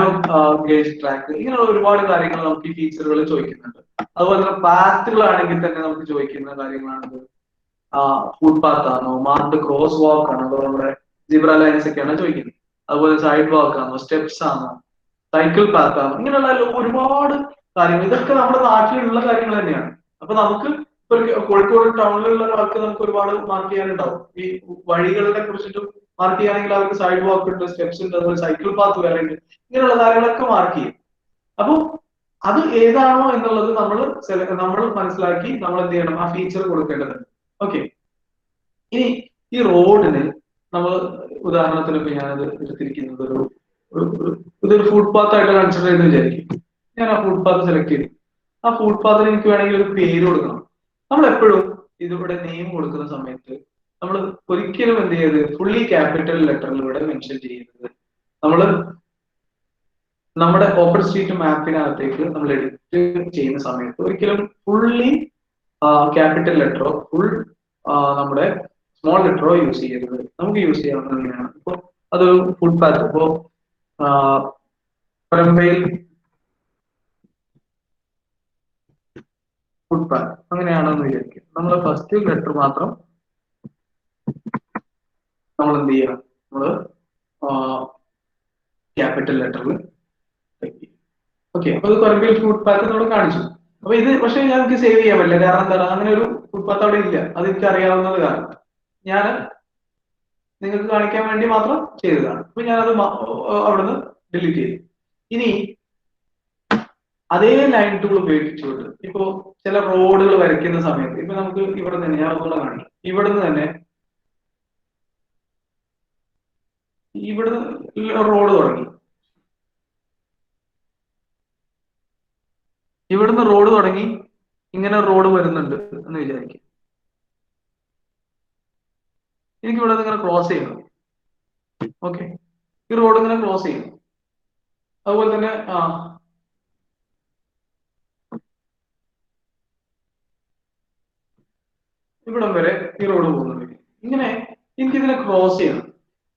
gauge track, ഇങ്ങനെയുള്ള ഒരുപാട് കാര്യങ്ങൾ നമുക്ക് ഈ ഫീച്ചറുകൾ ചോദിക്കുന്നുണ്ട്. അതുപോലെ തന്നെ പാത്തുകളാണെങ്കിൽ തന്നെ നമുക്ക് ചോദിക്കുന്ന കാര്യങ്ങളാണ് ഫുട്പാത്ത് ആണോ, മാർക്ഡ് ക്രോസ് വാക്ക് ആണോ, അതോ നമ്മുടെ ജിബ്ര ലൈൻസ് ഒക്കെയാണ് ചോദിക്കുന്നത്. അതുപോലെ സൈഡ് വാക്ക് ആണോ, സ്റ്റെപ്സ് ആണോ, സൈക്കിൾ പാത്ത് ആണോ, ഇങ്ങനെയുള്ള ഒരുപാട് കാര്യങ്ങൾ. ഇതൊക്കെ നമ്മുടെ നാട്ടിലുള്ള കാര്യങ്ങൾ തന്നെയാണ്. അപ്പൊ നമുക്ക് കോഴിക്കോട് ടൗണിലുള്ള ഒരാൾക്ക് നമുക്ക് ഒരുപാട് മാർക്ക് ചെയ്യാനുണ്ടാവും. ഈ വഴികളെ കുറിച്ചിട്ട് മാർക്ക് ചെയ്യുകയാണെങ്കിൽ അവർക്ക് സൈഡ് വാക്ക് ഉണ്ട്, സ്റ്റെപ്സ് ഉണ്ട്, അതുപോലെ സൈക്കിൾ പാത്ത് വേറെ ഉണ്ട്, ഇങ്ങനെയുള്ള കാര്യങ്ങളൊക്കെ മാർക്ക് ചെയ്യും. അപ്പൊ അത് ഏതാണോ എന്നുള്ളത് നമ്മൾ മനസ്സിലാക്കി നമ്മൾ എന്ത് ചെയ്യണം, ആ ഫീച്ചർ കൊടുക്കേണ്ടതുണ്ട്. ഓക്കെ, ഇനി ഈ റോഡിന് നമ്മൾ ഉദാഹരണത്തിന് ഇപ്പൊ ഞാനത് എടുത്തിരിക്കുന്നത് ഇതൊരു ഫുട്പാത്ത് ആയിട്ട് കൺസിഡർ ചെയ്ത് വിചാരിക്കും. ഞാൻ ആ ഫുട്പാത്ത് സെലക്ട് ചെയ്തു. ആ ഫുട്പാത്തിന് എനിക്ക് വേണമെങ്കിൽ ഒരു പേര് കൊടുക്കണം. നമ്മൾ എപ്പോഴും ഇതിവിടെ നെയിം കൊടുക്കുന്ന സമയത്ത് നമ്മൾ ഒരിക്കലും എന്ത് ചെയ്യരുത്, ഫുള്ളി ക്യാപിറ്റൽ ലെറ്ററിൽ ഇവിടെ മെൻഷൻ ചെയ്യരുത്. നമ്മൾ നമ്മുടെ ഓപ്പൺ സ്ട്രീറ്റ് മാപ്പിനകത്തേക്ക് നമ്മൾ എഡിറ്റ് ചെയ്യുന്ന സമയത്ത് ഒരിക്കലും ഫുള്ളി ക്യാപിറ്റൽ ലെറ്ററോ ഫുൾ നമ്മുടെ സ്മോൾ ലെറ്ററോ യൂസ് ചെയ്യരുത്. നമുക്ക് യൂസ് ചെയ്യാവുന്നത് തന്നെയാണ്. ഇപ്പൊ അതൊരു ഫുട്പാത്ത്, ഇപ്പോ പരമ്പയിൽ ഫുട്പാത്ത് അങ്ങനെയാണെന്ന് വിചാരിക്കും. നമ്മൾ ഫസ്റ്റ് ലെറ്റർ മാത്രം നമ്മൾ എന്ത് ചെയ്യണം, നമ്മൾ ക്യാപിറ്റൽ ലെറ്ററിൽ. ഓക്കെ, അപ്പൊ അത് പരമ്പയിൽ ഫുട്പാത്ത് നമ്മൾ കാണിച്ചു. അപ്പൊ ഇത് പക്ഷെ ഞങ്ങൾക്ക് സേവ് ചെയ്യാൻ പറ്റില്ല. കാരണം എന്താണ്, അങ്ങനെ ഒരു ഫുട്പാത്ത് അവിടെ ഇല്ല. അത് എനിക്ക് അറിയാവുന്നത് കാരണം ഞാൻ നിങ്ങൾക്ക് കാണിക്കാൻ വേണ്ടി മാത്രം ചെയ്തതാണ്. അപ്പൊ ഞാനത് അവിടുന്ന് ഡിലീറ്റ് ചെയ്തു. ഇനി അതേ ലൈൻ ടൂൾ ഉപയോഗിച്ചുകൊണ്ട് ഇപ്പോ ചില റോഡുകൾ വരയ്ക്കുന്ന സമയത്ത് ഇപ്പൊ നമുക്ക് ഇവിടെ തന്നെ ഞാൻ ഒന്നുകൂടെ കാണിക്കാം. ഇവിടുന്ന് തന്നെ റോഡ് തുടങ്ങി, ഇവിടുന്ന് റോഡ് തുടങ്ങി ഇങ്ങനെ റോഡ് വരുന്നുണ്ട് എന്ന് വിചാരിക്കും. എനിക്ക് ഇവിടെ ഇങ്ങനെ ക്രോസ് ചെയ്യണം. ഓക്കെ, ഈ റോഡ് ഇങ്ങനെ ക്രോസ് ചെയ്യണം. അതുപോലെ തന്നെ ഇവിടം വരെ ഈ റോഡ് പോകുന്നുണ്ട്. ഇങ്ങനെ എനിക്ക് ഇതിനെ ക്രോസ് ചെയ്യണം.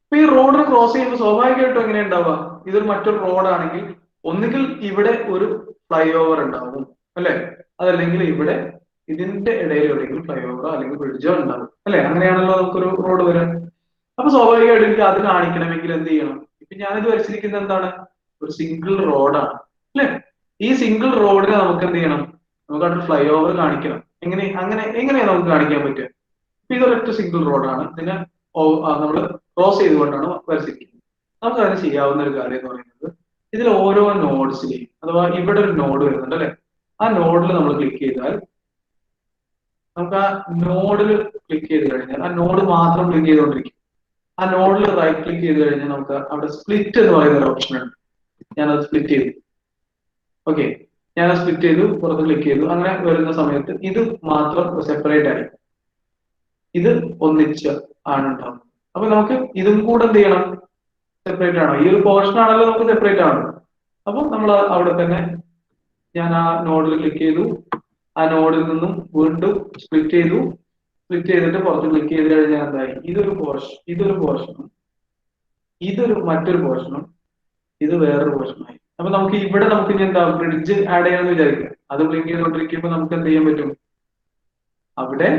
അപ്പൊ ഈ റോഡിനെ ക്രോസ് ചെയ്യുമ്പോൾ സ്വാഭാവികമായിട്ടും എങ്ങനെ ഉണ്ടാവുക, ഇതൊരു മറ്റൊരു റോഡാണെങ്കിൽ ഒന്നുകിൽ ഇവിടെ ഒരു ഫ്ലൈ ഓവർ ഉണ്ടാവും, അല്ലെ, അതല്ലെങ്കിൽ ഇവിടെ ഇതിന്റെ ഇടയിൽ എവിടെയെങ്കിലും ഫ്ലൈ ഓവറോ അല്ലെങ്കിൽ ബ്രിഡ്ജോ ഉണ്ടാവും, അല്ലെ. അങ്ങനെയാണല്ലോ നമുക്കൊരു റോഡ് വരാൻ. അപ്പൊ സ്വാഭാവികമായിട്ടും എനിക്ക് അത് കാണിക്കണമെങ്കിൽ എന്ത് ചെയ്യണം, ഇപ്പൊ ഞാനിത് വരച്ചിരിക്കുന്നത് എന്താണ്, ഒരു സിംഗിൾ റോഡാണ്, അല്ലെ. ഈ സിംഗിൾ റോഡിനെ നമുക്ക് എന്ത് ചെയ്യണം, നമുക്ക് അവിടെ ഫ്ലൈ ഓവർ കാണിക്കണം. എങ്ങനെയാ നമുക്ക് കാണിക്കാൻ പറ്റുക? ഇതൊരൊറ്റ സിംഗിൾ റോഡാണ്, ഇതിനെ നമ്മൾ ക്രോസ് ചെയ്തുകൊണ്ടാണ് വരച്ചിരിക്കുന്നത്. നമുക്ക് അതിന് ചെയ്യാവുന്ന ഒരു കാര്യം എന്ന് പറയുന്നത്, ഇതിൽ ഓരോ നോഡ്സിലെയും, അഥവാ ഇവിടെ ഒരു നോഡ് വരുന്നുണ്ട്, അല്ലെ, ആ നോഡിൽ നമ്മൾ ക്ലിക്ക് ചെയ്താൽ നമുക്ക് ആ നോഡിൽ ക്ലിക്ക് ചെയ്ത് കഴിഞ്ഞാൽ ആ നോഡ് മാത്രം ക്ലിക്ക് ചെയ്തുകൊണ്ടിരിക്കും. ആ നോഡിൽ റൈറ്റ് ക്ലിക്ക് ചെയ്ത് കഴിഞ്ഞാൽ നമുക്ക് അവിടെ സ്പ്ലിറ്റ് എന്ന് പറയുന്ന ഒരു ഓപ്ഷൻ ഉണ്ട്. ഞാനത് സ്പ്ലിറ്റ് ചെയ്തു. ഓക്കെ, ഞാൻ സ്പ്ലിറ്റ് ചെയ്തു, പുറത്ത് ക്ലിക്ക് ചെയ്തു. അങ്ങനെ വരുന്ന സമയത്ത് ഇത് മാത്രം സെപ്പറേറ്റ് ആയി, ഇത് ഒന്നിച്ച് ആണ് ഉണ്ടാവുന്നത്. അപ്പൊ നമുക്ക് ഇതും കൂടെ എന്ത് ചെയ്യണം, സെപ്പറേറ്റ് ആണോ, ഈ ഒരു പോർഷൻ ആണല്ലോ നമുക്ക് സെപ്പറേറ്റ് ആണ്. അപ്പൊ നമ്മൾ അവിടെ തന്നെ ഞാൻ ആ നോഡിൽ ക്ലിക്ക് ചെയ്തു, ആ നോഡിൽ നിന്നും വീണ്ടും സ്പ്ലിറ്റ് ചെയ്തിട്ട് പുറത്ത് ക്ലിക്ക് ചെയ്ത് കഴിഞ്ഞാൽ എന്തായി, ഇതൊരു പോർഷനും ഇതൊരു മറ്റൊരു പോർഷനും ഇത് വേറൊരു പോർഷനായി. അപ്പൊ നമുക്ക് ഇവിടെ നമുക്ക് ഇനി എന്താ ബ്രിഡ്ജ് ആഡ് ചെയ്യാമെന്ന് വിചാരിക്കാം. അത് ബ്ലിങ്ക് ചെയ്തുകൊണ്ടിരിക്കുമ്പോൾ നമുക്ക് എന്ത് ചെയ്യാൻ പറ്റും, അവിടെ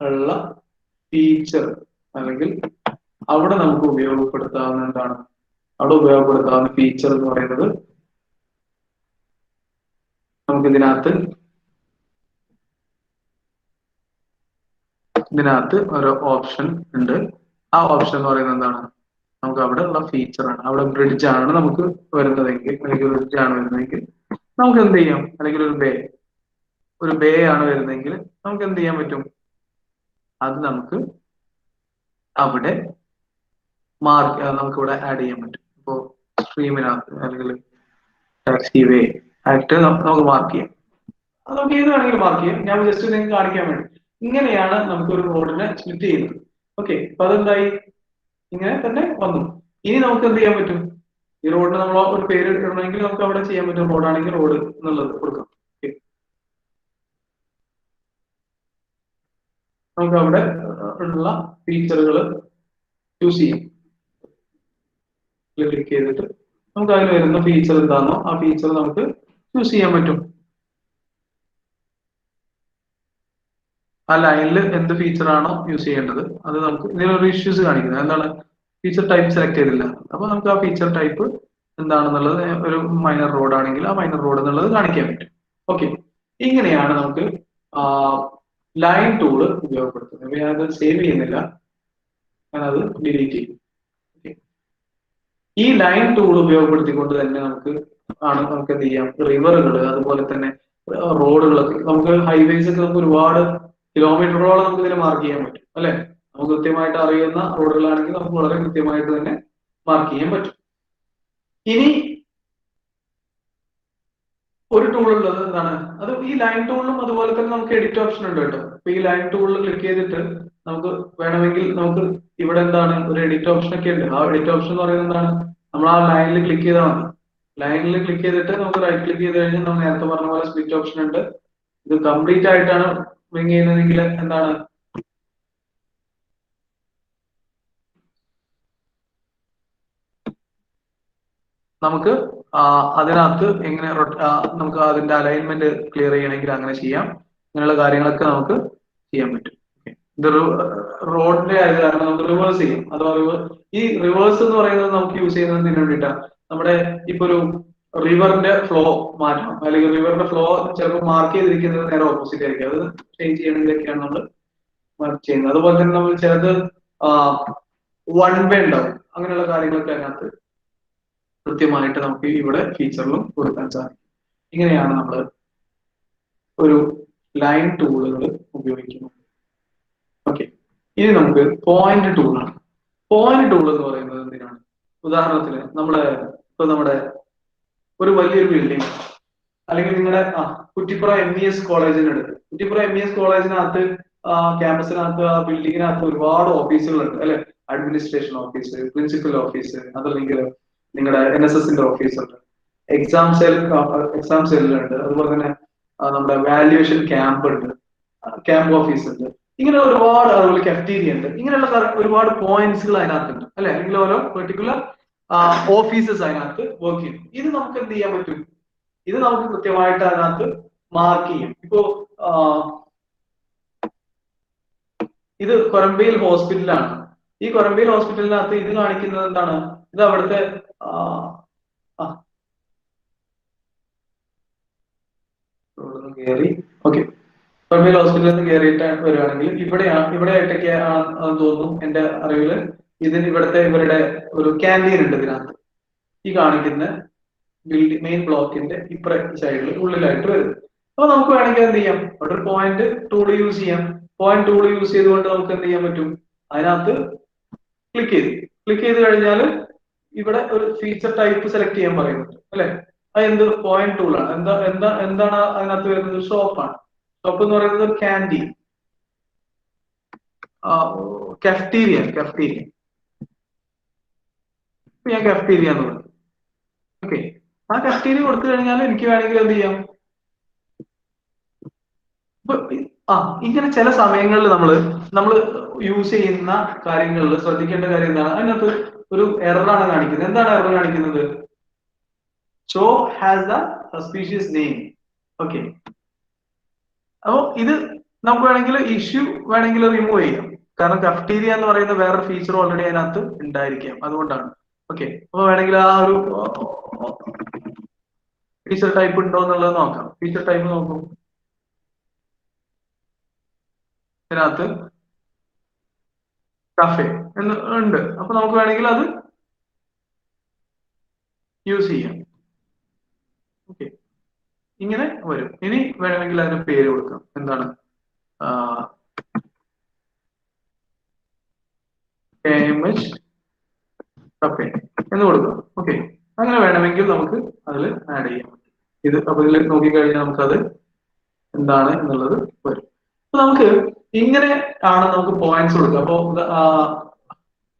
ഉള്ള ഫീച്ചർ അല്ലെങ്കിൽ അവിടെ നമുക്ക് ഉപയോഗപ്പെടുത്താവുന്ന എന്താണ്, അവിടെ ഉപയോഗപ്പെടുത്താവുന്ന ഫീച്ചർ എന്ന് പറയുന്നത് നമുക്ക് ഇതിനകത്ത് ഒരു ഓപ്ഷൻ ഉണ്ട്. ആ ഓപ്ഷൻ എന്ന് പറയുന്നത് എന്താണ്, നമുക്ക് അവിടെ ഉള്ള ഫീച്ചറാണ്. അവിടെ ബ്രിഡ്ജ് ആണ് നമുക്ക് വരുന്നതെങ്കിൽ, അല്ലെങ്കിൽ ബ്രിഡ്ജ് ആണ് വരുന്നതെങ്കിൽ നമുക്ക് എന്ത് ചെയ്യാം, അല്ലെങ്കിൽ ഒരു ബേ ആണ് വരുന്നതെങ്കിൽ നമുക്ക് എന്ത് ചെയ്യാൻ പറ്റും, അത് നമുക്ക് അവിടെ നമുക്ക് ഇവിടെ ആഡ് ചെയ്യാൻ പറ്റും. ഇപ്പോൾ സ്ട്രീമിനകത്ത് അല്ലെങ്കിൽ ടാക്സി വേ ആയിട്ട് നമുക്ക് മാർക്ക് ചെയ്യാം. അത് നമുക്ക് ഏത് വേണമെങ്കിലും മാർക്ക് ചെയ്യാം. ഞാൻ ജസ്റ്റ് നിങ്ങൾക്ക് കാണിക്കാൻ വേണ്ടി. ഇങ്ങനെയാണ് നമുക്ക് ഒരു റോഡിനെ സ്പ്ലിറ്റ് ചെയ്യുന്നത്. ഓക്കെ, അപ്പൊ അതെന്തായി, ഇങ്ങനെ തന്നെ വന്നു. ഇനി നമുക്ക് എന്ത് ചെയ്യാൻ പറ്റും, ഈ റോഡിന് നമ്മൾ ഒരു പേര് ഇടണമെങ്കിൽ നമുക്ക് അവിടെ ചെയ്യാൻ പറ്റും. റോഡാണെങ്കിൽ റോഡ് എന്നുള്ളത് കൊടുക്കാം. നമുക്ക് അവിടെ ഉള്ള ഫീച്ചറുകൾ ചൂസ് ചെയ്യാം. ക്ലിക്ക് ചെയ്തിട്ട് നമുക്ക് അതിൽ വരുന്ന ഫീച്ചർ എന്താണോ ആ ഫീച്ചർ നമുക്ക് ചൂസ് ചെയ്യാൻ പറ്റും. ആ ലൈനിൽ എന്ത് ഫീച്ചർ ആണോ യൂസ് ചെയ്യേണ്ടത് അത് നമുക്ക് ഇതിലൊരു ഇഷ്യൂസ് കാണിക്കുന്നത് എന്താണ്, ഫീച്ചർ ടൈപ്പ് സെലക്ട് ചെയ്തില്ല. അപ്പൊ നമുക്ക് ആ ഫീച്ചർ ടൈപ്പ് എന്താണെന്നുള്ളത്, ഒരു മൈനർ റോഡ് ആണെങ്കിൽ ആ മൈനർ റോഡ് എന്നുള്ളത് കാണിക്കാൻ പറ്റും. ഓക്കെ, ഇങ്ങനെയാണ് നമുക്ക് ലൈൻ ടൂള് ഉപയോഗപ്പെടുത്തുന്നത്. അപ്പൊ ഞാനത് സേവ് ചെയ്യുന്നില്ല, ഞാനത് ഡിലീറ്റ് ചെയ്യും. ഈ ലൈൻ ടൂൾ ഉപയോഗപ്പെടുത്തിക്കൊണ്ട് തന്നെ നമുക്ക് എന്ത് ചെയ്യാം, റിവറുകൾ അതുപോലെ തന്നെ റോഡുകളൊക്കെ, നമുക്ക് ഹൈവേസ് ഒക്കെ നമുക്ക് ഒരുപാട് കിലോമീറ്ററോളം നമുക്ക് ഇതിനെ മാർക്ക് ചെയ്യാൻ പറ്റും അല്ലെ. നമുക്ക് കൃത്യമായിട്ട് അറിയുന്ന റോഡുകളാണെങ്കിൽ നമുക്ക് വളരെ കൃത്യമായിട്ട് തന്നെ മാർക്ക് ചെയ്യാൻ പറ്റും. ഇനി ഒരു ടൂൾ ഉള്ളത് എന്താണ്, അത് ഈ ലൈൻ ടൂളിലും അതുപോലെ തന്നെ നമുക്ക് എഡിറ്റ് ഓപ്ഷൻ ഉണ്ട് കേട്ടോ. അപ്പൊ ഈ ലൈൻ ടൂളിൽ ക്ലിക്ക് ചെയ്തിട്ട് നമുക്ക് വേണമെങ്കിൽ നമുക്ക് ഇവിടെ എന്താണ് ഒരു എഡിറ്റ് ഓപ്ഷൻ ഒക്കെ ഉണ്ട്. ആ എഡിറ്റ് ഓപ്ഷൻ എന്ന് പറയുന്നത് എന്താണ്, നമ്മൾ ആ ലൈനിൽ ക്ലിക്ക് ചെയ്താൽ മതി. ലൈനിൽ ക്ലിക്ക് ചെയ്തിട്ട് നമുക്ക് റൈറ്റ് ക്ലിക്ക് ചെയ്ത് കഴിഞ്ഞാൽ നമ്മൾ നേരത്തെ പറഞ്ഞ പോലെ സ്പ്ലിറ്റ് ഓപ്ഷൻ ഉണ്ട്. ഇത് കംപ്ലീറ്റ് ആയിട്ടാണ് ബ്രിങ് ചെയ്യുന്നതെങ്കിൽ എന്താണ്, നമുക്ക് അതിനകത്ത് എങ്ങനെ നമുക്ക് അതിന്റെ അലൈൻമെന്റ് ക്ലിയർ ചെയ്യണമെങ്കിൽ അങ്ങനെ ചെയ്യാം. അങ്ങനെയുള്ള കാര്യങ്ങളൊക്കെ നമുക്ക് ചെയ്യാൻ പറ്റും. ഇത് റോഡിന്റെ ആയത് കാരണം നമുക്ക് റിവേഴ്സ് ചെയ്യും. അഥവാ ഈ റിവേഴ്സ് എന്ന് പറയുന്നത് നമുക്ക് യൂസ് ചെയ്യുന്നതിന് വേണ്ടിയിട്ടാണ്. നമ്മുടെ ഇപ്പൊ ഒരു റിവറിന്റെ ഫ്ലോ മാറ്റണം, അല്ലെങ്കിൽ റിവറിന്റെ ഫ്ലോ ചിലപ്പോൾ മാർക്ക് ചെയ്തിരിക്കുന്നത് നേരെ ഓപ്പോസിറ്റ് ആയിരിക്കും. അത് ചേഞ്ച് ചെയ്യണമെങ്കിലൊക്കെയാണ് നമ്മൾ മാർക്ക് ചെയ്യുന്നത്. അതുപോലെ തന്നെ നമ്മൾ ചിലത് വൺ വേ ഉണ്ടാവും. അങ്ങനെയുള്ള കാര്യങ്ങളൊക്കെ അതിനകത്ത് കൃത്യമായിട്ട് നമുക്ക് ഇവിടെ ഫീച്ചറിലും കൊടുക്കാൻ സാധിക്കും. ഇങ്ങനെയാണ് നമ്മൾ ഒരു ലൈൻ ടൂളുകൾ ഉപയോഗിക്കുന്നത്. ഓക്കെ, ഇനി നമുക്ക് പോയിന്റ് ടൂളാണ്. പോയിന്റ് ടൂൾ എന്ന് പറയുന്നത് എന്തിനാണ്, ഉദാഹരണത്തിന് നമ്മുടെ ഒരു വലിയൊരു ബിൽഡിംഗ് അല്ലെങ്കിൽ നിങ്ങളുടെ കുറ്റിപ്പുറ MES കോളേജിനടുത്ത്, കുറ്റിപ്പുറ MES കോളേജിനകത്ത് ക്യാമ്പസിനകത്ത് ആ ബിൽഡിങ്ങിനകത്ത് ഒരുപാട് ഓഫീസുകളുണ്ട് അല്ലെ. അഡ്മിനിസ്ട്രേഷൻ ഓഫീസ്, പ്രിൻസിപ്പൽ ഓഫീസ്, അതല്ലെങ്കിൽ നിങ്ങളുടെ NSSന്റെ ഓഫീസ് ഉണ്ട്, എക്സാം സെല്ലുണ്ട്, അതുപോലെ തന്നെ നമ്മുടെ വാല്യുവേഷൻ ക്യാമ്പ് ഉണ്ട്, ക്യാമ്പ് ഓഫീസ് ഉണ്ട്. ഇങ്ങനെ ഒരുപാട്, അതുപോലെ കഫ്റ്റീരിയ ഉണ്ട്. ഇങ്ങനെയുള്ള ഒരുപാട് പോയിന്റ്സുകൾ അതിനകത്തുണ്ട് അല്ലെ, അല്ലെങ്കിൽ ഓരോ പെർട്ടിക്കുലർ ഓഫീസസ് അതിനകത്ത് വർക്ക് ചെയ്യും. ഇത് നമുക്ക് എന്ത് ചെയ്യാൻ പറ്റും, ഇത് നമുക്ക് കൃത്യമായിട്ട് അതിനകത്ത് മാർക്ക് ചെയ്യും. ഇപ്പോ ഇത് കൊരമ്പയിൽ ഹോസ്പിറ്റലാണ്. ഈ കൊരമ്പയിൽ ഹോസ്പിറ്റലിനകത്ത് ഇത് കാണിക്കുന്നത് എന്താണ്, ഇത് അവിടുത്തെ ഓക്കെ, കൊരമ്പയിൽ ഹോസ്പിറ്റലിൽ നിന്ന് കയറിയിട്ട് വരികയാണെങ്കിൽ ഇവിടെയായിട്ടൊക്കെ തോന്നുന്നു എന്റെ അറിവില്. ഇതിന് ഇവരുടെ ഒരു ക്യാൻറ്റീൻ ഉണ്ട് ഇതിനകത്ത്. ഈ കാണിക്കുന്ന മെയിൻ ബ്ലോക്കിന്റെ ഇപ്പുറ സൈഡിൽ ഉള്ളിലായിട്ട് വരും. അപ്പൊ നമുക്ക് വേണമെങ്കിൽ എന്ത് ചെയ്യാം, അവിടെ ഒരു പോയിന്റ് ടൂൾ യൂസ് ചെയ്യാം. പോയിന്റ് ടൂൾ യൂസ് ചെയ്തുകൊണ്ട് നമുക്ക് എന്ത് ചെയ്യാൻ പറ്റും, അതിനകത്ത് ക്ലിക്ക് ചെയ്ത് കഴിഞ്ഞാൽ ഇവിടെ ഒരു ഫീച്ചർ ടൈപ്പ് സെലക്ട് ചെയ്യാൻ പറയുന്നുണ്ട് അല്ലെ. അത് എന്ത് പോയിന്റ് ടൂളാണ്. എന്താണ് അതിനകത്ത് വരുന്നത്, ഷോപ്പാണ്. ഷോപ്പ് എന്ന് പറയുന്നത് ഒരു ക്യാൻറ്റീൻ, കഫ്റ്റീരിയ ഞാൻ കഫ്റ്റീരിയ എന്ന് പറയും. ഓക്കെ, ആ കഫ്റ്റീരിയ കൊടുത്തു കഴിഞ്ഞാൽ എനിക്ക് വേണമെങ്കിൽ എന്ത് ചെയ്യാം, ഇങ്ങനെ ചില സമയങ്ങളിൽ നമ്മൾ യൂസ് ചെയ്യുന്ന കാര്യങ്ങളിൽ ശ്രദ്ധിക്കേണ്ട കാര്യം എന്താണ്, അതിനകത്ത് ഒരു എററാണ് കാണിക്കുന്നത്. എന്താണ് എറർ കാണിക്കുന്നത്, show has the suspicious name. Okay, അപ്പോ ഇത് നമുക്ക് വേണമെങ്കിൽ ഇഷ്യൂ വേണമെങ്കിൽ റിമൂവ് ചെയ്യാം. കാരണം കഫ്റ്റീരിയ എന്ന് പറയുന്ന വേറൊരു ഫീച്ചർ ഓൾറെഡി അതിനകത്ത് ഉണ്ടായിരിക്കാം, അതുകൊണ്ടാണ്. ഓക്കെ, അപ്പൊ വേണമെങ്കിൽ ആ ഒരു ഫീച്ചർ ടൈപ്പ് ഉണ്ടോ എന്നുള്ളത് നോക്കാം. ഫീച്ചർ ടൈപ്പ് നോക്കും. ഇതിനകത്ത് കഫേ എന്ന് ഉണ്ട്. അപ്പൊ നമുക്ക് വേണമെങ്കിൽ അത് യൂസ് ചെയ്യാം. ഓക്കെ, ഇങ്ങനെ വരും. ഇനി വേണമെങ്കിൽ അതിന് പേര് കൊടുക്കാം. എന്താണ്? KMH കഫേ എന്ന് കൊടുക്കാം. ഓക്കെ, അങ്ങനെ വേണമെങ്കിൽ നമുക്ക് അതിൽ ആഡ് ചെയ്യാം. ഇത് അപ്പൊ ഇതിൽ നോക്കിക്കഴിഞ്ഞാൽ നമുക്കത് എന്താണ് എന്നുള്ളത് വരും. അപ്പൊ നമുക്ക് ഇങ്ങനെ ആണ് നമുക്ക് പോയിന്റ്സ് കൊടുക്കുക. അപ്പോ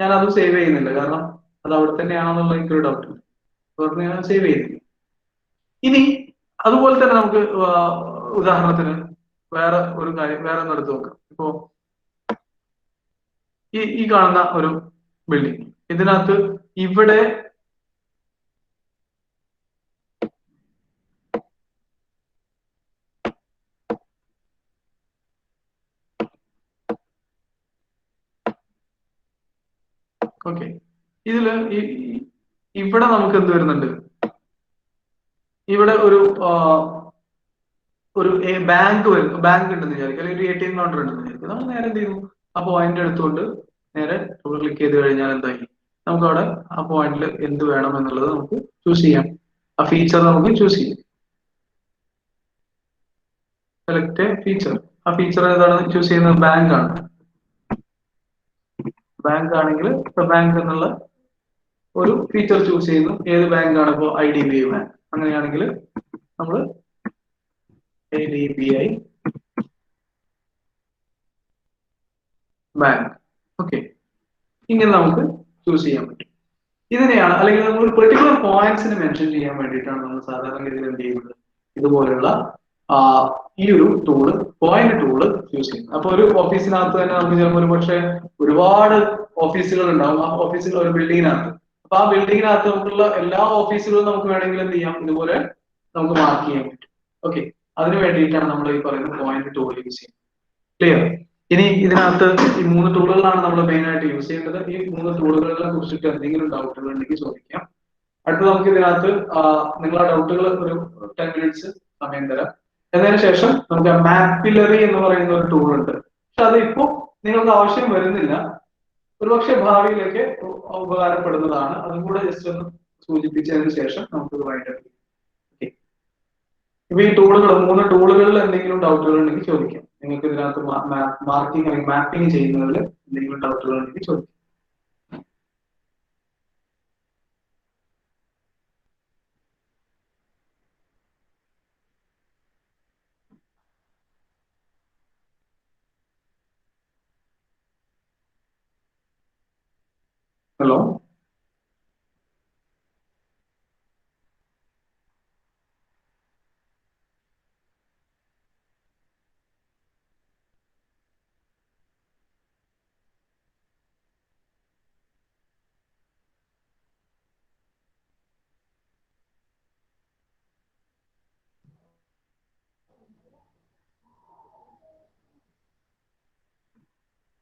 ഞാൻ അത് സേവ് ചെയ്യുന്നില്ല, കാരണം അത് അവിടെ തന്നെയാണെന്നുള്ള എനിക്കൊരു ഡൗട്ട് ഉണ്ട്. അതുകൊണ്ട് ഞാൻ സേവ് ചെയ്യുന്നില്ല. ഇനി അതുപോലെ തന്നെ നമുക്ക് ഉദാഹരണത്തിന് വേറെ ഒരു കാര്യം വേറെ ഒന്ന് എടുത്ത് നോക്കാം. ഇപ്പോ ഈ കാണുന്ന ഒരു ബിൽഡിംഗ്, ഇതിനകത്ത് ഇവിടെ ഓക്കെ, ഇതില് ഇവിടെ നമുക്ക് എന്ത് വരുന്നുണ്ട്? ഇവിടെ ഒരു ബാങ്ക് വരുന്നു, ബാങ്ക് ഉണ്ടെന്ന് വിചാരിക്കും, അല്ലെങ്കിൽ ഒരു ATM കൗണ്ടർ ഉണ്ടെന്ന് വിചാരിക്കും. നമ്മൾ നേരെ എന്ത് ചെയ്യുന്നു? ആ പോയിന്റ് എടുത്തുകൊണ്ട് നേരെ ക്ലിക്ക് ചെയ്ത് കഴിഞ്ഞാൽ എന്തായി? നമുക്ക് അവിടെ ആ പോയിന്റിൽ എന്ത് വേണം എന്നുള്ളത് നമുക്ക് ചൂസ് ചെയ്യാം. ആ ഫീച്ചർ നമുക്ക് ചൂസ് ചെയ്യാം. Select feature. ആ ഫീച്ചർ ഏതാണ് ചൂസ് ചെയ്യുന്നത്? ബാങ്ക് ആണ്. ബാങ്ക് ആണെങ്കിൽ ബാങ്ക് എന്നുള്ള ഒരു ഫീച്ചർ ചൂസ് ചെയ്യുന്നു. ഏത് ബാങ്ക് ആണ്? ഇപ്പോൾ IDBI ബാങ്ക്. അങ്ങനെയാണെങ്കിൽ നമ്മൾ IDBI ബാങ്ക്. ഓക്കെ, ഇങ്ങനെ നമുക്ക് ചൂസ് ചെയ്യാൻ പറ്റും. ഇതിനെയാണ്, അല്ലെങ്കിൽ നമ്മൾ ഒരു പെർട്ടിക്കുലർ പോയിന്റ്സിന് മെൻഷൻ ചെയ്യാൻ വേണ്ടിയിട്ടാണ് നമ്മൾ സാധാരണഗതിയിൽ എന്ത് ചെയ്യുന്നത്? ഇതുപോലെയുള്ള ഈ ഒരു ടൂള്, പോയിന്റ് ടൂള് യൂസ് ചെയ്യുന്നത്. അപ്പൊ ഒരു ഓഫീസിനകത്ത് തന്നെ നമുക്ക് ചിലപ്പോൾ ഒരു പക്ഷേ ഒരുപാട് ഓഫീസുകൾ ഉണ്ടാവും. ആ ഓഫീസുകൾ ഒരു ബിൽഡിങ്ങിനകത്ത്. അപ്പൊ ആ ബിൽഡിങ്ങിനകത്ത് നമുക്കുള്ള എല്ലാ ഓഫീസുകളും നമുക്ക് വേണമെങ്കിൽ എന്ത് ചെയ്യാം? ഇതുപോലെ നമുക്ക് മാർക്ക് ചെയ്യാൻ പറ്റും. ഓക്കെ, അതിന് വേണ്ടിയിട്ടാണ് നമ്മൾ ഈ പറയുന്ന പോയിന്റ് ടൂൾ യൂസ് ചെയ്യുന്നത്. ക്ലിയർ? ഇനി ഇതിനകത്ത് ഈ 3 ടൂളുകളാണ് നമ്മൾ മെയിൻ ആയിട്ട് യൂസ് ചെയ്യേണ്ടത്. ഈ 3 ടൂളുകളെ കുറിച്ചിട്ട് എന്തെങ്കിലും ഡൗട്ടുകൾ ഉണ്ടെങ്കിൽ ചോദിക്കാം. അടുത്ത് നമുക്ക് ഇതിനകത്ത് നിങ്ങളുടെ ഡൗട്ടുകൾ ഒരു 10 മിനിറ്റ്സ് സമയം തരാം. എന്നതിന് ശേഷം നമുക്ക് മാപ്പിലറി എന്ന് പറയുന്ന ഒരു ടൂൾ ഉണ്ട്. പക്ഷെ അത് ഇപ്പോൾ നിങ്ങൾക്ക് ആവശ്യം വരുന്നില്ല, ഒരുപക്ഷെ ഭാവിയിലേക്ക് ഉപകാരപ്പെടുന്നതാണ്. അതും കൂടെ ജസ്റ്റ് ഒന്ന് സൂചിപ്പിച്ചതിന് ശേഷം നമുക്ക് വൈൻഡ് അപ്പ് ചെയ്യാം. ഇപ്പൊ ഈ ടൂളുകൾ, 3 ടൂളുകളിൽ എന്തെങ്കിലും ഡൗട്ടുകൾ ഉണ്ടെങ്കിൽ ചോദിക്കാം. നിങ്ങൾക്ക് ഇതിനകത്ത് മാർക്കിംഗ് അല്ലെങ്കിൽ മാപ്പിംഗ് ചെയ്യുന്നതിൽ എന്തെങ്കിലും ഡൗട്ടുകൾ ഉണ്ടെങ്കിൽ ചോദിക്കാം. ഹലോ,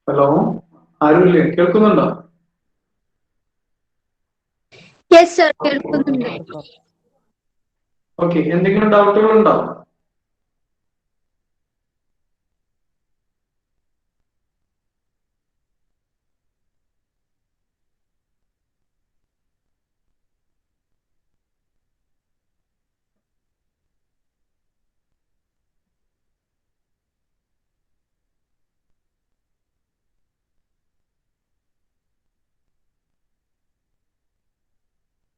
ഹലോ, ആരുമില്ലേ? കേൾക്കുന്നുണ്ടോ? യെസ് സർ, കേൾക്കുന്നുണ്ട്. ഓക്കെ, എന്തെങ്കിലും ഡൗട്ടുകൾ ഉണ്ടോ?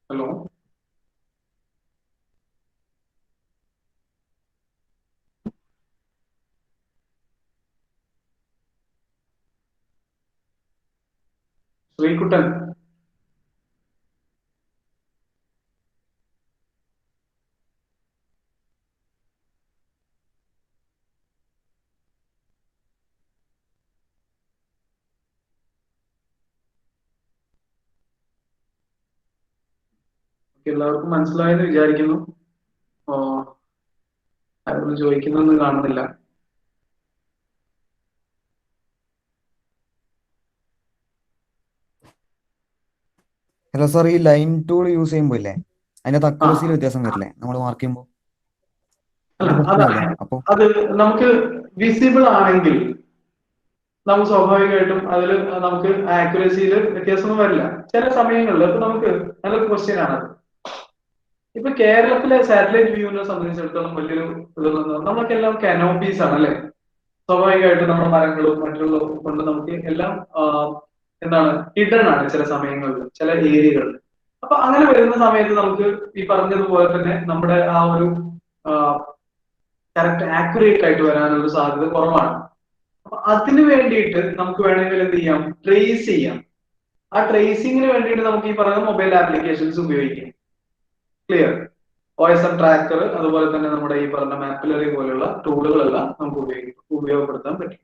ഹലോ, ശ്രീകുട്ടൻ. എല്ലാവർക്കും മനസ്സിലായെന്ന് വിചാരിക്കുന്നു. ആരൊന്നും ചോദിക്കുന്നൊന്നും കാണുന്നില്ല. ഹലോ സാർ, ഈ ലൈൻ ടൂൾ യൂസ് ചെയ്യുമ്പോൾ ഇല്ലേ അതിന്റെ അക്യുറസിയിൽ വ്യത്യാസം വരില്ലേ നമ്മൾ മാർക്ക് ചെയ്യുമ്പോൾ? അല്ല, ഒരു പ്രശ്നമല്ലേ അപ്പൊ? അത് നമുക്ക് വിസിബിൾ ആണെങ്കിൽ നമുക്ക് സ്വാഭാവികമായിട്ടും അതിൽ നമുക്ക് ആക്യുറസിയിൽ വ്യത്യാസമൊന്നും വരില്ല. ചില സമയങ്ങളിൽ ഇപ്പൊ നമുക്ക് നല്ലൊരു ക്വസ്റ്റ്യൻ ആണ്. ഇപ്പൊ കേരളത്തിലെ സാറ്റലൈറ്റ് വ്യൂവിനെ സംബന്ധിച്ചിടത്തോളം വലിയൊരു ഇതൊന്നും, നമ്മളൊക്കെ എല്ലാം കനോപ്പീസ് ആണ് അല്ലെ. സ്വാഭാവികമായിട്ടും നമ്മുടെ മരങ്ങളും മറ്റുള്ള കൊണ്ട് നമുക്ക് എല്ലാം എന്താണ് ഹിഡൻ ആണ് ചില സമയങ്ങളിൽ, ചില ഏരിയകളിൽ. അപ്പൊ അങ്ങനെ വരുന്ന സമയത്ത് നമുക്ക് ഈ പറഞ്ഞതുപോലെ തന്നെ നമ്മുടെ ആ ഒരു കറക്റ്റ് ആക്യുറേറ്റ് ആയിട്ട് വരാനുള്ള സാധ്യത കുറവാണ്. അപ്പൊ അതിന് വേണ്ടിയിട്ട് നമുക്ക് വേണമെങ്കിൽ എന്ത് ചെയ്യാം, ട്രേസ് ചെയ്യാം. ആ ട്രേസിങ്ങിന് വേണ്ടിയിട്ട് നമുക്ക് ഈ പറയുന്ന മൊബൈൽ ആപ്ലിക്കേഷൻസ് ഉപയോഗിക്കാം. ക്ലിയർ? OSM ട്രാക്കർ, അതുപോലെ തന്നെ നമ്മുടെ ഈ പറഞ്ഞ മാപ്പിലറി പോലെയുള്ള ടൂളുകളെല്ലാം നമുക്ക് ഉപയോഗപ്പെടുത്താൻ പറ്റും.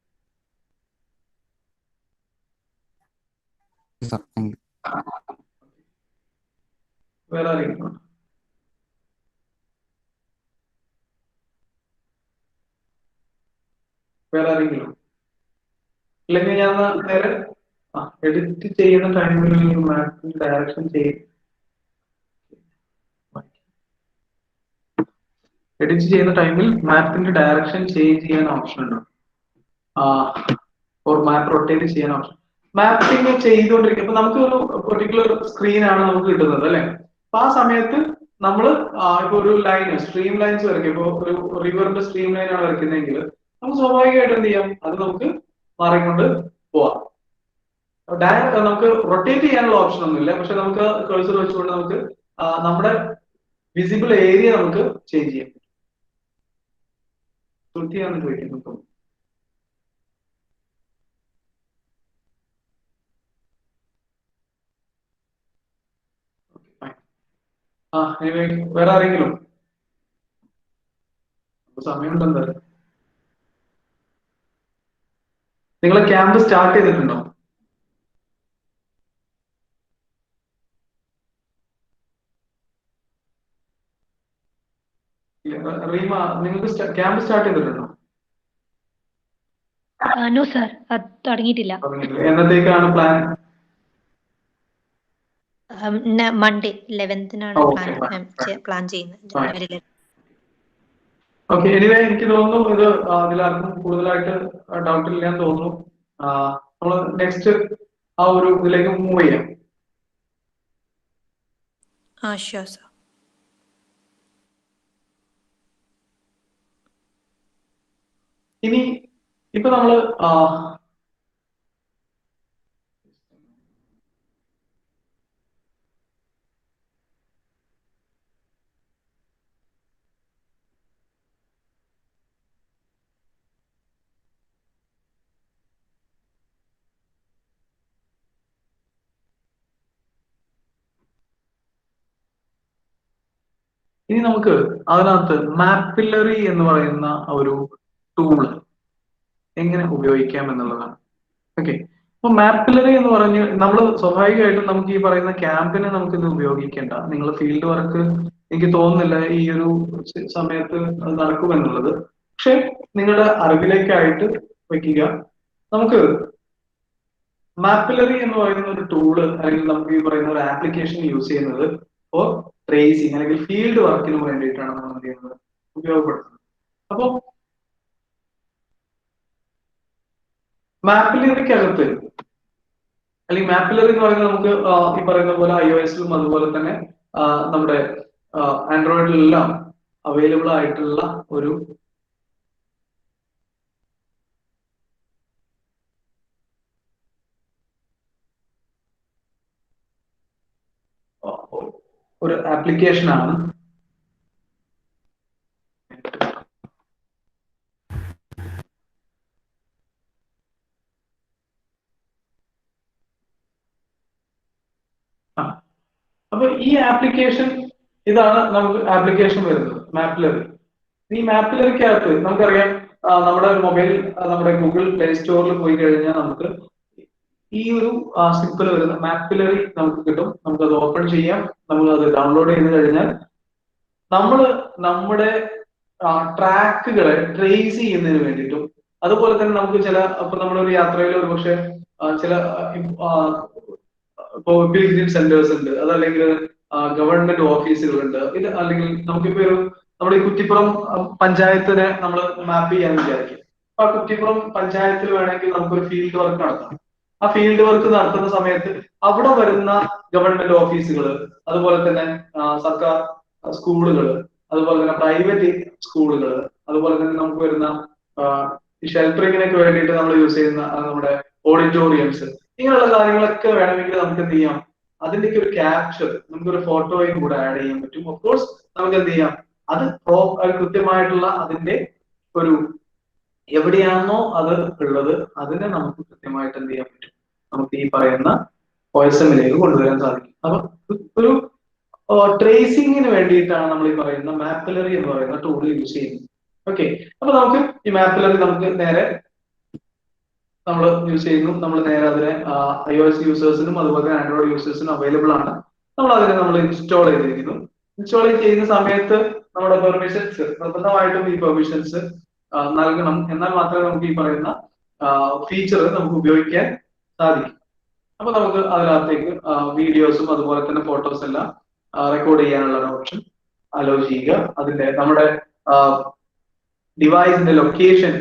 വേറെ ആരെങ്കിലും ഇല്ലെങ്കിൽ ഞാൻ നേരെ എഡിറ്റ് ചെയ്യുന്ന ടൈമിൽ മാപ്പിന്റെ ഡയറക്ഷൻ ചേഞ്ച് ചെയ്യാൻ ഓപ്ഷൻ ഉണ്ട്. മാപ്പ് റൊട്ടേറ്റ് ചെയ്യാൻ ഓപ്ഷൻ. മാപ്പിംഗ് ചെയ്തുകൊണ്ടിരിക്കും. നമുക്ക് ഒരു പെർട്ടിക്കുലർ സ്ക്രീനാണ് നമുക്ക് കിട്ടുന്നത് അല്ലെ. അപ്പൊ ആ സമയത്ത് നമ്മൾ ഇപ്പൊ ഒരു ലൈൻ സ്ട്രീം ലൈൻസ് വരയ്ക്കും. ഇപ്പൊ ഒരു റിവറിന്റെ സ്ട്രീം ലൈൻ ആണ് വരയ്ക്കുന്നതെങ്കിൽ നമുക്ക് സ്വാഭാവികമായിട്ട് എന്ത് ചെയ്യാം, അത് നമുക്ക് മാറിക്കൊണ്ട് പോവാം. നമുക്ക് റൊട്ടേറ്റ് ചെയ്യാനുള്ള ഓപ്ഷൻ ഒന്നുമില്ല, പക്ഷെ നമുക്ക് കഴ്സർ വെച്ചുകൊണ്ട് നമുക്ക് നമ്മുടെ വിസിബിൾ ഏരിയ നമുക്ക് ചേഞ്ച് ചെയ്യാം. വൃത്തിയാണെന്ന് ചോദിക്കുന്നു. വേറെ ആരെങ്കിലും സമയമുണ്ടെന്താ? നിങ്ങളെ ക്യാമ്പ് സ്റ്റാർട്ട് ചെയ്തിട്ടുണ്ടോ? റീമ, നിങ്ങൾക്ക് ക്യാമ്പ് സ്റ്റാർട്ട് ചെയ്തിട്ടുണ്ടോ? നോ സർ, തുടങ്ങിയിട്ടില്ല. എന്നത്തേക്കാണ് പ്ലാൻ? മൺഡേ 11th പ്ലാൻ ചെയ്യുന്നത്, ജനുവരി. ഓക്കെ, എനിവേ എനിക്ക് തോന്നുന്നു ഇത് അതിലാർക്കും കൂടുതലായിട്ട് ഡൗട്ട് ഇല്ലാന്ന് തോന്നുന്നു. നമ്മൾ നെക്സ്റ്റ് ആ ഒരു ഇതിലേക്ക് മൂവ് ചെയ്യാം. Sure, sir. ഇനി ഇപ്പൊ നമ്മള് ഇനി നമുക്ക് അതിനകത്ത് മാപ്പിലറി എന്ന് പറയുന്ന ഒരു ടൂള് എങ്ങനെ ഉപയോഗിക്കാം എന്നുള്ളതാണ്. ഓക്കെ, അപ്പൊ മാപ്പിലറി എന്ന് പറഞ്ഞ് നമ്മൾ സ്വാഭാവികമായിട്ടും നമുക്ക് ഈ പറയുന്ന ക്യാമ്പിന് നമുക്ക് ഇത് ഉപയോഗിക്കേണ്ട. നിങ്ങൾ ഫീൽഡ് വർക്ക് എനിക്ക് തോന്നുന്നില്ല ഈ ഒരു സമയത്ത് അത് നടക്കുമെന്നുള്ളത്. പക്ഷെ നിങ്ങളുടെ അറിവിലേക്കായിട്ട് വെക്കുക. നമുക്ക് മാപ്പിലറി എന്ന് പറയുന്ന ഒരു ടൂള് അല്ലെങ്കിൽ നമുക്ക് ഈ പറയുന്ന ഒരു ആപ്ലിക്കേഷൻ യൂസ് ചെയ്യുന്നത് ഫോർ ട്രേസിങ് അല്ലെങ്കിൽ ഫീൽഡ് വർക്കിന് വേണ്ടിയിട്ടാണ് നമ്മൾ എന്ത് ചെയ്യുന്നത്, ഉപയോഗപ്പെടുത്തുന്നത്. അപ്പൊ മാപ്പിലറിക്കകത്ത് അല്ലെങ്കിൽ മാപ്പിലറി എന്ന് പറയുന്നത് നമുക്ക് ഈ പറയുന്ന പോലെ iOS-ലും അതുപോലെ തന്നെ നമ്മുടെ ആൻഡ്രോയിഡിലെല്ലാം അവൈലബിൾ ആയിട്ടുള്ള ഒരു ആപ്ലിക്കേഷൻ ആണ്. അപ്പൊ ഈ ആപ്ലിക്കേഷൻ ഇതാണ് നമുക്ക് ആപ്ലിക്കേഷൻ വരുന്നത്, മാപ്പിലറി. ഈ മാപ്പിലറിക്കകത്ത് നമുക്കറിയാം നമ്മുടെ മൊബൈൽ നമ്മുടെ ഗൂഗിൾ പ്ലേ സ്റ്റോറിൽ പോയി കഴിഞ്ഞാൽ നമുക്ക് ഈ ഒരു സിമ്പിൾ വരുന്ന മാപ്പിലറി നമുക്ക് കിട്ടും. നമുക്കത് ഓപ്പൺ ചെയ്യാം. നമ്മൾ അത് ഡൗൺലോഡ് ചെയ്ത് കഴിഞ്ഞാൽ നമ്മൾ നമ്മുടെ ട്രാക്കുകളെ ട്രേസ് ചെയ്യുന്നതിന് വേണ്ടിയിട്ടും അതുപോലെ തന്നെ നമുക്ക് ചില ഇപ്പൊ നമ്മളൊരു യാത്രയിൽ ഒരു പക്ഷെ ചില പിൽഗ്രിം സെന്റേഴ്സ് ഉണ്ട്, അതല്ലെങ്കിൽ ഗവൺമെന്റ് ഓഫീസുകളുണ്ട്. ഇത് അല്ലെങ്കിൽ നമുക്കിപ്പോ നമ്മുടെ ഈ കുറ്റിപ്പുറം പഞ്ചായത്തിനെ നമ്മൾ മാപ്പ് ചെയ്യാൻ വിചാരിക്കും. അപ്പൊ ആ കുറ്റിപ്പുറം പഞ്ചായത്തിൽ വേണമെങ്കിൽ നമുക്കൊരു ഫീൽഡ് വർക്ക് നടത്താം. ആ ഫീൽഡ് വർക്ക് നടത്തുന്ന സമയത്ത് അവിടെ വരുന്ന ഗവൺമെന്റ് ഓഫീസുകൾ, അതുപോലെ തന്നെ സർക്കാർ സ്കൂളുകൾ, അതുപോലെ തന്നെ പ്രൈവറ്റ് സ്കൂളുകൾ, അതുപോലെ തന്നെ നമുക്ക് വരുന്ന ഷെൽട്ടറിങ്ങിനൊക്കെ വേണ്ടിയിട്ട് നമ്മൾ യൂസ് ചെയ്യുന്ന നമ്മുടെ ഓഡിറ്റോറിയംസ്, ഇങ്ങനെയുള്ള കാര്യങ്ങളൊക്കെ വേണമെങ്കിൽ നമുക്ക് എന്ത് ചെയ്യാം, അതിന്റെയൊക്കെ ഒരു ക്യാപ്ചർ നമുക്കൊരു ഫോട്ടോയും കൂടെ ആഡ് ചെയ്യാൻ പറ്റും. ഓഫ് കോഴ്സ് നമുക്ക് എന്ത് ചെയ്യാം, അത് കൃത്യമായിട്ടുള്ള അതിന്റെ ഒരു എവിടെയാണോ അത് ഉള്ളത് അതിനെ നമുക്ക് കൃത്യമായിട്ട് എന്ത് ചെയ്യാൻ പറ്റും, നമുക്ക് ഈ പറയുന്ന OSM-ലേക്ക് കൊണ്ടുവരാൻ സാധിക്കും. അപ്പൊ ഒരു ട്രേസിങ്ങിന് വേണ്ടിയിട്ടാണ് നമ്മൾ ഈ പറയുന്ന മാപ്പിലറി എന്ന് പറയുന്ന ടൂൾ യൂസ് ചെയ്യുന്നത്. ഓക്കെ, അപ്പൊ നമുക്ക് ഈ മാപ്പിലറി നമുക്ക് നേരെ നമ്മൾ യൂസ് ചെയ്യുന്നു. നമ്മൾ നേരെ അതിനെ iOS യൂസേഴ്സിനും അതുപോലെ തന്നെ ആൻഡ്രോയിഡ് യൂസേഴ്സിനും അവൈലബിൾ ആണ്. നമ്മൾ ഇൻസ്റ്റാൾ ചെയ്തിരിക്കുന്നു. ഇൻസ്റ്റാൾ ചെയ്യുന്ന സമയത്ത് നമ്മുടെ പെർമിഷൻസ് നിർബന്ധമായിട്ടും ഈ പെർമിഷൻസ് നൽകണം. എന്നാൽ മാത്രമേ നമുക്ക് ഈ പറയുന്ന ഫീച്ചർ നമുക്ക് ഉപയോഗിക്കാൻ സാധിക്കും. അപ്പൊ നമുക്ക് അതിനകത്തേക്ക് വീഡിയോസും അതുപോലെ തന്നെ ഫോട്ടോസ് എല്ലാം റെക്കോർഡ് ചെയ്യാനുള്ള ഒരു ഓപ്ഷൻ അലോ ചെയ്യുക. അതിന്റെ നമ്മുടെ ഡിവൈസിന്റെ ലൊക്കേഷൻ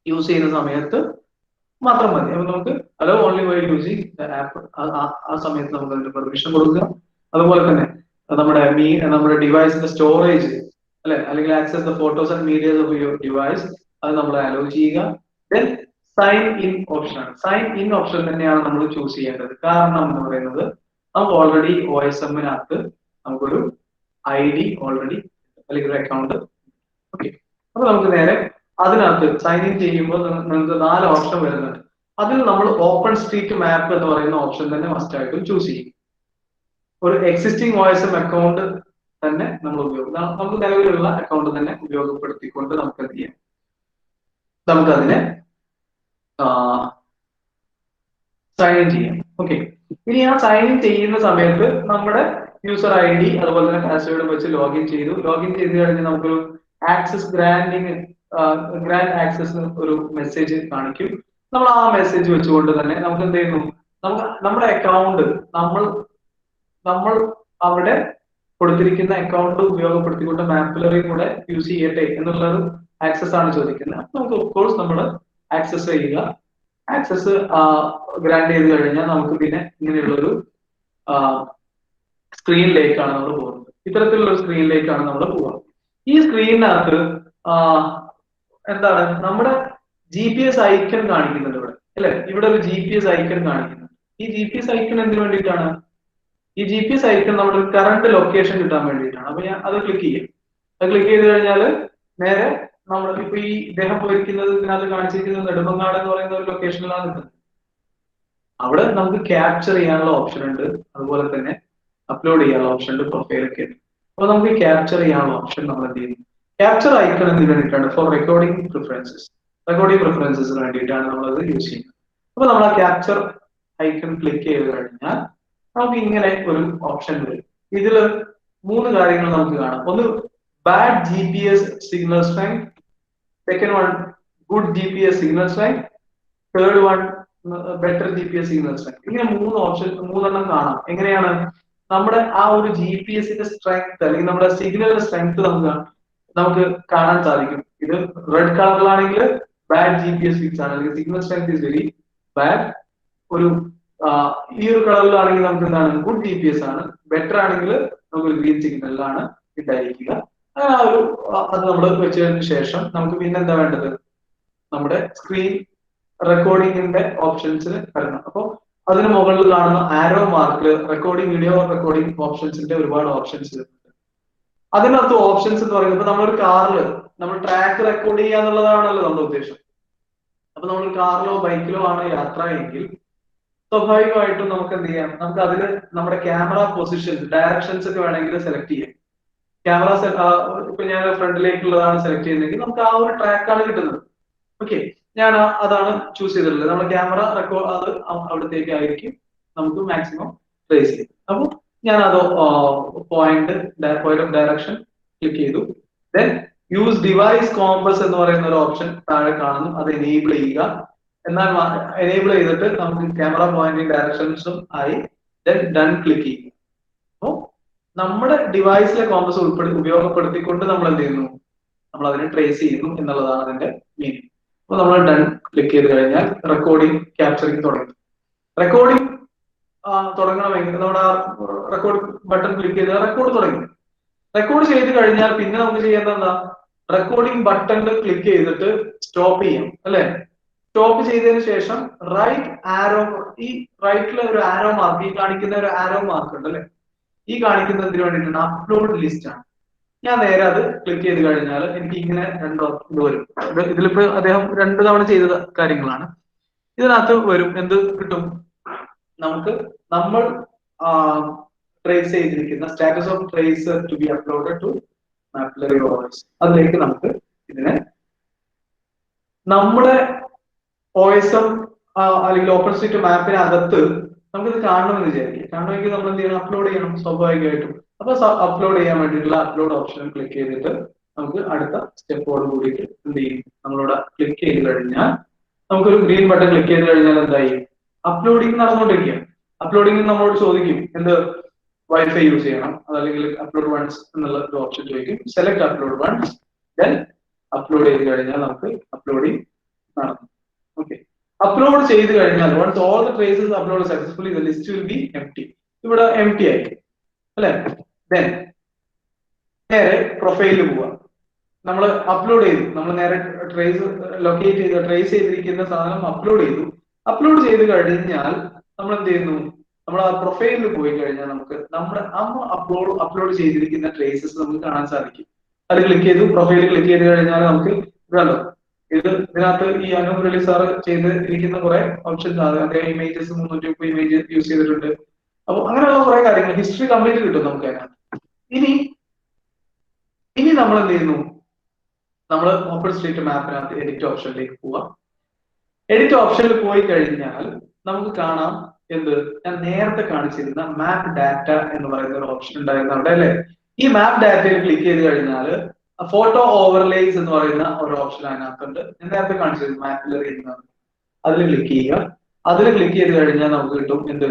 യൂസ് ചെയ്യുന്ന സമയത്ത് മാത്രം മതി. അപ്പൊ നമുക്ക് allow only while using app, ആ സമയത്ത് നമുക്ക് അതിന്റെ പെർമിഷൻ കൊടുക്കുക. അതുപോലെ തന്നെ നമ്മുടെ ഡിവൈസിന്റെ സ്റ്റോറേജ് അല്ലെ, അല്ലെങ്കിൽ access the photos and medias of your device, അത് നമ്മൾ അലോ ചെയ്യുക. ദെൻ സൈൻ ഇൻ ഓപ്ഷൻ ആണ്. സൈൻ ഇൻ ഓപ്ഷൻ തന്നെയാണ് നമ്മൾ ചൂസ് ചെയ്യേണ്ടത്. കാരണം എന്ന് പറയുന്നത് നമുക്ക് ഓൾറെഡി OSM-നകത്ത് നമുക്കൊരു ID ഓൾറെഡി അല്ലെങ്കിൽ ഒരു അക്കൗണ്ട്. ഓക്കെ, അപ്പൊ നമുക്ക് നേരെ അതിനകത്ത് സൈൻ ഇൻ ചെയ്യുമ്പോൾ നിങ്ങൾക്ക് 4 ഓപ്ഷൻ വരുന്നുണ്ട്. അതിൽ നമ്മൾ ഓപ്പൺ സ്ട്രീറ്റ് മാപ്പ് എന്ന് പറയുന്ന ഓപ്ഷൻ തന്നെ മസ്റ്റ് ആയിട്ടും ചൂസ് ചെയ്യും. ഒരു എക്സിസ്റ്റിംഗ് OSM അക്കൗണ്ട് തന്നെ നമുക്ക് നിലവിലുള്ള അക്കൗണ്ട് തന്നെ ഉപയോഗപ്പെടുത്തിക്കൊണ്ട് നമുക്ക് എന്ത് ചെയ്യാം, നമുക്കതിനെ സൈൻ ഇൻ ചെയ്യാം. ഓക്കെ, ഇനി ആ സൈൻ ഇൻ ചെയ്യുന്ന സമയത്ത് നമ്മുടെ യൂസർ ID അതുപോലെ തന്നെ പാസ്വേഡും വെച്ച് ലോഗിൻ ചെയ്തു കഴിഞ്ഞാൽ നമുക്കൊരു ആക്സസ് ഗ്രാൻഡ് ആക്സസ് ഒരു മെസ്സേജ് കാണിക്കും. നമ്മൾ ആ മെസ്സേജ് വെച്ചുകൊണ്ട് തന്നെ നമുക്ക് എന്ത് ചെയ്യുന്നു, നമുക്ക് നമ്മുടെ അക്കൗണ്ട് നമ്മൾ അവിടെ കൊടുത്തിരിക്കുന്ന അക്കൗണ്ട് ഉപയോഗപ്പെടുത്തിക്കൊണ്ട് മാപ്പിലറിയും കൂടെ യൂസ് ചെയ്യട്ടെ എന്നുള്ളൊരു ആക്സസ് ആണ് ചോദിക്കുന്നത്. നമുക്ക് ഓഫ് കോഴ്സ് നമ്മൾ ആക്സസ് ചെയ്യുക. ആക്സസ് ഗ്രാൻഡ് ചെയ്ത് കഴിഞ്ഞാൽ നമുക്ക് പിന്നെ ഇങ്ങനെയുള്ളൊരു സ്ക്രീനിലേക്കാണ് നമ്മൾ പോകുന്നത്. ഇത്തരത്തിലുള്ള ഒരു സ്ക്രീനിലേക്കാണ് നമ്മൾ പോവുക. ഈ സ്ക്രീനിനകത്ത് എന്താണ് നമ്മുടെ GPS ഐക്കൺ കാണിക്കുന്നുണ്ട് ഇവിടെ അല്ലെ. ഇവിടെ ഒരു GPS ഐക്കൺ കാണിക്കുന്നുണ്ട്. ഈ GPS ഐക്കൺ എന്തിനു വേണ്ടിയിട്ടാണ്? ഈ GPS ഐക്കൺ നമ്മുടെ കറണ്ട് ലൊക്കേഷൻ കിട്ടാൻ വേണ്ടിയിട്ടാണ്. അപ്പൊ ഞാൻ അത് ക്ലിക്ക് ചെയ്യും. അത് ക്ലിക്ക് ചെയ്ത് കഴിഞ്ഞാൽ നേരെ നമ്മൾ ഇപ്പൊ ഈ ഇദ്ദേഹം പോയിരിക്കുന്നത് ഇതിനകത്ത് കാണിച്ചിരിക്കുന്നത് നെടുമങ്ങാട് എന്ന് പറയുന്ന ഒരു ലൊക്കേഷനിലാണ് നിൽക്കുന്നത്. അവിടെ നമുക്ക് ക്യാപ്ചർ ചെയ്യാനുള്ള ഓപ്ഷൻ ഉണ്ട്, അതുപോലെ തന്നെ അപ്ലോഡ് ചെയ്യാനുള്ള ഓപ്ഷൻ ഉണ്ട്, പ്രൊഫൈലൊക്കെ ഉണ്ട്. അപ്പൊ നമുക്ക് ക്യാപ്ചർ ചെയ്യാനുള്ള ഓപ്ഷൻ നമ്മൾ എന്ത് ചെയ്യുന്നു, ക്യാപ്ചർ ഐക്കൺ എന്തിനു വേണ്ടിയിട്ടാണ്? ഫോർ റെക്കോർഡിംഗ് പ്രിഫറൻസസിന് വേണ്ടിയിട്ടാണ് നമ്മളത് യൂസ് ചെയ്യുന്നത്. അപ്പൊ നമ്മൾ ആ ക്യാപ്ചർ ഐക്കൺ ക്ലിക്ക് ചെയ്ത് കഴിഞ്ഞാൽ നമുക്ക് ഇങ്ങനെ ഒരു ഓപ്ഷൻ വരും. ഇതിൽ 3 കാര്യങ്ങൾ നമുക്ക് കാണാം. ഒന്ന് bad GPS signal strength, second one good GPS signal strength, third one better GPS signal strength. ഇങ്ങനെ 3 കാണാം. എങ്ങനെയാണ് നമ്മുടെ ആ ഒരു GPS-ന്റെ സ്ട്രെങ്ത് അല്ലെങ്കിൽ നമ്മുടെ സിഗ്നലിന്റെ സ്ട്രെങ്ത് നമുക്ക് കാണാൻ സാധിക്കും. ഇത് റെഡ് കളറിലാണെങ്കിൽ ബാഡ് GPS സിഗ്നൽ ആണ്, അല്ലെങ്കിൽ signal strength is very bad. ഒരു ഈ ഒരു കളറിലാണെങ്കിൽ നമുക്ക് എന്താണ്, ഗുഡ് GPS ആണ്. ബെറ്റർ ആണെങ്കിൽ നമുക്ക് ഗ്രീൻ സിഗ്നലിലാണ് ഉണ്ടായിരിക്കുക. അത് നമ്മൾ വെച്ചതിന് ശേഷം നമുക്ക് പിന്നെ എന്താ വേണ്ടത്, നമ്മുടെ സ്ക്രീൻ റെക്കോർഡിംഗിന്റെ ഓപ്ഷൻസിന് വരണം. അപ്പൊ അതിന് മുകളിൽ കാണുന്ന ആരോ മാർക്കിൽ റെക്കോർഡിംഗ്, വീഡിയോ റെക്കോർഡിംഗ് ഓപ്ഷൻസിന്റെ ഒരുപാട് ഓപ്ഷൻസ് വരുന്നുണ്ട്. അതിനകത്ത് ഓപ്ഷൻസ് എന്ന് പറയുന്നത് ഇപ്പൊ നമ്മളൊരു കാറിൽ നമ്മൾ ട്രാക്ക് റെക്കോർഡ് ചെയ്യുക എന്നുള്ളതാണല്ലോ നമ്മുടെ ഉദ്ദേശം. അപ്പൊ നമ്മൾ കാറിലോ ബൈക്കിലോ ആണ് യാത്ര എങ്കിൽ സ്വാഭാവികമായിട്ടും നമുക്ക് എന്ത് ചെയ്യാം, നമുക്ക് അതില് നമ്മുടെ ക്യാമറ പൊസിഷൻ ഡയറക്ഷൻസ് ഒക്കെ വേണമെങ്കിൽ സെലക്ട് ചെയ്യാം. ക്യാമറ ഇപ്പൊ ഞാൻ ഫ്രണ്ടിലേക്കുള്ളതാണ് സെലക്ട് ചെയ്യുന്നതെങ്കിൽ നമുക്ക് ആ ഒരു ട്രാക്കാണ് കിട്ടുന്നത്. ഓക്കെ, ഞാൻ അതാണ് ചൂസ് ചെയ്തിട്ടുള്ളത്. നമ്മുടെ ക്യാമറ റെക്കോർഡ് അത് അവിടത്തേക്ക് ആയിരിക്കും നമുക്ക് മാക്സിമം ട്രേസ് ചെയ്യും. അപ്പൊ ഞാൻ അത് പോയിന്റ് ഓഫ് ഡയറക്ഷൻ ക്ലിക്ക് ചെയ്തു. ദെൻ യൂസ് ഡിവൈസ് കോമ്പസ് എന്ന് പറയുന്ന ഒരു ഓപ്ഷൻ താഴെ കാണുന്നു, അത് എനേബിൾ ചെയ്യുക. എന്നാൽ എനേബിൾ ചെയ്തിട്ട് നമുക്ക് ക്യാമറ പോയിന്റിംഗ് ഡയറക്ഷൻസും ആയി ഡൺ ക്ലിക്ക് ചെയ്യും. അപ്പോൾ നമ്മുടെ ഡിവൈസിലെ കോമ്പസ് ഉപയോഗപ്പെടുത്തിക്കൊണ്ട് നമ്മൾ എന്ത് ചെയ്യുന്നു, നമ്മൾ അതിനെ ട്രേസ് ചെയ്യുന്നു എന്നുള്ളതാണ് അതിന്റെ മീനിങ്. അപ്പോൾ നമ്മൾ ഡൺ ക്ലിക്ക് ചെയ്ത് കഴിഞ്ഞാൽ റെക്കോർഡിംഗ് ക്യാപ്ചറിങ് തുടങ്ങി. റെക്കോർഡിംഗ് തുടങ്ങണമെങ്കിൽ നമ്മുടെ റെക്കോർഡ് ബട്ടൺ ക്ലിക്ക് ചെയ്ത് റെക്കോർഡ് തുടങ്ങി. റെക്കോർഡ് ചെയ്ത് കഴിഞ്ഞാൽ പിന്നെ നമുക്ക് ചെയ്യേണ്ടത് എന്താ, റെക്കോർഡിംഗ് ബട്ടണിൽ ക്ലിക്ക് ചെയ്തിട്ട് സ്റ്റോപ്പ് ചെയ്യാം അല്ലെ. സ്റ്റോപ്പ് ചെയ്തതിനു ശേഷം റൈറ്റ് ആരോ, ഈ റൈറ്റിലെ ഒരു ആരോ മാർക്ക്, ഈ കാണിക്കുന്ന ഒരു ആരോ മാർക്ക് ഉണ്ട് അല്ലെ, ഈ കാണിക്കുന്നതിന് വേണ്ടിയിട്ടാണ് അപ്ലോഡ് ലിസ്റ്റ് ആണ്. ഞാൻ നേരെ അത് ക്ലിക്ക് ചെയ്ത് കഴിഞ്ഞാൽ എനിക്ക് ഇങ്ങനെ ഇത് വരും. ഇതിലിപ്പോ അദ്ദേഹം 2 തവണ ചെയ്ത കാര്യങ്ങളാണ്. ഇതിനകത്ത് വരും എന്ത് കിട്ടും, നമുക്ക് നമ്മൾ ട്രേസ് ചെയ്തിരിക്കുന്ന status of trace to be uploaded to Mapillary OS, അതിലേക്ക് നമുക്ക് ഇതിനെ നമ്മുടെ OSM അല്ലെങ്കിൽ ഓപ്പൺസ്ട്രീറ്റ് മാപ്പിനകത്ത് നമുക്കിത് കാണണമെന്ന് വിചാരിക്കും. കാണണമെങ്കിൽ നമ്മൾ എന്ത് ചെയ്യണം, അപ്ലോഡ് ചെയ്യണം സ്വാഭാവികമായിട്ടും. അപ്പൊ അപ്ലോഡ് ചെയ്യാൻ വേണ്ടിയിട്ടുള്ള അപ്ലോഡ് ഓപ്ഷൻ ക്ലിക്ക് ചെയ്തിട്ട് നമുക്ക് അടുത്ത സ്റ്റെപ്പോട് കൂടിയിട്ട് എന്ത് ചെയ്യും, നമ്മളിവിടെ ക്ലിക്ക് ചെയ്ത് കഴിഞ്ഞാൽ നമുക്കൊരു ഗ്രീൻ ബട്ടൺ ക്ലിക്ക് ചെയ്ത് കഴിഞ്ഞാൽ എന്തായി, അപ്ലോഡിങ് നടന്നുകൊണ്ടിരിക്കുക. അപ്ലോഡിംഗ് നമ്മളോട് ചോദിക്കും എന്ത്, വൈഫൈ യൂസ് ചെയ്യണം, അതല്ലെങ്കിൽ അപ്ലോഡ് വൺസ് എന്നുള്ള ഒരു ഓപ്ഷൻ ചോദിക്കും. Select upload once, then upload ചെയ്ത് കഴിഞ്ഞാൽ നമുക്ക് അപ്ലോഡിങ് നടക്കും. ഓക്കെ, അപ്ലോഡ് ചെയ്ത് കഴിഞ്ഞാൽ once all the traces uploaded successfully, the list will be empty. ഇവിടെ empty ആയി അല്ലെ. ദെൻ നേരെ പ്രൊഫൈലിൽ പോവാം. നമ്മൾ അപ്ലോഡ് ചെയ്തു, നമ്മൾ നേരെ ട്രേസ് ലൊക്കേറ്റ് ചെയ്ത് ട്രേസ് ചെയ്തിരിക്കുന്ന സാധനം അപ്ലോഡ് ചെയ്തു. അപ്ലോഡ് ചെയ്ത് കഴിഞ്ഞാൽ നമ്മൾ എന്ത് ചെയ്യുന്നു, നമ്മൾ ആ പ്രൊഫൈലിൽ പോയി കഴിഞ്ഞാൽ നമുക്ക് നമ്മുടെ അപ്ലോഡ് ചെയ്തിരിക്കുന്ന ട്രേസസ് നമുക്ക് കാണാൻ സാധിക്കും. അത് ക്ലിക്ക് ചെയ്തു, പ്രൊഫൈലിൽ ക്ലിക്ക് ചെയ്ത് കഴിഞ്ഞാൽ നമുക്ക് ഇതുണ്ടോ, ഇതിനകത്ത് ഈ അനൂപ് മുരളി സാറ് ചെയ്തിരിക്കുന്ന കുറെ ഓപ്ഷൻസ് ആണ്. അദ്ദേഹം ഇമേജസ് 330 ഇമേജ് യൂസ് ചെയ്തിട്ടുണ്ട്. അപ്പൊ അങ്ങനെയുള്ള കുറെ കാര്യങ്ങൾ ഹിസ്റ്ററി കംപ്ലീറ്റ് കിട്ടും നമുക്ക് അതിനകത്ത്. ഇനി നമ്മൾ എന്ത് ചെയ്യുന്നു, നമ്മൾ ഓപ്പൺ സ്ട്രീറ്റ് മാപ്പിനകത്ത് എഡിറ്റ് ഓപ്ഷനിലേക്ക് പോവാം. എഡിറ്റ് ഓപ്ഷനിൽ പോയി കഴിഞ്ഞാൽ നമുക്ക് കാണാം എന്ത്, ഞാൻ നേരത്തെ കാണിച്ചിരുന്ന മാപ്പ് ഡാറ്റ എന്ന് പറയുന്ന ഒരു ഓപ്ഷൻ ഉണ്ടായിരുന്നു അവിടെ അല്ലെ. ഈ മാപ്പ് ഡാറ്റയിൽ ക്ലിക്ക് ചെയ്ത് കഴിഞ്ഞാൽ ഫോട്ടോ ഓവർലേസ് എന്ന് പറയുന്ന ഒരു ഓപ്ഷൻ അതിനകത്തുണ്ട്. ഞാൻ നേരത്തെ കാണിച്ചിരുന്നു മാപ്പിലറി എന്നാണ്. അതിൽ ക്ലിക്ക് ചെയ്യുക. അതിൽ ക്ലിക്ക് ചെയ്ത് കഴിഞ്ഞാൽ നമുക്ക് കിട്ടും എന്ത്,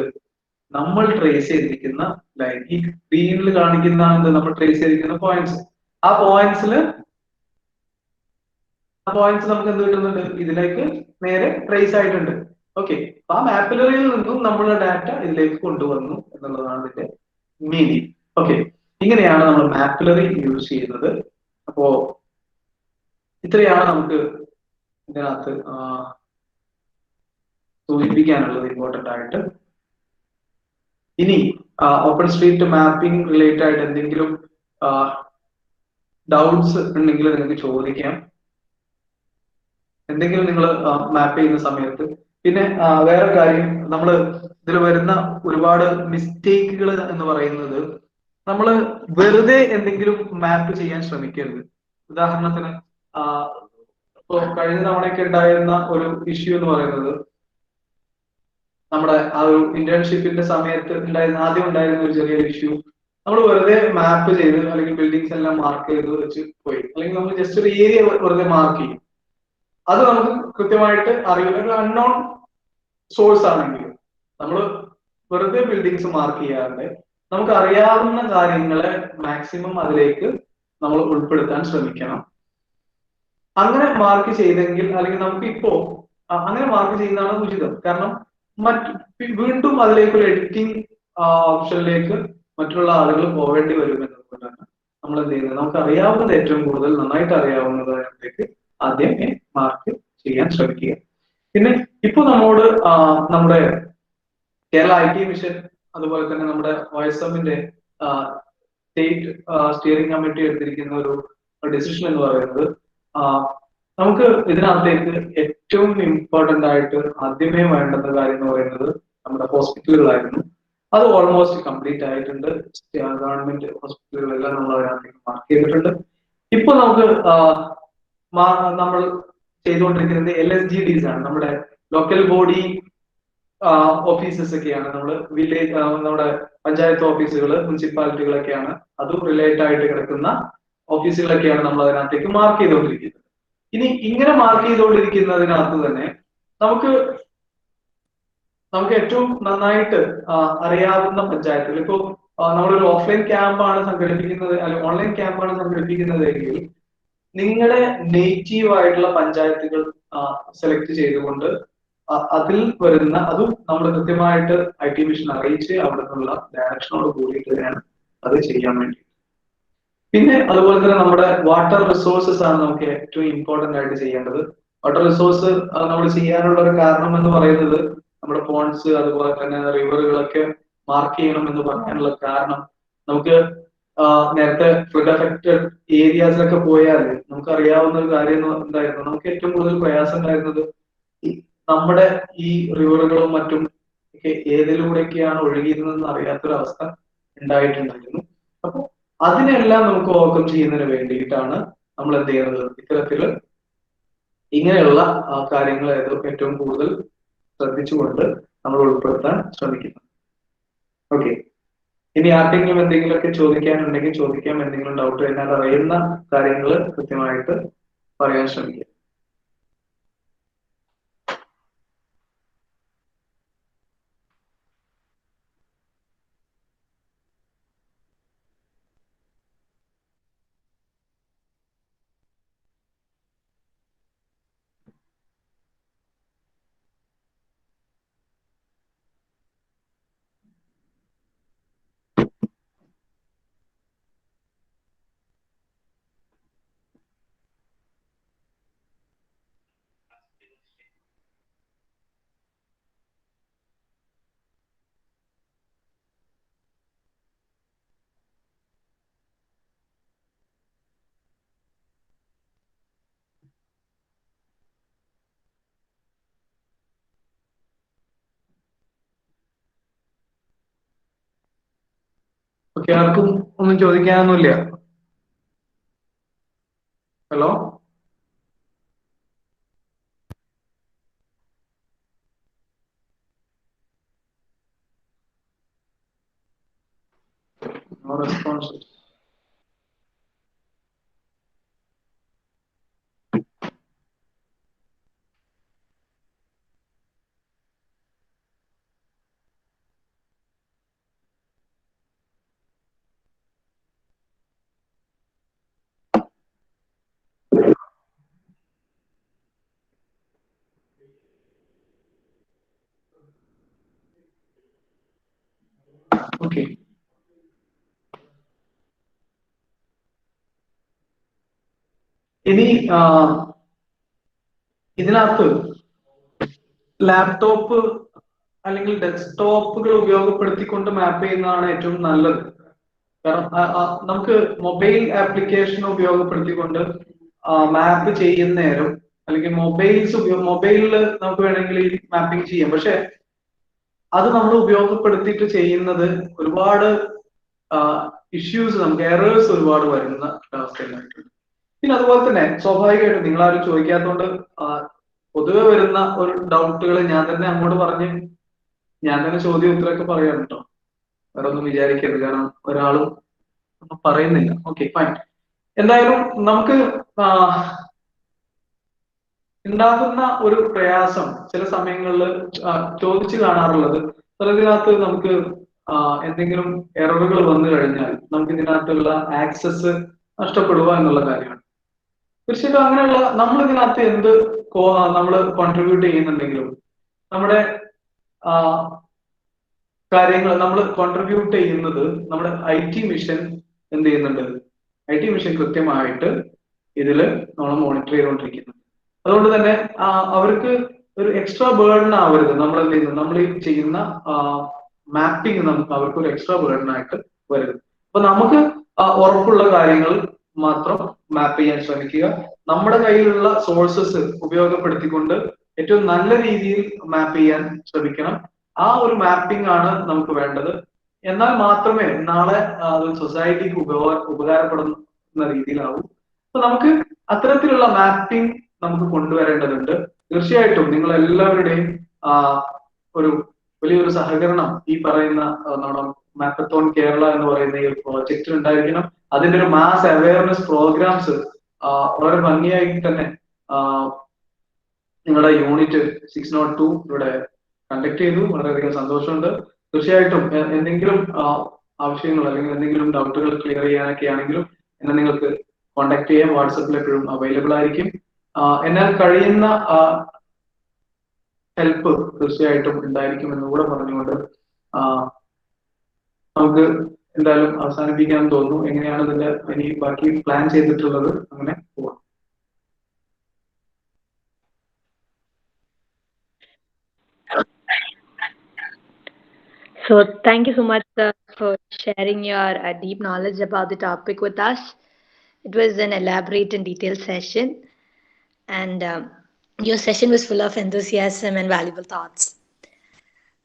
നമ്മൾ ട്രേസ് ചെയ്തിരിക്കുന്ന ലൈൻ, ഈ സ്ക്രീനിൽ കാണിക്കുന്ന എന്ത്, നമ്മൾ ട്രേസ് ചെയ്തിരിക്കുന്ന പോയിന്റ്സ്. ആ പോയിന്റ്സ് നമുക്ക് എന്ത് കിട്ടുന്നുണ്ട്, ഇതിലേക്ക് നേരെ ട്രേസ് ആയിട്ടുണ്ട്. ഓക്കെ, ആ മാപ്പിലറിയിൽ നിന്നും നമ്മളുടെ ഡാറ്റ ഇതിലേക്ക് കൊണ്ടുവന്നു എന്നുള്ളതാണ് ഇതിന്റെ മീനിങ്. ഓക്കെ, ഇങ്ങനെയാണ് നമ്മൾ മാപ്പിലറി യൂസ് ചെയ്യുന്നത്. അപ്പോ ഇത്രയാണ് നമുക്ക് ഇതിനകത്ത് സൂചിപ്പിക്കാനുള്ളത് ഇമ്പോർട്ടന്റ് ആയിട്ട്. ഇനി ഓപ്പൺ സ്ട്രീറ്റ് മാപ്പിംഗ് റിലേറ്റഡ് ആയിട്ട് എന്തെങ്കിലും ഡൗട്ട്സ് ഉണ്ടെങ്കിൽ നിങ്ങൾക്ക് ചോദിക്കാം, എന്തെങ്കിലും നിങ്ങൾ മാപ്പ് ചെയ്യുന്ന സമയത്ത്. പിന്നെ വേറെ കാര്യം, നമ്മൾ ഇതിൽ വരുന്ന ഒരുപാട് മിസ്റ്റേക്കുകൾ എന്ന് പറയുന്നത്, നമ്മൾ വെറുതെ എന്തെങ്കിലും മാപ്പ് ചെയ്യാൻ ശ്രമിക്കരുത്. ഉദാഹരണത്തിന് ഇപ്പൊ കഴിഞ്ഞ തവണയൊക്കെ ഉണ്ടായിരുന്ന ഒരു ഇഷ്യൂ എന്ന് പറയുന്നത്, നമ്മുടെ ആ ഒരു ഇന്റേൺഷിപ്പിന്റെ സമയത്ത് ആദ്യം ഉണ്ടായിരുന്ന ഒരു ചെറിയൊരു ഇഷ്യൂ, നമ്മൾ വെറുതെ മാപ്പ് ചെയ്ത് അല്ലെങ്കിൽ ബിൽഡിങ്സ് എല്ലാം മാർക്ക് ചെയ്ത് വെച്ച് പോയി, അല്ലെങ്കിൽ നമ്മൾ ജസ്റ്റ് ഒരു ഏരിയ വെറുതെ മാർക്ക് ചെയ്യും. അത് നമുക്ക് കൃത്യമായിട്ട് അറിയില്ല, ഒരു അൺനോൺ സോഴ്സ് ആണെങ്കിൽ നമ്മൾ വെറുതെ ബിൽഡിങ്സ് മാർക്ക് ചെയ്യാറുണ്ട്. നമുക്ക് അറിയാവുന്ന കാര്യങ്ങളെ മാക്സിമം അതിലേക്ക് നമ്മൾ ഉൾപ്പെടുത്താൻ ശ്രമിക്കണം. അങ്ങനെ മാർക്ക് ചെയ്തെങ്കിൽ, അല്ലെങ്കിൽ നമുക്ക് ഇപ്പോ അങ്ങനെ മാർക്ക് ചെയ്യുന്നതാണ് ഉചിതം. കാരണം വീണ്ടും അതിലേക്ക് ഒരു എഡിറ്റിംഗ് ഓപ്ഷനിലേക്ക് മറ്റുള്ള ആളുകൾ പോവേണ്ടി വരും എന്നതുകൊണ്ടാണ് നമ്മൾ എന്ത് ചെയ്യുന്നത്, നമുക്ക് അറിയാവുന്നത് ഏറ്റവും കൂടുതൽ നന്നായിട്ട് അറിയാവുന്നതിലേക്ക് ആദ്യമേ മാർക്ക് ചെയ്യാൻ ശ്രമിക്കുക. പിന്നെ ഇപ്പൊ നമ്മോട് നമ്മുടെ കേരള IT മിഷൻ, അതുപോലെ തന്നെ നമ്മുടെ OSMന്റെ സ്റ്റേറ്റ് സ്റ്റിയറിംഗ് കമ്മിറ്റി എടുത്തിരിക്കുന്ന ഒരു ഡിസിഷൻ എന്ന് പറയുന്നത്, നമുക്ക് ഇതിനകത്തേക്ക് ഏറ്റവും ഇമ്പോർട്ടന്റ് ആയിട്ട് ആദ്യമേ വേണ്ടുന്ന കാര്യം എന്ന് പറയുന്നത് നമ്മുടെ ഹോസ്പിറ്റലുകളായിരുന്നു. അത് ഓൾമോസ്റ്റ് കംപ്ലീറ്റ് ആയിട്ടുണ്ട്. ഗവൺമെന്റ് ഹോസ്പിറ്റലുകളെല്ലാം നമ്മൾ അതിനകത്തേക്ക് മാർക്ക് ചെയ്തിട്ടുണ്ട്. ഇപ്പൊ നമുക്ക് നമ്മൾ ചെയ്തുകൊണ്ടിരിക്കുന്നത് LSGDs ആണ്, നമ്മുടെ ലോക്കൽ ബോഡി ഓഫീസസ് ഒക്കെയാണ്. നമ്മൾ വില്ലേജ്, നമ്മുടെ പഞ്ചായത്ത് ഓഫീസുകൾ, മുനിസിപ്പാലിറ്റികളൊക്കെയാണ്, അതും റിലേറ്റ് ആയിട്ട് കിടക്കുന്ന ഓഫീസുകളൊക്കെയാണ് നമ്മൾ അതിനകത്തേക്ക് മാർക്ക് ചെയ്തുകൊണ്ടിരിക്കുന്നത്. ഇനി ഇങ്ങനെ മാർക്ക് ചെയ്തുകൊണ്ടിരിക്കുന്നതിനകത്ത് തന്നെ നമുക്ക് ഏറ്റവും നന്നായിട്ട് അറിയാവുന്ന പഞ്ചായത്തുകൾ, ഇപ്പോ നമ്മളൊരു ഓഫ്ലൈൻ ക്യാമ്പാണ് സംഘടിപ്പിക്കുന്നത് അല്ലെങ്കിൽ ഓൺലൈൻ ക്യാമ്പാണ് സംഘടിപ്പിക്കുന്നതെങ്കിൽ നിങ്ങളുടെ നേറ്റീവ് ആയിട്ടുള്ള പഞ്ചായത്തുകൾ സെലക്ട് ചെയ്തുകൊണ്ട് അതിൽ വരുന്ന അതും നമ്മൾ കൃത്യമായിട്ട് IT മിഷൻ അറിയിച്ച് അവിടെ നിന്നുള്ള ഡയറക്ഷനോട് കൂടിയിട്ട് വേണം അത് ചെയ്യാൻ വേണ്ടി. പിന്നെ അതുപോലെ തന്നെ നമ്മുടെ വാട്ടർ റിസോഴ്സസ് ആണ് നമുക്ക് ഏറ്റവും ഇമ്പോർട്ടന്റ് ആയിട്ട് ചെയ്യേണ്ടത്. വാട്ടർ റിസോഴ്സ് നമ്മൾ ചെയ്യാനുള്ള ഒരു കാരണം എന്ന് പറയുന്നത് നമ്മുടെ പോൺസ് അതുപോലെ തന്നെ റിവറുകളൊക്കെ മാർക്ക് ചെയ്യണം എന്ന് പറയാനുള്ള കാരണം, നമുക്ക് നേരത്തെ ഫ്ലഡ് അഫക്റ്റഡ് ഏരിയാസിലൊക്കെ പോയാൽ നമുക്ക് അറിയാവുന്ന ഒരു കാര്യം എന്തായിരുന്നു, നമുക്ക് ഏറ്റവും കൂടുതൽ പ്രയാസം ഉണ്ടായിരുന്നത് നമ്മുടെ ഈ റിവറുകളും മറ്റും ഒക്കെ ഏതിലൂടെയൊക്കെയാണ് ഒഴുകിയിരുന്നതെന്ന് അറിയാത്തൊരവസ്ഥ ഉണ്ടായിട്ടുണ്ടായിരുന്നു. അപ്പൊ അതിനെല്ലാം നമുക്ക് ഓവർകം ചെയ്യുന്നതിന് വേണ്ടിയിട്ടാണ് നമ്മൾ എന്ത് ചെയ്യുന്നത്, ഇത്തരത്തില് ഇങ്ങനെയുള്ള കാര്യങ്ങൾ ഏറ്റവും കൂടുതൽ ശ്രദ്ധിച്ചുകൊണ്ട് നമ്മൾ ഉൾപ്പെടുത്താൻ ശ്രമിക്കുന്നു. ഓക്കെ, ഇനി ആർക്കെങ്കിലും എന്തെങ്കിലുമൊക്കെ ചോദിക്കാനുണ്ടെങ്കിൽ ചോദിക്കാം. എന്തെങ്കിലും ഡൗട്ട് എന്നാൽ അറിയുന്ന കാര്യങ്ങൾ കൃത്യമായിട്ട് പറയാൻ ശ്രമിക്കുക. ഓക്കെ, ആർക്കും ഒന്നും ചോദിക്കാനൊന്നുമില്ല? Hello, no response. ഓക്കെ, ഇനി ഇതിനകത്ത് ലാപ്ടോപ്പ് അല്ലെങ്കിൽ ഡെസ്ക്ടോപ്പുകൾ ഉപയോഗപ്പെടുത്തിക്കൊണ്ട് മാപ്പ് ചെയ്യുന്നതാണ് ഏറ്റവും നല്ലത്. കാരണം നമുക്ക് മൊബൈൽ ആപ്ലിക്കേഷൻ ഉപയോഗപ്പെടുത്തിക്കൊണ്ട് മാപ്പ് ചെയ്യുന്ന നേരം അല്ലെങ്കിൽ മൊബൈലിൽ നമുക്ക് വേണമെങ്കിൽ ഈ മാപ്പിംഗ് ചെയ്യാം. പക്ഷെ അത് നമ്മൾ ഉപയോഗപ്പെടുത്തിയിട്ട് ചെയ്യുന്നത് ഒരുപാട് ഇഷ്യൂസ്, നമുക്ക് എറേഴ്സ് ഒരുപാട് വരുന്ന അവസ്ഥയുണ്ടായിട്ടുണ്ട്. പിന്നെ അതുപോലെ തന്നെ സ്വാഭാവികമായിട്ടും നിങ്ങളാരും ചോദിക്കാത്തതുകൊണ്ട് പൊതുവെ വരുന്ന ഒരു ഡൗട്ടുകൾ ഞാൻ തന്നെ അങ്ങോട്ട് പറഞ്ഞ് ഞാൻ തന്നെ ചോദ്യം ഉത്തരമൊക്കെ പറയാം കേട്ടോ, വേറെ ഒന്നും വിചാരിക്കരുത്, കാരണം ഒരാളും പറയുന്നില്ല. Okay, fine. എന്തായാലും നമുക്ക് ഉണ്ടാകുന്ന ഒരു പ്രയാസം ചില സമയങ്ങളിൽ ചോദിച്ചു കാണാറുള്ളത്, ചിലതിനകത്ത് നമുക്ക് എന്തെങ്കിലും എററുകൾ വന്നു കഴിഞ്ഞാൽ നമുക്ക് ഇതിനകത്തുള്ള ആക്സസ് നഷ്ടപ്പെടുക എന്നുള്ള കാര്യമാണ്. തീർച്ചയായിട്ടും അങ്ങനെയുള്ള നമ്മൾ ഇതിനകത്ത് എന്ത് നമ്മൾ കോൺട്രിബ്യൂട്ട് ചെയ്യുന്നുണ്ടെങ്കിലും നമ്മുടെ കാര്യങ്ങൾ നമ്മൾ കോൺട്രിബ്യൂട്ട് ചെയ്യുന്നത് നമ്മുടെ IT മിഷൻ എന്ത് ചെയ്യുന്നുണ്ട്, IT മിഷൻ കൃത്യമായിട്ട് ഇതില് നമ്മൾ മോണിറ്റർ ചെയ്തുകൊണ്ടിരിക്കുന്നുണ്ട്. അതുകൊണ്ട് തന്നെ അവർക്ക് ഒരു എക്സ്ട്രാ ബേർഡൻ ആവരുത്. നമ്മൾ എന്ത് ചെയ്യുന്നു, നമ്മൾ ഈ ചെയ്യുന്ന മാപ്പിംഗ് നമുക്ക് അവർക്ക് ഒരു എക്സ്ട്രാ ബേർഡൻ ആയിട്ട് വരരുത്. അപ്പൊ നമുക്ക് ഉറപ്പുള്ള കാര്യങ്ങൾ മാത്രം മാപ്പ് ചെയ്യാൻ ശ്രമിക്കുക. നമ്മുടെ കയ്യിലുള്ള സോഴ്സസ് ഉപയോഗപ്പെടുത്തിക്കൊണ്ട് ഏറ്റവും നല്ല രീതിയിൽ മാപ്പ് ചെയ്യാൻ ശ്രമിക്കണം. ആ ഒരു മാപ്പിംഗ് ആണ് നമുക്ക് വേണ്ടത്. എന്നാൽ മാത്രമേ നാളെ അത് സൊസൈറ്റിക്ക് ഉപകാരപ്പെടുന്ന രീതിയിലാവും. അപ്പൊ നമുക്ക് അത്തരത്തിലുള്ള മാപ്പിംഗ് നമുക്ക് കൊണ്ടുവരേണ്ടതുണ്ട്. തീർച്ചയായിട്ടും നിങ്ങൾ എല്ലാവരുടെയും ഒരു വലിയൊരു സഹകരണം ഈ പറയുന്ന നമ്മുടെ മാപ്പത്തോൺ കേരള എന്ന് പറയുന്ന ഈ പ്രോജക്റ്റിൽ ഉണ്ടായിരിക്കണം. അതിന്റെ ഒരു മാസ് അവയർനെസ് പ്രോഗ്രാംസ് വളരെ ഭംഗിയായി തന്നെ നിങ്ങളുടെ യൂണിറ്റ് 602 ഇവിടെ കണ്ടക്ട് ചെയ്തു. വളരെയധികം സന്തോഷമുണ്ട്. തീർച്ചയായിട്ടും എന്തെങ്കിലും ആവശ്യങ്ങൾ അല്ലെങ്കിൽ എന്തെങ്കിലും ഡൗട്ടുകൾ ക്ലിയർ ചെയ്യാനൊക്കെ ആണെങ്കിലും എന്നെ നിങ്ങൾക്ക് കോൺടാക്ട് ചെയ്യാം. വാട്സപ്പിൽ എപ്പോഴും അവൈലബിൾ ആയിരിക്കും. എന്നാൽ കഴിയുന്ന ഹെൽപ്പ് തീർച്ചയായിട്ടും ഉണ്ടായിരിക്കും എന്ന് കൂടെ പറഞ്ഞുകൊണ്ട് നമുക്ക് എന്തായാലും അവസാനിപ്പിക്കാൻ തോന്നുന്നു. എങ്ങനെയാണ് ഇതിന്റെ ഇനി ബാക്കി പ്ലാൻ ചെയ്തിട്ടുള്ളത് അങ്ങനെ പോവാം. So thank you so much, sir, for sharing your deep knowledge about the topic with us. It was an elaborate and detailed session, and your session was full of enthusiasm and valuable thoughts.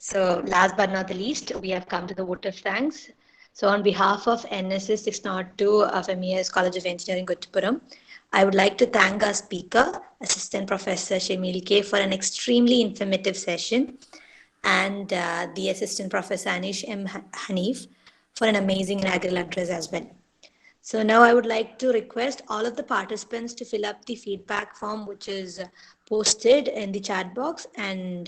So last but not the least, we have come to the vote of thanks. So on behalf of NSS 602 of MES College of Engineering, Guttipuram, I would like to thank our speaker, Assistant Professor Shamil K, for an extremely informative session, and the Assistant Professor Anish M. Hanif for an amazing inaugural address as well. So now I would like to request all of the participants to fill up the feedback form which is posted in the chat box, and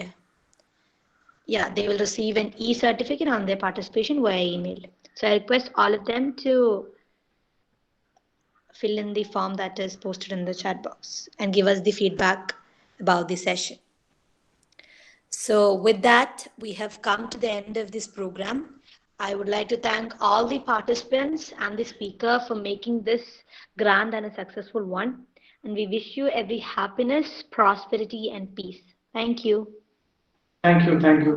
yeah, they will receive an e-certificate on their participation via email. So I request all of them to fill in the form that is posted in the chat box and give us the feedback about the session. So with that, we have come to the end of this program. I would like to thank all the participants and the speaker for making this grand and a successful one. And we wish you every happiness, prosperity, and peace. Thank you. Thank you.